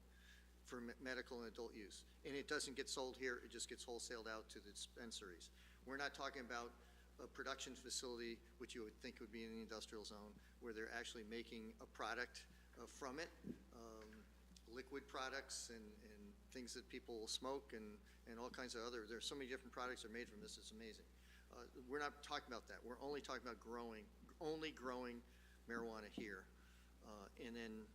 for medical and adult use. And it doesn't get sold here, it just gets wholesaled out to the dispensaries. We're not talking about a production facility, which you would think would be in the industrial zone, where they're actually making a product from it, liquid products and things that people will smoke and all kinds of other, there's so many different products that are made from this, it's amazing. We're not talking about that. We're only talking about only growing marijuana here, and then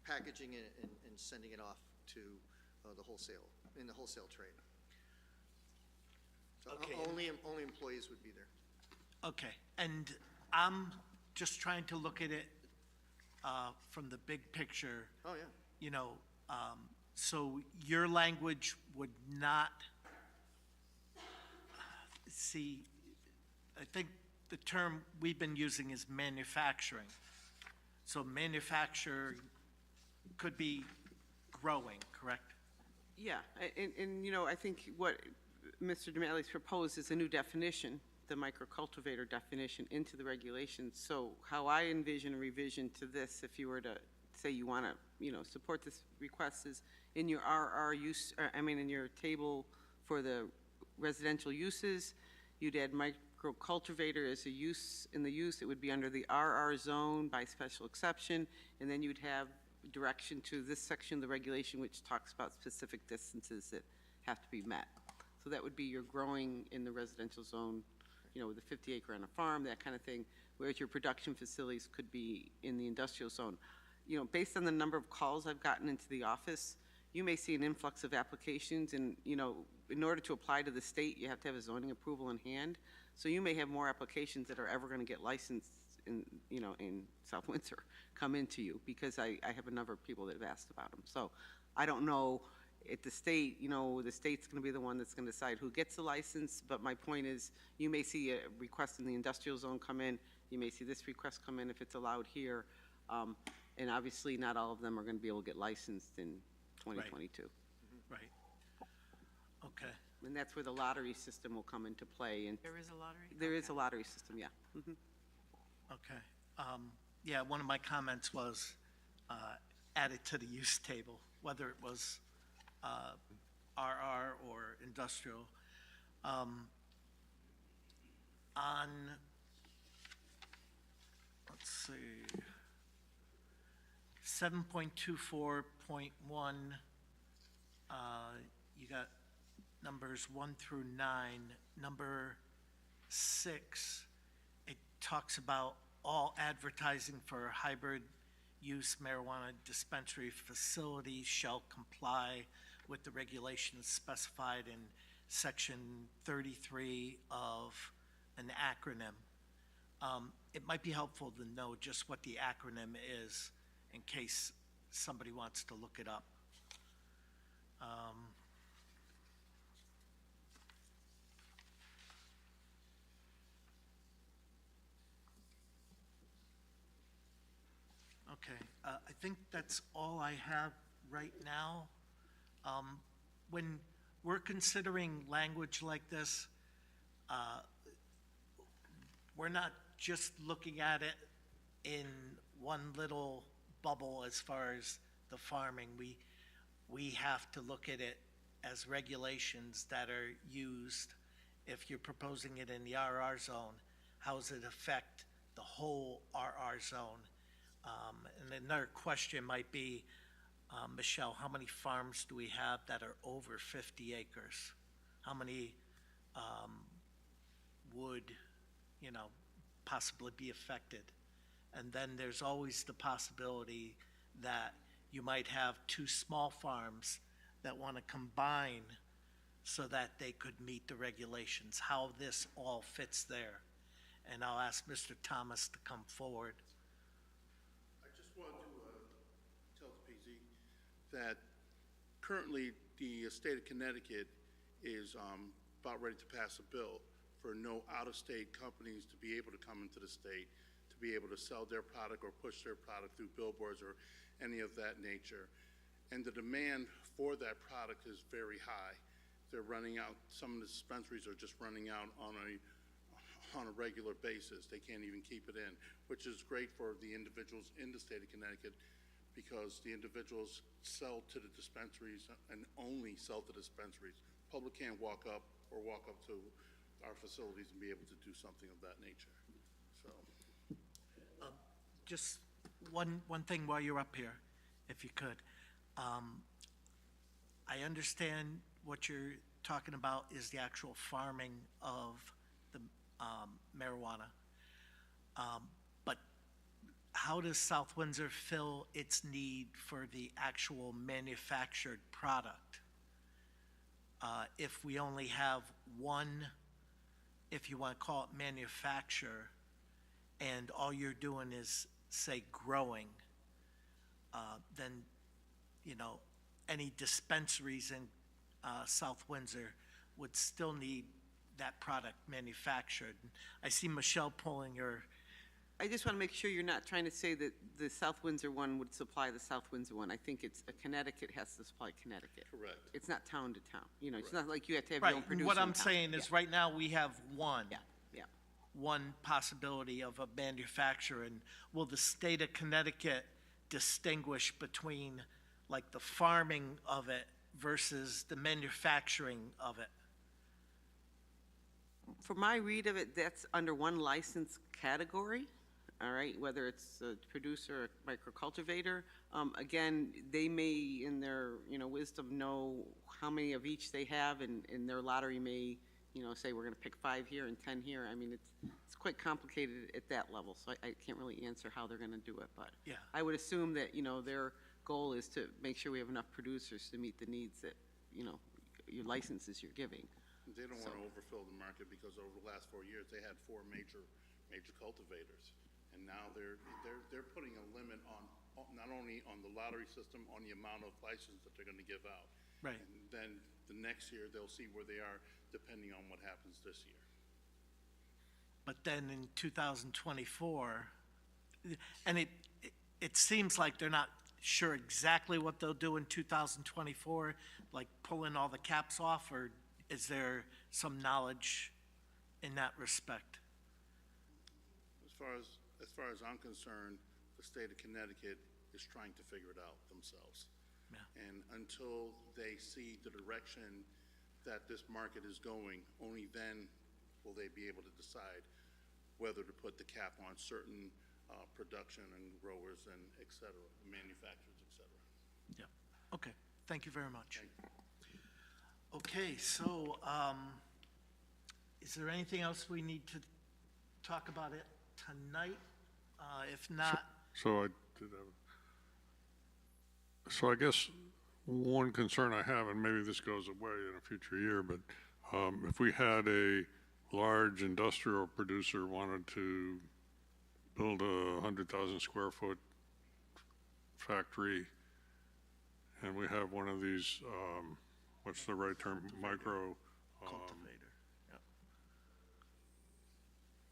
packaging it and sending it off to the wholesale trade. So Okay. only employees would be there. Okay, and I'm just trying to look at it from the big picture. Oh, yeah. You know, so your language would not, see, I think the term we've been using is manufacturing. So manufacture could be growing, correct? Yeah, and you know, I think what Mr. DeMatteis proposed is a new definition, the microcultivator definition, into the regulations. So how I envision a revision to this, if you were to say you want to, you know, support this request, is in your RR use, in your table for the residential uses, you'd add microcultivator as a use. In the use, it would be under the RR zone by special exception, and then you'd have direction to this section of the regulation which talks about specific distances that have to be met. So that would be your growing in the residential zone, you know, with a 50 acre on a farm, that kind of thing, whereas your production facilities could be in the industrial zone. You know, based on the number of calls I've gotten into the office, you may see an influx of applications, and, you know, in order to apply to the state, you have to have a zoning approval in hand. So you may have more applications that are ever going to get licensed in, you know, in South Windsor come into you, because I have a number of people that have asked about them. So I don't know, at the state, you know, the state's going to be the one that's going to decide who gets the license, but my point is, you may see a request in the industrial zone come in, you may see this request come in if it's allowed here, and obviously not all of them are going to be able to get licensed in 2022. Right. Okay. And that's where the lottery system will come into play. And There is a lottery? there is a lottery system, yeah. Okay. Yeah, one of my comments was added to the use table, whether it was RR or industrial. On, let's see, 7.24.1, you got numbers 1 through 9. Number 6, it talks about all advertising for hybrid use marijuana dispensary facilities shall comply with the regulations specified in section 33 of an acronym. It might be helpful to know just what the acronym is in case somebody wants to look it up. Okay, I think that's all I have right now. When we're considering language like this, we're not just looking at it in one little bubble as far as the farming. We have to look at it as regulations that are used if you're proposing it in the RR zone, how does it affect the whole RR zone? And another question might be, Michelle, how many farms do we have that are over 50 acres? How many would, possibly be affected? And then there's always the possibility that you might have two small farms that want to combine so that they could meet the regulations, how this all fits there. And I'll ask Mr. Thomas to come forward. I just want to tell the PZ that currently the state of Connecticut is about ready to pass a bill for no out-of-state companies to be able to come into the state, to be able to sell their product or push their product through billboards or any of that nature. And the demand for that product is very high. They're running out, some of the dispensaries are just running out on a regular basis. They can't even keep it in, which is great for the individuals in the state of Connecticut, because the individuals sell to the dispensaries and only sell to dispensaries. Public can't walk up to our facilities and be able to do something of that nature. So, Just one thing while you're up here, if you could. I understand what you're talking about is the actual farming of the marijuana. But how does South Windsor fill its need for the actual manufactured product? If we only have one, if you want to call it manufacturer, and all you're doing is, say, growing, then, any dispensaries in South Windsor would still need that product manufactured. I see Michelle pulling her. I just want to make sure you're not trying to say that the South Windsor one would supply the South Windsor one. I think it's Connecticut has to supply Connecticut. correct. It's not town to town. It's not like you have to have Right, your own producer. what in I'm town. saying is, right now, we have one. Yeah, yeah. One possibility of a manufacturer, and will the state of Connecticut distinguish between, like, the farming of it versus the manufacturing of it? For my read of it, that's under one license category, all right, whether it's a producer or microcultivator. Again, they may, in their, wisdom, know how many of each they have, and their lottery may, say we're going to pick 5 here and 10 here. I mean, it's quite complicated at that level, so I can't really answer how they're going to do it, but Yeah. I would assume that, their goal is to make sure we have enough producers to meet the needs that, your licenses you're giving. They don't want to overfill the market, because over the last 4 years, they had 4 major cultivators. And now they're putting a limit on, not only on the lottery system, on the amount of license that they're going to give out. Right. And then the next year, they'll see where they are, depending on what happens this year. But then in 2024, and it seems like they're not sure exactly what they'll do in 2024, like pulling all the caps off, or is there some knowledge in that respect? As far as I'm concerned, the state of Connecticut is trying to figure it out themselves. Yeah. And until they see the direction that this market is going, only then will they be able to decide whether to put the cap on certain production and growers and et cetera, manufacturers, et cetera. Yeah, okay, thank you very much. Thank you. Okay, so, is there anything else we need to talk about it tonight? If not, So I did have, so I guess one concern I have, and maybe this goes away in a future year, but if we had a large industrial producer wanted to build a 100,000 square foot factory, and we have one of these, what's the right term, micro, cultivator, yeah.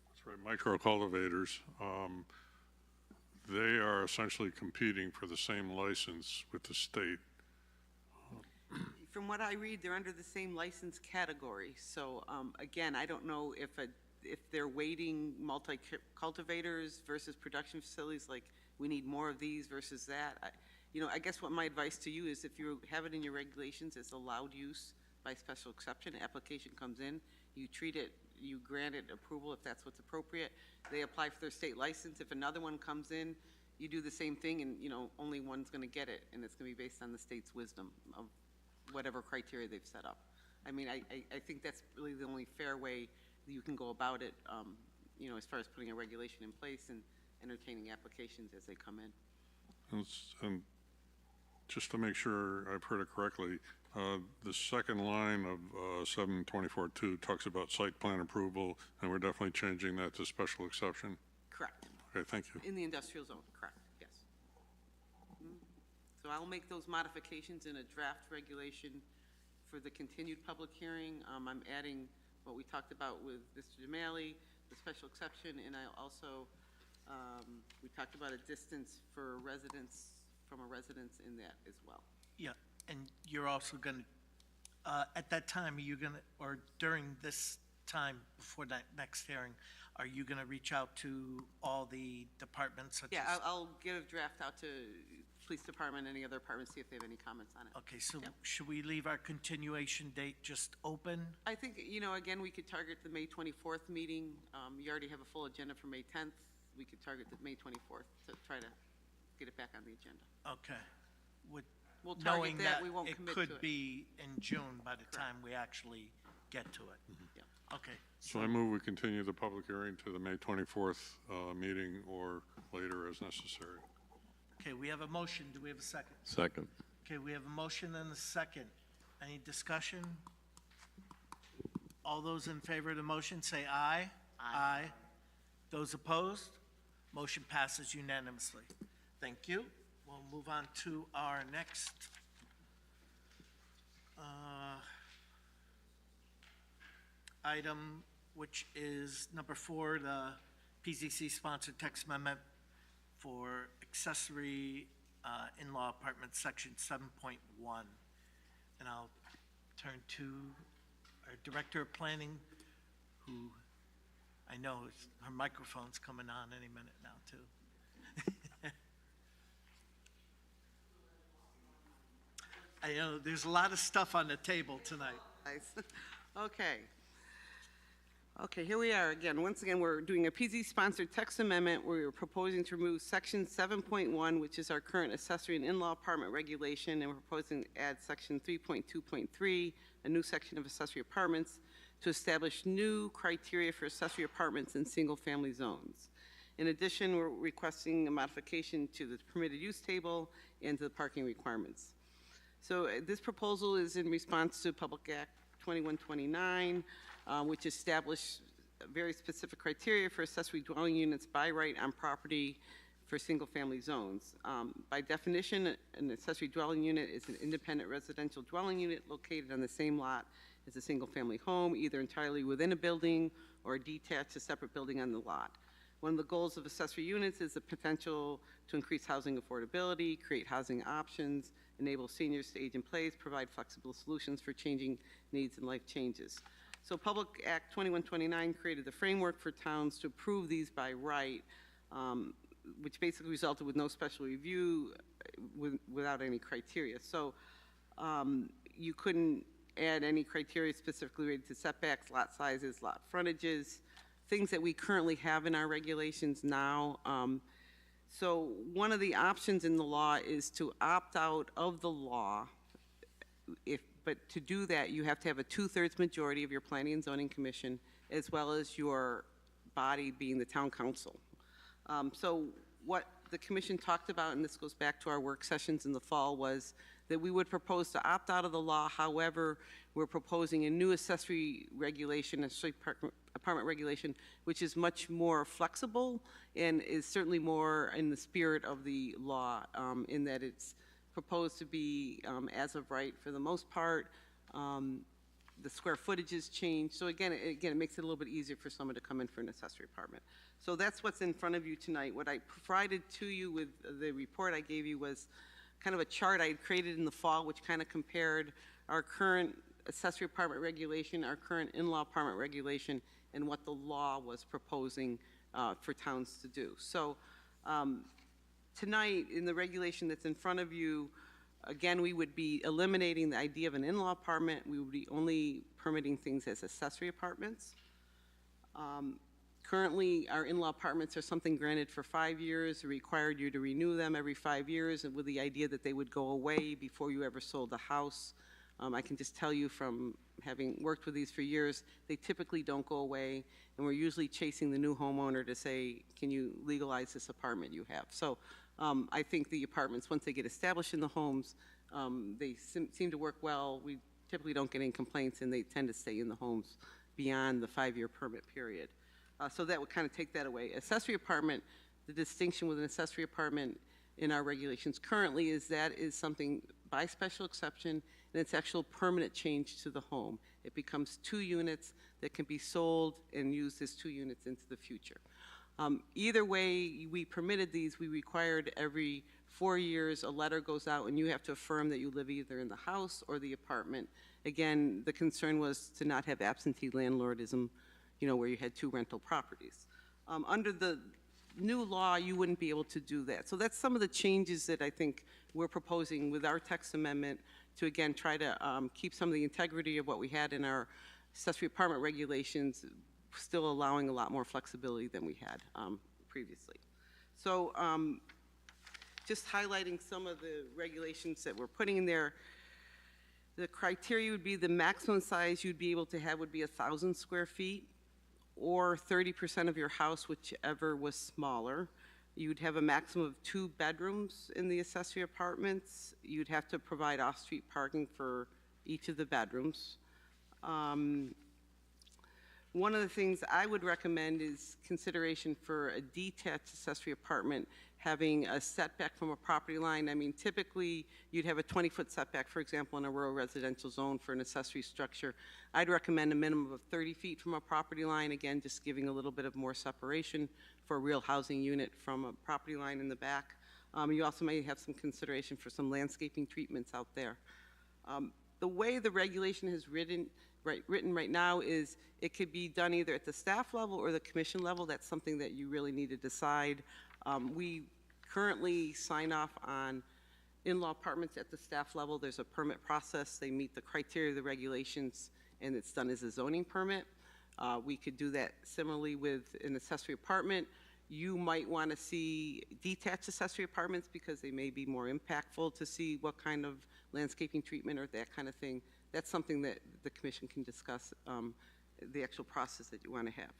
that's right, micro cultivators, they are essentially competing for the same license with the state. From what I read, they're under the same license category. So, again, I don't know if they're weighting multi-cultivators versus production facilities, like we need more of these versus that. I guess what my advice to you is, if you have it in your regulations, it's allowed use by special exception, application comes in, You treat it, you grant it approval if that's what's appropriate. They apply for their state license. If another one comes in, you do the same thing, and, only one's going to get it, and it's going to be based on the state's wisdom of whatever criteria they've set up. I mean, I think that's really the only fair way that you can go about it, as far as putting a regulation in place and entertaining applications as they come in. And just to make sure I've heard it correctly, the second line of 724.2 talks about site plan approval, and we're definitely changing that to special exception. Correct. Okay, thank you. In the industrial zone, correct, yes. So I'll make those modifications in a draft regulation for the continued public hearing. I'm adding what we talked about with Mr. Demali, the special exception, and I also, we talked about a distance for residents, from a residence in that as well. Yeah, and you're also going to, at that time, are you going to, or during this time before that next hearing, are you going to reach out to all the departments such Yeah, as? I'll get a draft out to police department, any other departments, see if they have any comments on it. Okay, so Yeah. should we leave our continuation date just open? I think, again, we could target the May 24th meeting. You already have a full agenda for May 10th. We could target the May 24th to try to get it back on the agenda. Okay. With We'll knowing target that, that we won't it commit to it. could be in June by the time we actually get to it. Yeah. Okay. So I move we continue the public hearing to the May 24th meeting or later as necessary. Okay, we have a motion. Do we have a second? Second. Okay, we have a motion and a second. Any discussion? All those in favor of the motion, say aye. Aye. Those opposed? Motion passes unanimously. Thank you. We'll move on to our next item, which is number 4, the PZC-sponsored text amendment for accessory in-law apartment, section 7.1. And I'll turn to our Director of Planning, who I know her microphone's coming on any minute now, too. I know, there's a lot of stuff on the table tonight. Nice. Okay, here we are again. Once again, we're doing a PZ-sponsored text amendment where we're proposing to remove section 7.1, which is our current accessory and in-law apartment regulation, and we're proposing to add section 3.2.3, a new section of accessory apartments, to establish new criteria for accessory apartments in single-family zones. In addition, we're requesting a modification to the permitted use table and to the parking requirements. So this proposal is in response to Public Act 2129, which established very specific criteria for accessory dwelling units by right on property for single-family zones. By definition, an accessory dwelling unit is an independent residential dwelling unit located on the same lot as a single-family home, either entirely within a building or detached, a separate building on the lot. One of the goals of accessory units is the potential to increase housing affordability, create housing options, enable seniors to age in place, provide flexible solutions for changing needs and life changes. So Public Act 2129 created the framework for towns to approve these by right, which basically resulted with no special review without any criteria. So you couldn't add any criteria specifically related to setbacks, lot sizes, lot frontages, things that we currently have in our regulations now. So one of the options in the law is to opt out of the law. But to do that, you have to have a 2/3 majority of your Planning and Zoning Commission, as well as your body being the town council. So what the commission talked about, and this goes back to our work sessions in the fall, was that we would propose to opt out of the law. However, we're proposing a new accessory regulation, accessory apartment regulation, which is much more flexible and is certainly more in the spirit of the law, in that it's proposed to be as of right for the most part. The square footage is changed. So again, it makes it a little bit easier for someone to come in for an accessory apartment. So that's what's in front of you tonight. What I provided to you with the report I gave you was kind of a chart I had created in the fall, which kind of compared our current accessory apartment regulation, our current in-law apartment regulation, and what the law was proposing for towns to do. So tonight, in the regulation that's in front of you, Again, we would be eliminating the idea of an in-law apartment. We would be only permitting things as accessory apartments. Currently, our in-law apartments are something granted for 5 years, required you to renew them every 5 years, and with the idea that they would go away before you ever sold the house. I can just tell you from having worked with these for years, they typically don't go away, and we're usually chasing the new homeowner to say, can you legalize this apartment you have? So I think the apartments, once they get established in the homes, they seem to work well. We typically don't get any complaints, and they tend to stay in the homes beyond the 5-year permit period. So that would kind of take that away. Accessory apartment, the distinction with an accessory apartment in our regulations currently is that is something by special exception, and it's actual permanent change to the home. It becomes 2 units that can be sold and used as 2 units into the future. Either way we permitted these, we required every 4 years a letter goes out and you have to affirm that you live either in the house or the apartment. Again, the concern was to not have absentee landlordism, where you had 2 rental properties. Under the new law, you wouldn't be able to do that. So that's some of the changes that I think we're proposing with our text amendment to, again, try to keep some of the integrity of what we had in our accessory apartment regulations, still allowing a lot more flexibility than we had previously. So just highlighting some of the regulations that we're putting in there. The criteria would be the maximum size you'd be able to have would be 1,000 square feet, or 30% of your house, whichever was smaller. You'd have a maximum of 2 bedrooms in the accessory apartments. You'd have to provide off-street parking for each of the bedrooms. One of the things I would recommend is consideration for a detached accessory apartment having a setback from a property line. I mean, typically, you'd have a 20-foot setback, for example, in a rural residential zone for an accessory structure. I'd recommend a minimum of 30 feet from a property line, again, just giving a little bit of more separation for a real housing unit from a property line in the back. You also may have some consideration for some landscaping treatments out there. The way the regulation is written right now is it could be done either at the staff level or the commission level. That's something that you really need to decide. We currently sign off on in-law apartments at the staff level. There's a permit process. They meet the criteria of the regulations, and it's done as a zoning permit. We could do that similarly with an accessory apartment. You might want to see detached accessory apartments because they may be more impactful to see what kind of landscaping treatment or that kind of thing. That's something that the commission can discuss, the actual process that you want to have.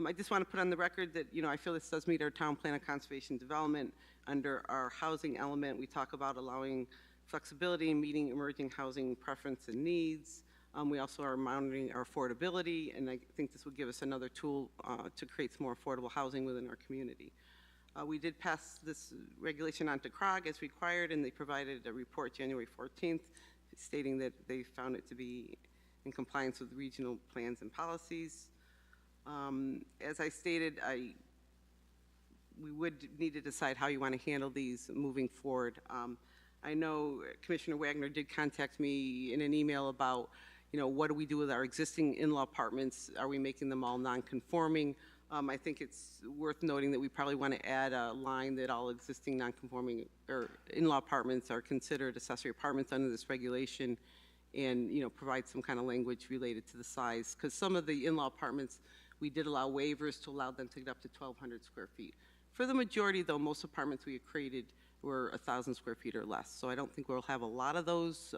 I just want to put on the record that, I feel this does meet our town plan of conservation development. Under our housing element, we talk about allowing flexibility and meeting emerging housing preference and needs. We also are monitoring our affordability, and I think this would give us another tool to create some more affordable housing within our community. We did pass this regulation on to CROG as required, and they provided a report January 14th stating that they found it to be in compliance with regional plans and policies. As I stated, we would need to decide how you want to handle these moving forward. I know Commissioner Wagner did contact me in an email about, what do we do with our existing in-law apartments? Are we making them all non-conforming? I think it's worth noting that we probably want to add a line that all existing non-conforming or in-law apartments are considered accessory apartments under this regulation, and provide some kind of language related to the size. Because some of the in-law apartments, we did allow waivers to allow them to get up to 1,200 square feet. For the majority, though, most apartments we have created were 1,000 square feet or less. So I don't think we'll have a lot of those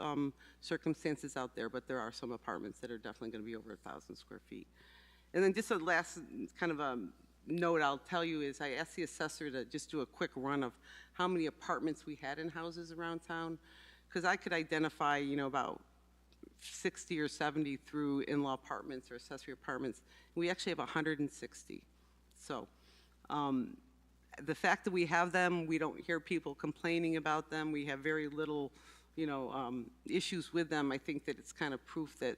circumstances out there, but there are some apartments that are definitely going to be over 1,000 square feet. And then just a last kind of a note I'll tell you is I asked the assessor to just do a quick run of how many apartments we had in houses around town, because I could identify, about 60 or 70 through in-law apartments or accessory apartments. We actually have 160. So the fact that we have them, we don't hear people complaining about them. We have very little, issues with them. I think that it's kind of proof that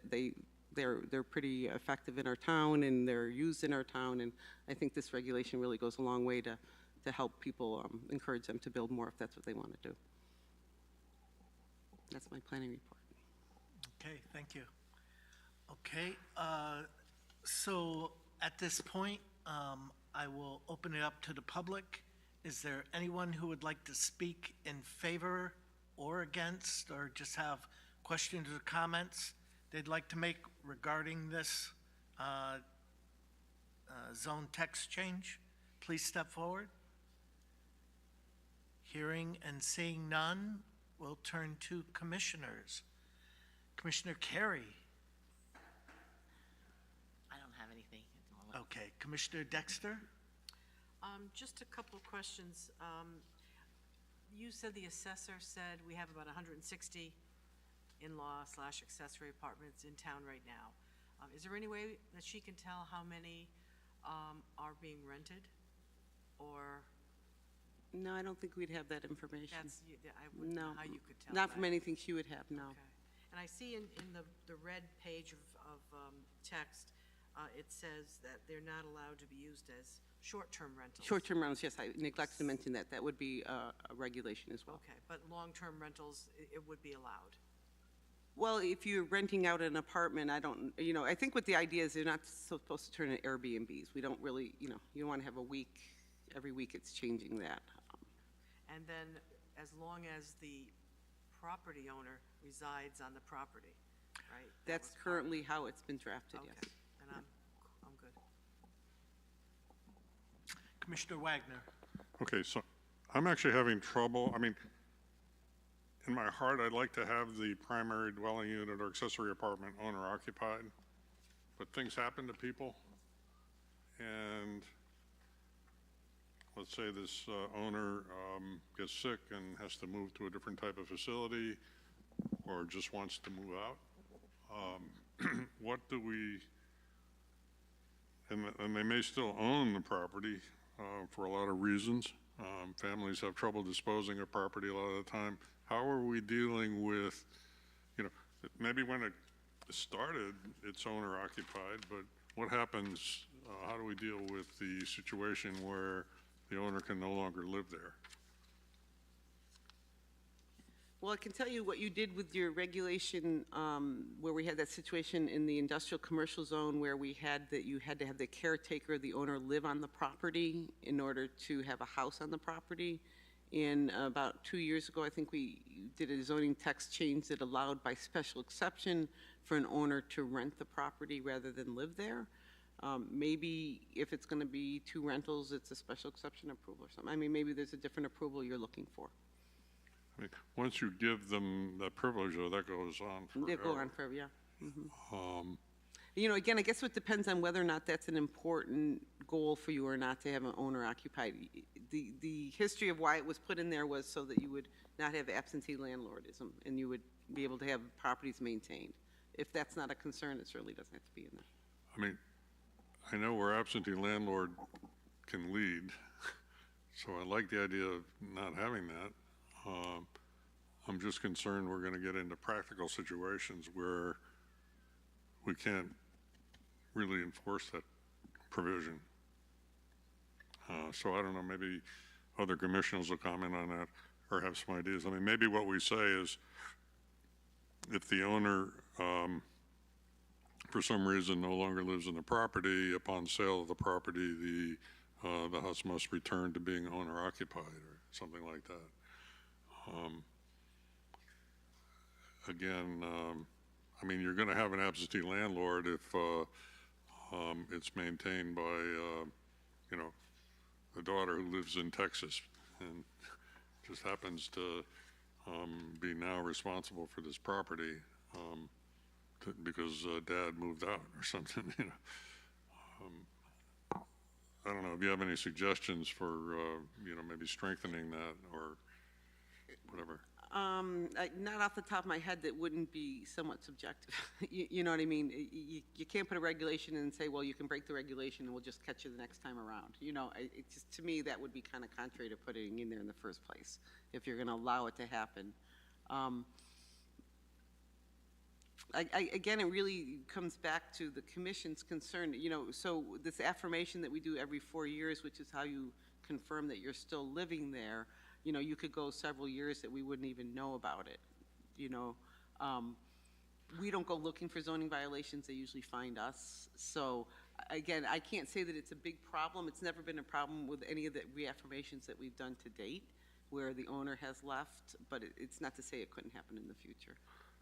they're pretty effective in our town and they're used in our town. And I think this regulation really goes a long way to help people, encourage them to build more if that's what they want to do. That's my planning report. Okay, thank you. Okay, so at this point, I will open it up to the public. Is there anyone who would like to speak in favor or against, or just have questions or comments they'd like to make regarding this zone text change, please step forward. Hearing and seeing none, we'll turn to commissioners. Commissioner Carey. I don't have anything at the moment. Okay, Commissioner Dexter? Just a couple of questions. You said the assessor said we have about 160 in-law/accessory apartments in town right now. Is there any way that she can tell how many are being rented? Or No, I don't think we'd have that information. I wouldn't know No, how you could tell not that. from anything she would have, no. Okay. And I see in the red page of text, it says that they're not allowed to be used as short-term rentals. Short-term rentals, yes, I neglected to mention that. That would be a regulation as well. Okay, but long-term rentals, it would be allowed. Well, if you're renting out an apartment, I don't, I think what the idea is they're not supposed to turn into Airbnbs. We don't really, you don't want to have a week, every week it's changing that. And then, as long as the property owner resides on the property, right? That That's was part of currently it. how it's been drafted, Okay, yes. and I'm good. Commissioner Wagner? Okay, so I'm actually having trouble, in my heart, I'd like to have the primary dwelling unit or accessory apartment owner occupied, but things happen to people, and let's say this owner gets sick and has to move to a different type of facility, or just wants to move out. What do we, and they may still own the property for a lot of reasons. Families have trouble disposing of property a lot of the time. How are we dealing with, maybe when it started, it's owner occupied, but what happens, how do we deal with the situation where the owner can no longer live there? Well, I can tell you what you did with your regulation, where we had that situation in the industrial commercial zone where we had that you had to have the caretaker, the owner, live on the property in order to have a house on the property. And about 2 years ago, I think we did a zoning text change that allowed by special exception for an owner to rent the property rather than live there. Maybe if it's going to be 2 rentals, it's a special exception approval or something. Maybe there's a different approval you're looking for. Once you give them that privilege, though, that goes on forever. They go on forever, yeah. Again, I guess it depends on whether or not that's an important goal for you or not to have an owner occupied. The history of why it was put in there was so that you would not have absentee landlordism and you would be able to have properties maintained. If that's not a concern, it certainly doesn't have to be in there. I know where absentee landlord can lead, so I like the idea of not having that. I'm just concerned we're going to get into practical situations where we can't really enforce that provision. So I don't know, maybe other commissioners will comment on that or have some ideas. Maybe what we say is if the owner, for some reason, no longer lives in the property, upon sale of the property, the house must return to being owner occupied or something like that. Again, you're going to have an absentee landlord if it's maintained by, the daughter who lives in Texas and just happens to be now responsible for this property because dad moved out or something. I don't know if you have any suggestions for, maybe strengthening that or whatever. Not off the top of my head, that wouldn't be somewhat subjective. You know what I mean? You can't put a regulation in and say, well, you can break the regulation and we'll just catch you the next time around. It just, to me, that would be kind of contrary to putting it in there in the first place, if you're going to allow it to happen. Again, it really comes back to the commission's concern, so this affirmation that we do every 4 years, which is how you confirm that you're still living there, you could go several years that we wouldn't even know about it, We don't go looking for zoning violations, they usually find us. So, again, I can't say that it's a big problem. It's never been a problem with any of the reaffirmations that we've done to date. where the owner has left, but it's not to say it couldn't happen in the future.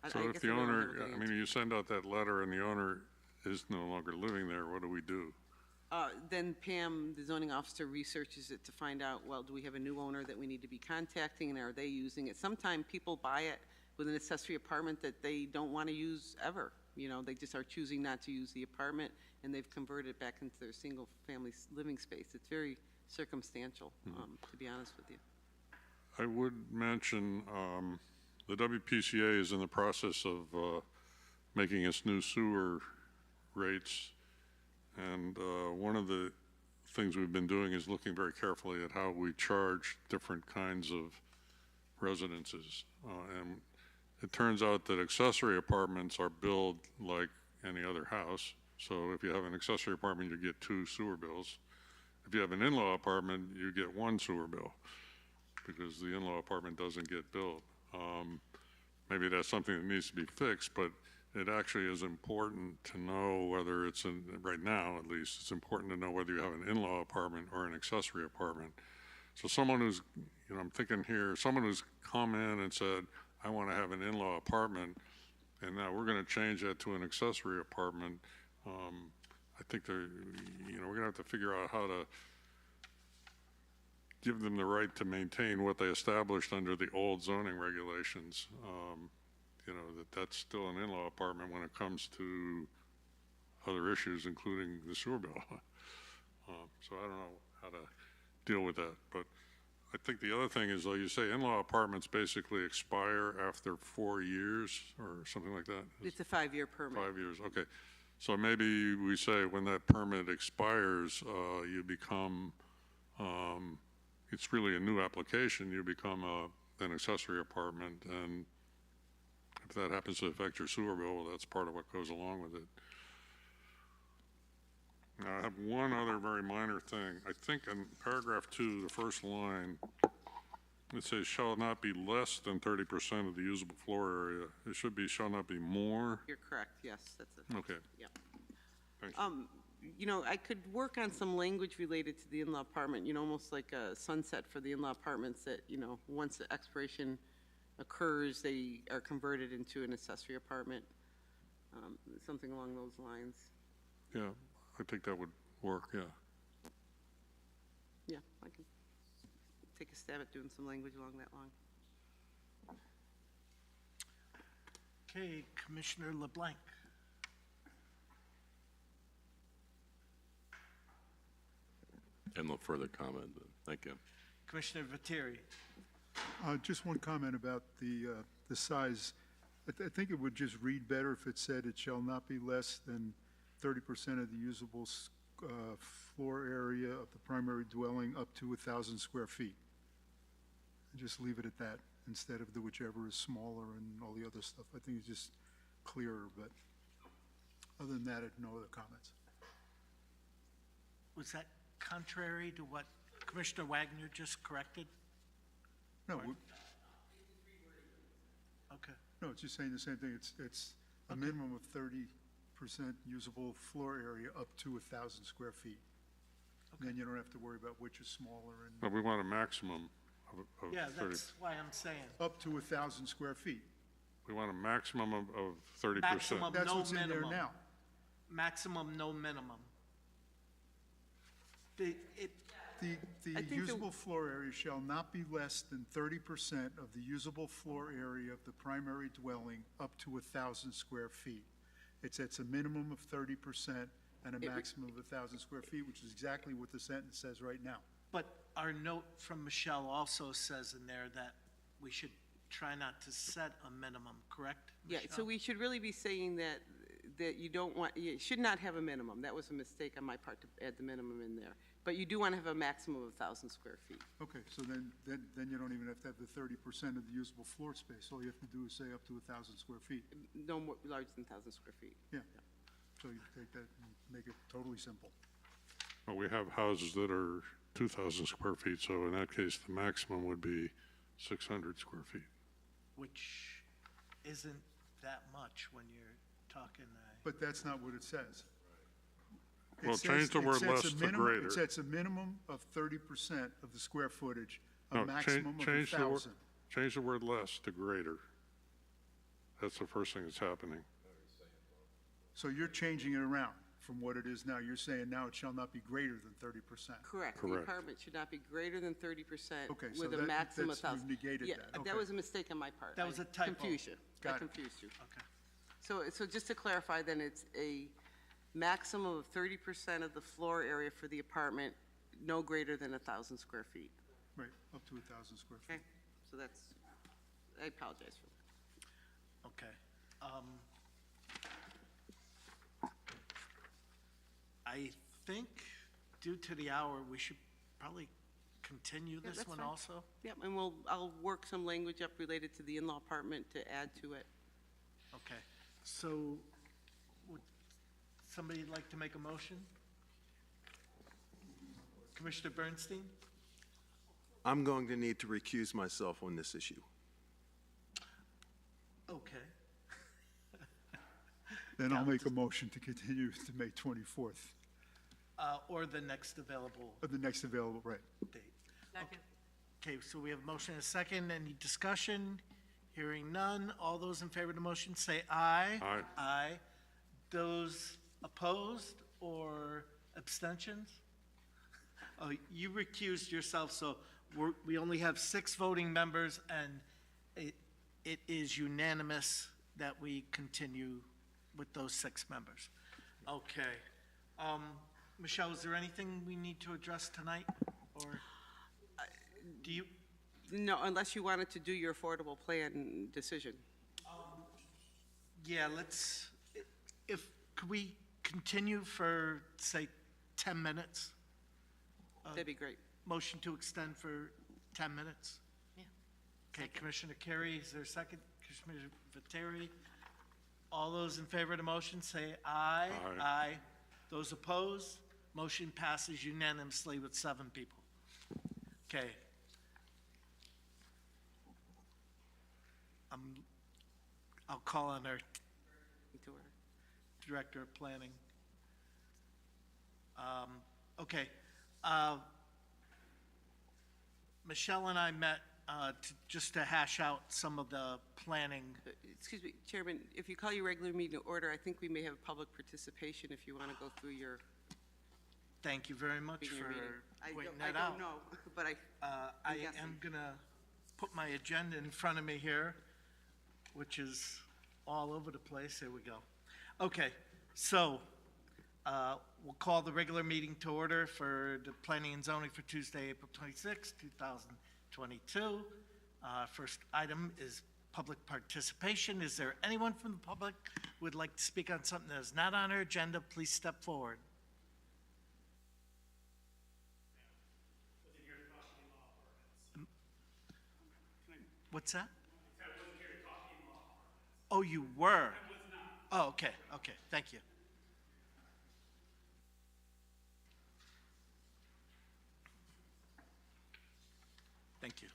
So if the owner, I mean, you send out that letter and the owner is no longer living there, what do we do? Then Pam, the zoning officer, researches it to find out, well, do we have a new owner that we need to be contacting, and are they using it? Sometimes people buy it with an accessory apartment that they don't want to use ever. You know, they just are choosing not to use the apartment, and they've converted it back into their single-family living space. It's very circumstantial, to be honest with you. I would mention the WPCA is in the process of making its new sewer rates, and one of the things we've been doing is looking very carefully at how we charge different kinds of residences. And it turns out that accessory apartments are billed like any other house. So if you have an accessory apartment, you get 2 sewer bills. If you have an in-law apartment, you get 1 sewer bill, because the in-law apartment doesn't get billed. Maybe that's something that needs to be fixed, but it actually is important to know whether it's, right now at least, it's important to know whether you have an in-law apartment or an accessory apartment. So someone who's, you know, I'm thinking here, someone who's come in and said, I want to have an in-law apartment, and now we're going to change that to an accessory apartment. I think they're, you know, we're going to have to figure out how to give them the right to maintain what they established under the old zoning regulations. You know, that's still an in-law apartment when it comes to other issues, including the sewer bill. So I don't know how to deal with that. But I think the other thing is, though, you say in-law apartments basically expire after 4 years or something like that? It's a 5-year permit. 5 years, okay. So maybe we say when that permit expires, you become, it's really a new application, you become an accessory apartment, and if that happens to affect your sewer bill, well, that's part of what goes along with it. Now, I have one other very minor thing. I think in paragraph 2, the first line, it says shall not be less than 30% of the usable floor area. It should be shall not be more. You're correct, yes, that's it. Okay. Yeah. Thank you. You know, I could work on some language related to the in-law apartment, you know, almost like a sunset for the in-law apartments that, you know, once the expiration occurs, they are converted into an accessory apartment, something along those lines. Yeah, I think that would work, yeah. Yeah, I can take a stab at doing some language along that line. Okay, Commissioner LeBlanc. And no further comment, but thank you. Commissioner Viteri. Just one comment about the size. I think it would just read better if it said it shall not be less than 30% of the usable floor area of the primary dwelling up to 1,000 square feet. And just leave it at that instead of the whichever is smaller and all the other stuff. I think it's just clearer, but other than that, I have no other comments. Was that contrary to what Commissioner Wagner just corrected? No, Okay. no, it's just saying the same thing. It's a minimum of 30% usable floor area up to 1,000 square feet. And then you don't have to worry about which is smaller and But we want a maximum of Yeah, 30. that's why I'm saying. up to 1,000 square feet. We want a maximum of 30%. Maximum, That's no what's in there minimum. now. Maximum, no minimum. The I think usable floor area shall not be less than 30% of the usable floor area of the primary dwelling up to 1,000 square feet. It's a minimum of 30% and a maximum of 1,000 square feet, which is exactly what the sentence says right now. But our note from Michelle also says in there that we should try not to set a minimum, correct? Yeah, so Michelle? we should really be saying that you don't want, you should not have a minimum. That was a mistake on my part to add the minimum in there. But you do want to have a maximum of 1,000 square feet. Okay, so then you don't even have to have the 30% of the usable floor space. All you have to do is say up to 1,000 square feet. No more, larger than 1,000 square feet. Yeah. So you take that and make it totally simple. Well, we have houses that are 2,000 square feet, so in that case, the maximum would be 600 square feet. Which isn't that much when you're talking, But that's not what it says. It Well, says- change the it word sets less a to minimum- greater. It sets a minimum of 30% of the square footage No, maximum of change the word- 1,000. Change the word less to greater. That's the first thing that's happening. So you're changing it around from what it is now. You're saying now it shall not be greater than 30%. Correct. The Correct. apartment should not be greater than 30% Okay, so with a that- maximum of that's- 1,000. you've negated Yeah, that. Okay. that was a mistake on my part. That was I a typo. confused you. Got I it. confused you. Okay. So just to clarify, then, it's a maximum of 30% of the floor area for the apartment, no greater than 1,000 square feet. Right, up to 1,000 square feet. Okay? So that's, I apologize for that. Okay. I think due to the hour, we should probably continue Yeah, this that's one fine. also. Yep, and I'll work some language up related to the in-law apartment to add to it. Okay. So would somebody like to make a motion? Commissioner Bernstein? I'm going to need to recuse myself on this issue. Okay. Then I'll make a motion to continue to May 24th, Or the next available of the next available, right. date. Second. Okay, so we have a motion and a second. Any discussion? Hearing none. All those in favor of the motion say aye. Aye. Aye. Those opposed or abstentions? Oh, you recused yourself, so we only have 6 voting members, and it is unanimous that we continue with those 6 members. Okay. Michelle, is there anything we need to address tonight? Or do you? No, unless you wanted to do your affordable plan decision. Yeah, could we continue for, say, 10 minutes? That'd be great. Motion to extend for 10 minutes? Yeah. Okay, Second. Commissioner Carey, is there a second? Commissioner Viteri? All those in favor of the motion say aye. Aye. Aye. Those opposed? Motion passes unanimously with 7 people. Okay. I'll call on our To order. Director of Planning. Okay. Michelle and I met just to hash out some of the planning. Excuse me, Chairman, if you call your regular meeting to order, I think we may have public participation if you want to go through your Thank you very much meeting. for I pointing don't that out. know, but I I'm guessing. am gonna put my agenda in front of me here, which is all over the place. Here we go. Okay, so we'll call the regular meeting to order for the Planning and Zoning for Tuesday, April 26, 2022. First item is public participation. Is there anyone from the public who would like to speak on something that is not on our agenda? Please step forward. What's that? Oh, you were? Oh, okay, okay, thank you. Thank you.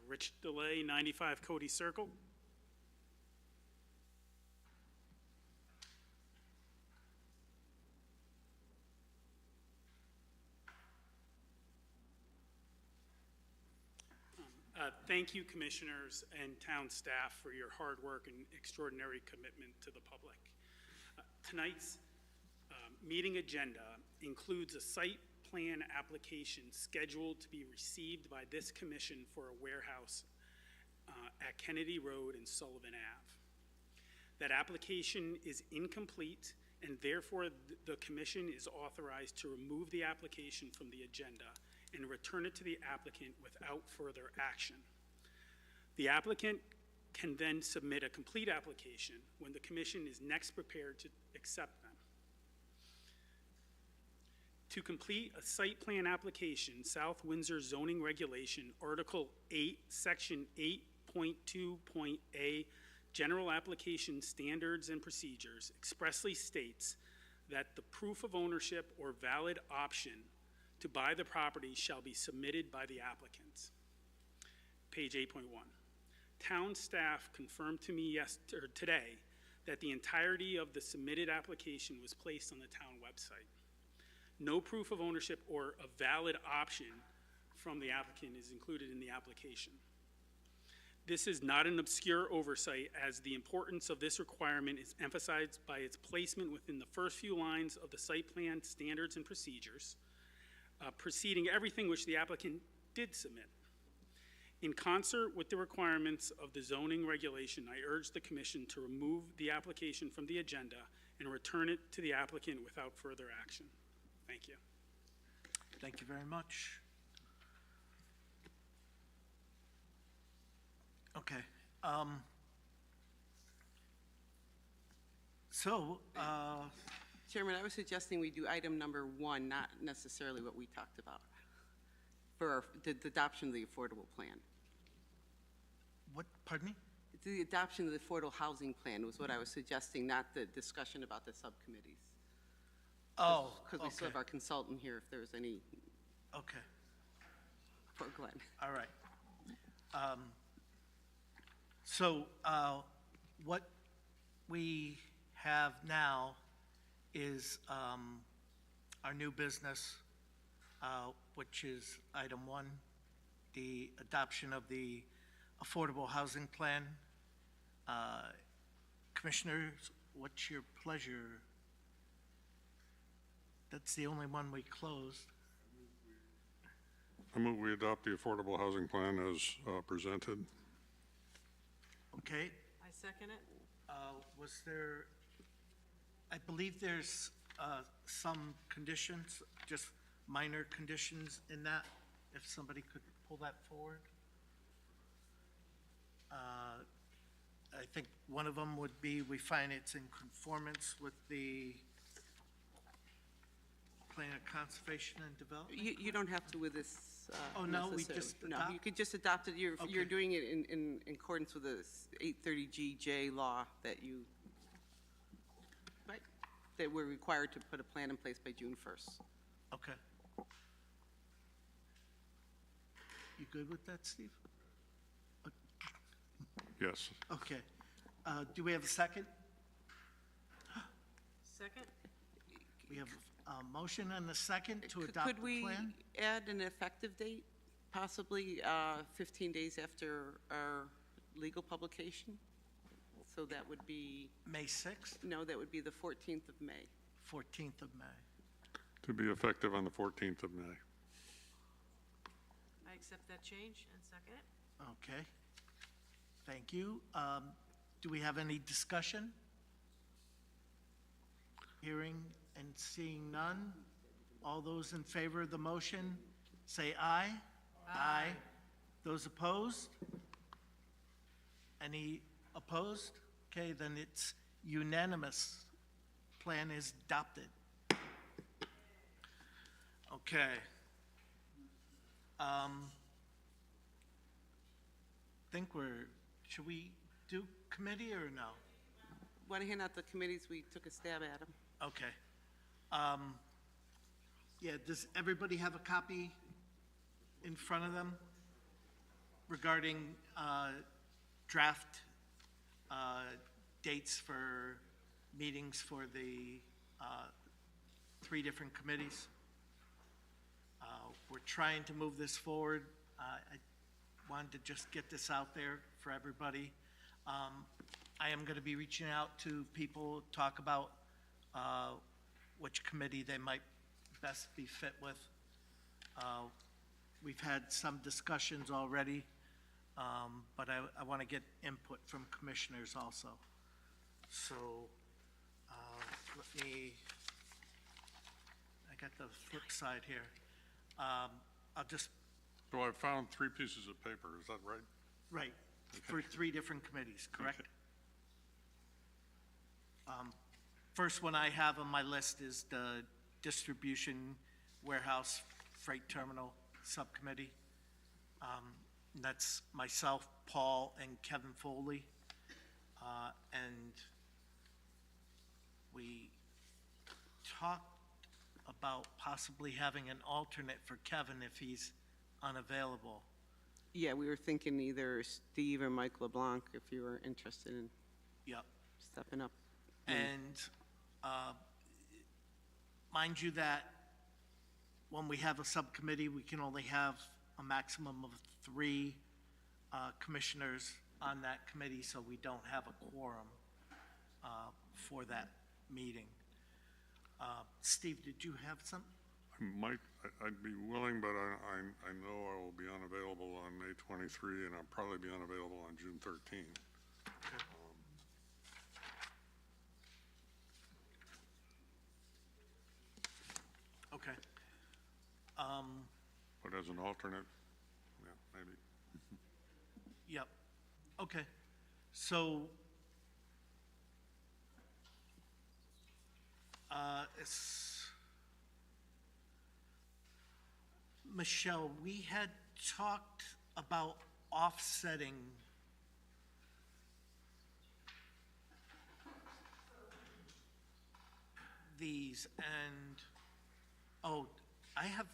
Rich Delay, 95 Cody Circle. Thank you, commissioners and town staff, for your hard work and extraordinary commitment to the public. Tonight's meeting agenda includes a site plan application scheduled to be received by this commission for a warehouse at Kennedy Road and Sullivan Ave. That application is incomplete, and therefore the commission is authorized to remove the application from the agenda and return it to the applicant without further action. The applicant can then submit a complete application when the commission is next prepared to accept them. To complete a site plan application, South Windsor Zoning Regulation, Article 8, Section 8.2.A, General Application Standards and Procedures expressly states that the proof of ownership or valid option to buy the property shall be submitted by the applicants. Page 8.1. Town staff confirmed to me today that the entirety of the submitted application was placed on the town website. No proof of ownership or a valid option from the applicant is included in the application. This is not an obscure oversight, as the importance of this requirement is emphasized by its placement within the first few lines of the site plan standards and procedures, preceding everything which the applicant did submit. In concert with the requirements of the zoning regulation, I urge the Commission to remove the application from the agenda and return it to the applicant without further action. Thank you. Thank you very much. Okay. Chairman, I was suggesting we do item number 1, not necessarily what we talked about, for the adoption of the affordable plan. What, pardon me? The adoption of the affordable housing plan was what I was suggesting, not the discussion about the subcommittees. Oh, Because we still have our consultant here if there's any, Okay, for Glenn. all right. So what we have now is our new business, which is item 1, the adoption of the affordable housing plan. Commissioners, what's your pleasure? That's the only one we closed. I move we adopt the affordable housing plan as presented. Okay, I second it. was there, I believe there's some conditions, just minor conditions in that, if somebody could pull that forward. I think one of them would be, we find it's in conformance with the Plan of Conservation and Development. You don't have to with this. Oh, no, we necessarily. just No, adopt? you could just adopt it. You're Okay. doing it in accordance with the 830GJ law that you, right, that we're required to put a plan in place by June 1st. Okay. You good with that, Steve? Yes. Okay. Do we have a second? Second? We have a motion and a second to adopt the Could we plan? add an effective date, possibly 15 days after our legal publication? So that would be, May 6th, no, that would be the 14th of May. 14th of May. To be effective on the 14th of May. I accept that change and second it. Okay. Thank you. Do we have any discussion? Hearing and seeing none. All those in favor of the motion, say aye. Aye. Those opposed? Any opposed? Okay, then it's unanimous. Plan is adopted. Okay. Should we do committee or no? Want to hand out the committees? We took a stab at them. Okay. Yeah, does everybody have a copy in front of them regarding draft dates for meetings for the 3 different committees? We're trying to move this forward. I wanted to just get this out there for everybody. I am going to be reaching out to people, talk about which committee they might best be fit with. We've had some discussions already, but I want to get input from commissioners also. So let me, I got the flip side here. I'll just, So I found 3 pieces of paper, is that right? right, for 3 different committees, correct? First one I have on my list is the Distribution Warehouse Freight Terminal Subcommittee. That's myself, Paul, and Kevin Foley. And we talked about possibly having an alternate for Kevin if he's unavailable. Yeah, we were thinking either Steve or Mike LeBlanc, if you were interested in Yep. stepping up. And mind you that when we have a subcommittee, we can only have a maximum of 3 commissioners on that committee, so we don't have a quorum for that meeting. Steve, did you have some? I'd be willing, but I know I will be unavailable on May 23, and I'll probably be unavailable on June 13. Okay. But as an alternate, yeah, maybe. Yep. Okay. So, Michelle, we had talked about offsetting these, and, oh, I have,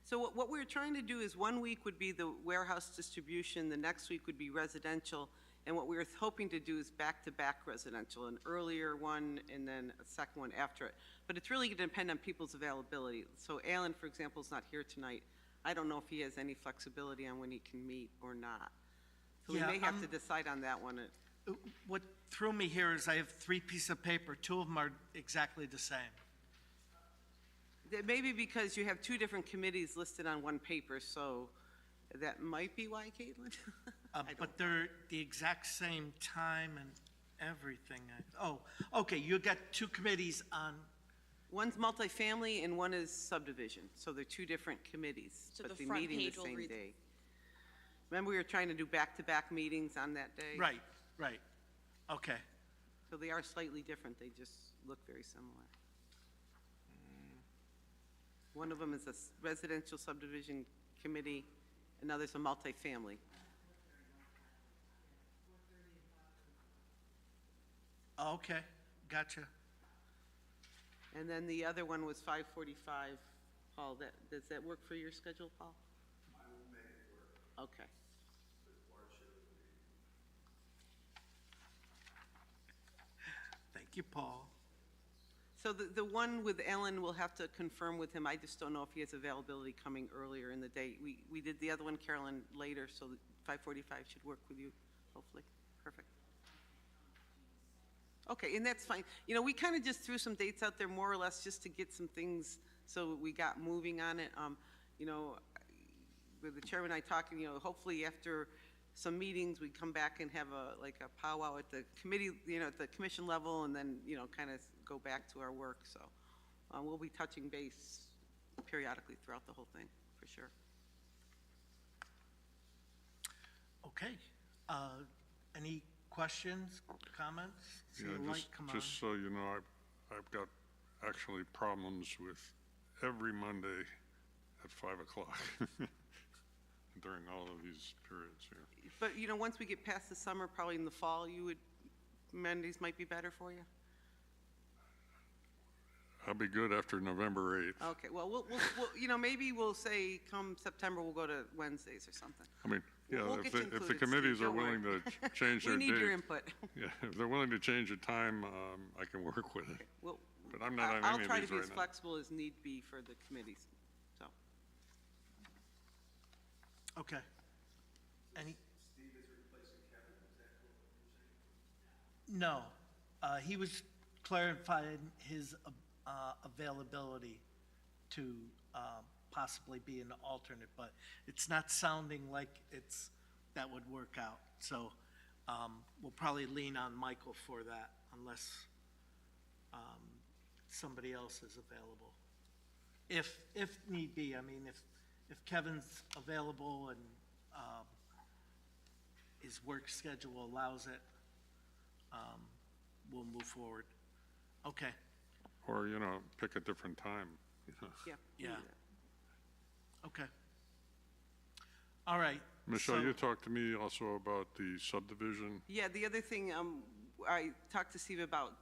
So what we're trying to do is 1 week would be the warehouse distribution, the next week would be residential, and what we were hoping to do is back-to-back residential, an earlier one and then a second one after it. But it's really going to depend on people's availability. So Alan, for example, is not here tonight. I don't know if he has any flexibility on when he can meet or not. So we Yeah, may have to decide on that one. what threw me here is I have 3 pieces of paper. 2 of them are exactly the same. That may be because you have 2 different committees listed on one paper, so that might be why, Caitlin. But they're the exact same time and everything. Oh, okay, you got 2 committees on, One's multifamily and one is subdivision, so they're 2 different committees, So but the they're front meeting the page will same read- day. Remember, we were trying to do back-to-back meetings on that day? right, right. Okay, So they are slightly different, they just look very similar. One of them is a residential subdivision committee, another's a multifamily. okay, gotcha. And then the other one was 5:45. Paul, does that work for your schedule, Paul? I will make it work. Okay. Thank you, Paul. So the one with Ellen, we'll have to confirm with him. I just don't know if he has availability coming earlier in the day. We did the other one, Carolyn, later, so 5:45 should work with you, hopefully. Perfect. Okay, and that's fine. You know, we kind of just threw some dates out there more or less just to get some things, so we got moving on it. You know, with the chairman and I talking, you know, hopefully after some meetings, we come back and have like a powwow at the committee, you know, at the commission level, and then, you know, kind of go back to our work. So we'll be touching base periodically throughout the whole thing, for sure. Okay, any questions, comments? See Yeah, the light come on. just so you know, I've got actually problems with every Monday at 5 o'clock during all of these periods here. But, you know, once we get past the summer, probably in the fall, Mondays might be better for you? I'll be good after November 8th. Okay, well, we'll you know, maybe we'll say come September, we'll go to Wednesdays or something. I mean, yeah, We'll if get you the included, committees Steve, are don't willing worry. to change their We date. need your input. Yeah, if they're willing to change the time, I can work with it. Well, But I'm not on I'll any of try to these be right as now. flexible as need be for the committees, so. Okay. Any? No, he was clarifying his availability to possibly be an alternate, but it's not sounding like that would work out. So we'll probably lean on Michael for that unless somebody else is available. If need be, I mean, if Kevin's available and his work schedule allows it, we'll move forward. Okay, Or, you know, pick a different time. Yeah. yeah. Okay. All right. Michelle, so- you talked to me also about the subdivision. Yeah, the other thing, I talked to Steve about,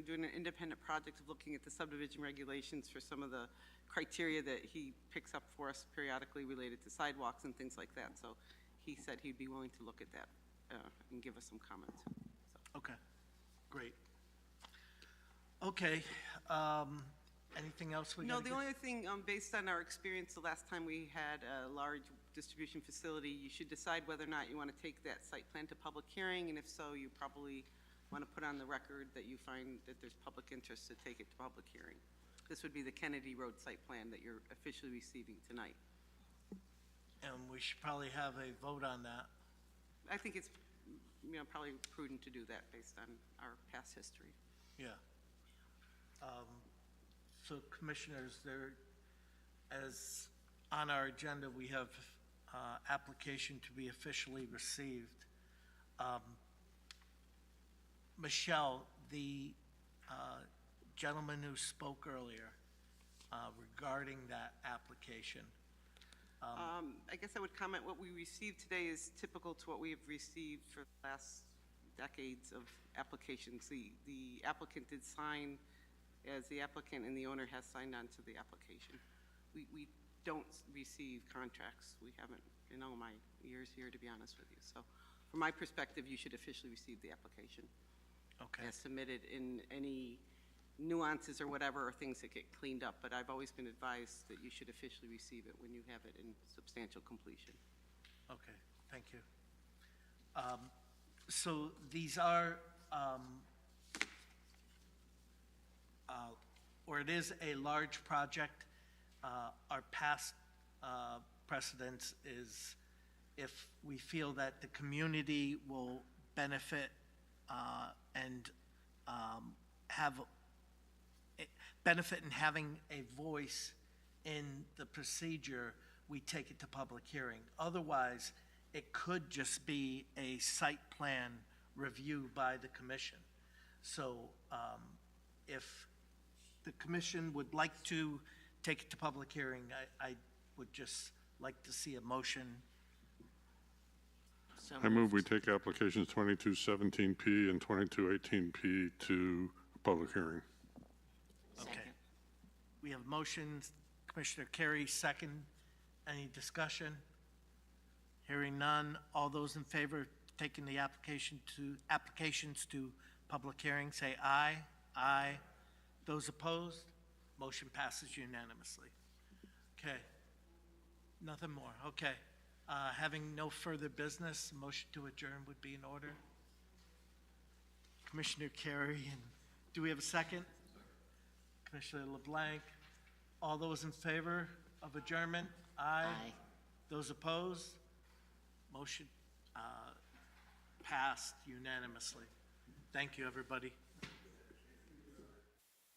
doing an independent project of looking at the subdivision regulations for some of the criteria that he picks up for us periodically related to sidewalks and things like that. So he said he'd be willing to look at that and give us some comments. Okay, great. Okay, anything else we No, gotta the get? only thing, based on our experience the last time we had a large distribution facility, you should decide whether or not you want to take that site plan to public hearing, and if so, you probably want to put on the record that you find that there's public interest to take it to public hearing. This would be the Kennedy Road site plan that you're officially receiving tonight. And we should probably have a vote on that. I think it's, probably prudent to do that based on our past history. Yeah. So commissioners, there, as on our agenda, we have application to be officially received. Michelle, the gentleman who spoke earlier regarding that application, I guess I would comment what we received today is typical to what we have received for the last decades of applications. The applicant did sign as the applicant and the owner has signed on to the application. We don't receive contracts. We haven't in all my years here, to be honest with you. So from my perspective, you should officially receive the application. Okay. As submitted. In any nuances or whatever, or things that get cleaned up, but I've always been advised that you should officially receive it when you have it in substantial completion. Okay, thank you. So these are, or it is a large project. Our past precedence is if we feel that the community will benefit and have benefit in having a voice in the procedure, we take it to public hearing. Otherwise, it could just be a site plan review by the commission. So if the commission would like to take it to public hearing, I would just like to see a motion. So I move we take applications 2217P and 2218P to a public hearing. Okay. Second. We have motions, Commissioner Carey, second. Any discussion? Hearing none. All those in favor of taking the applications to public hearing, say aye. Aye. Those opposed? Motion passes unanimously. Okay. Nothing more. Okay. Having no further business, motion to adjourn would be in order. Commissioner Carey, and do we have a second? Commissioner LeBlanc. All those in favor of adjournment? Aye. Aye. Those opposed? Motion passed unanimously. Thank you, everybody.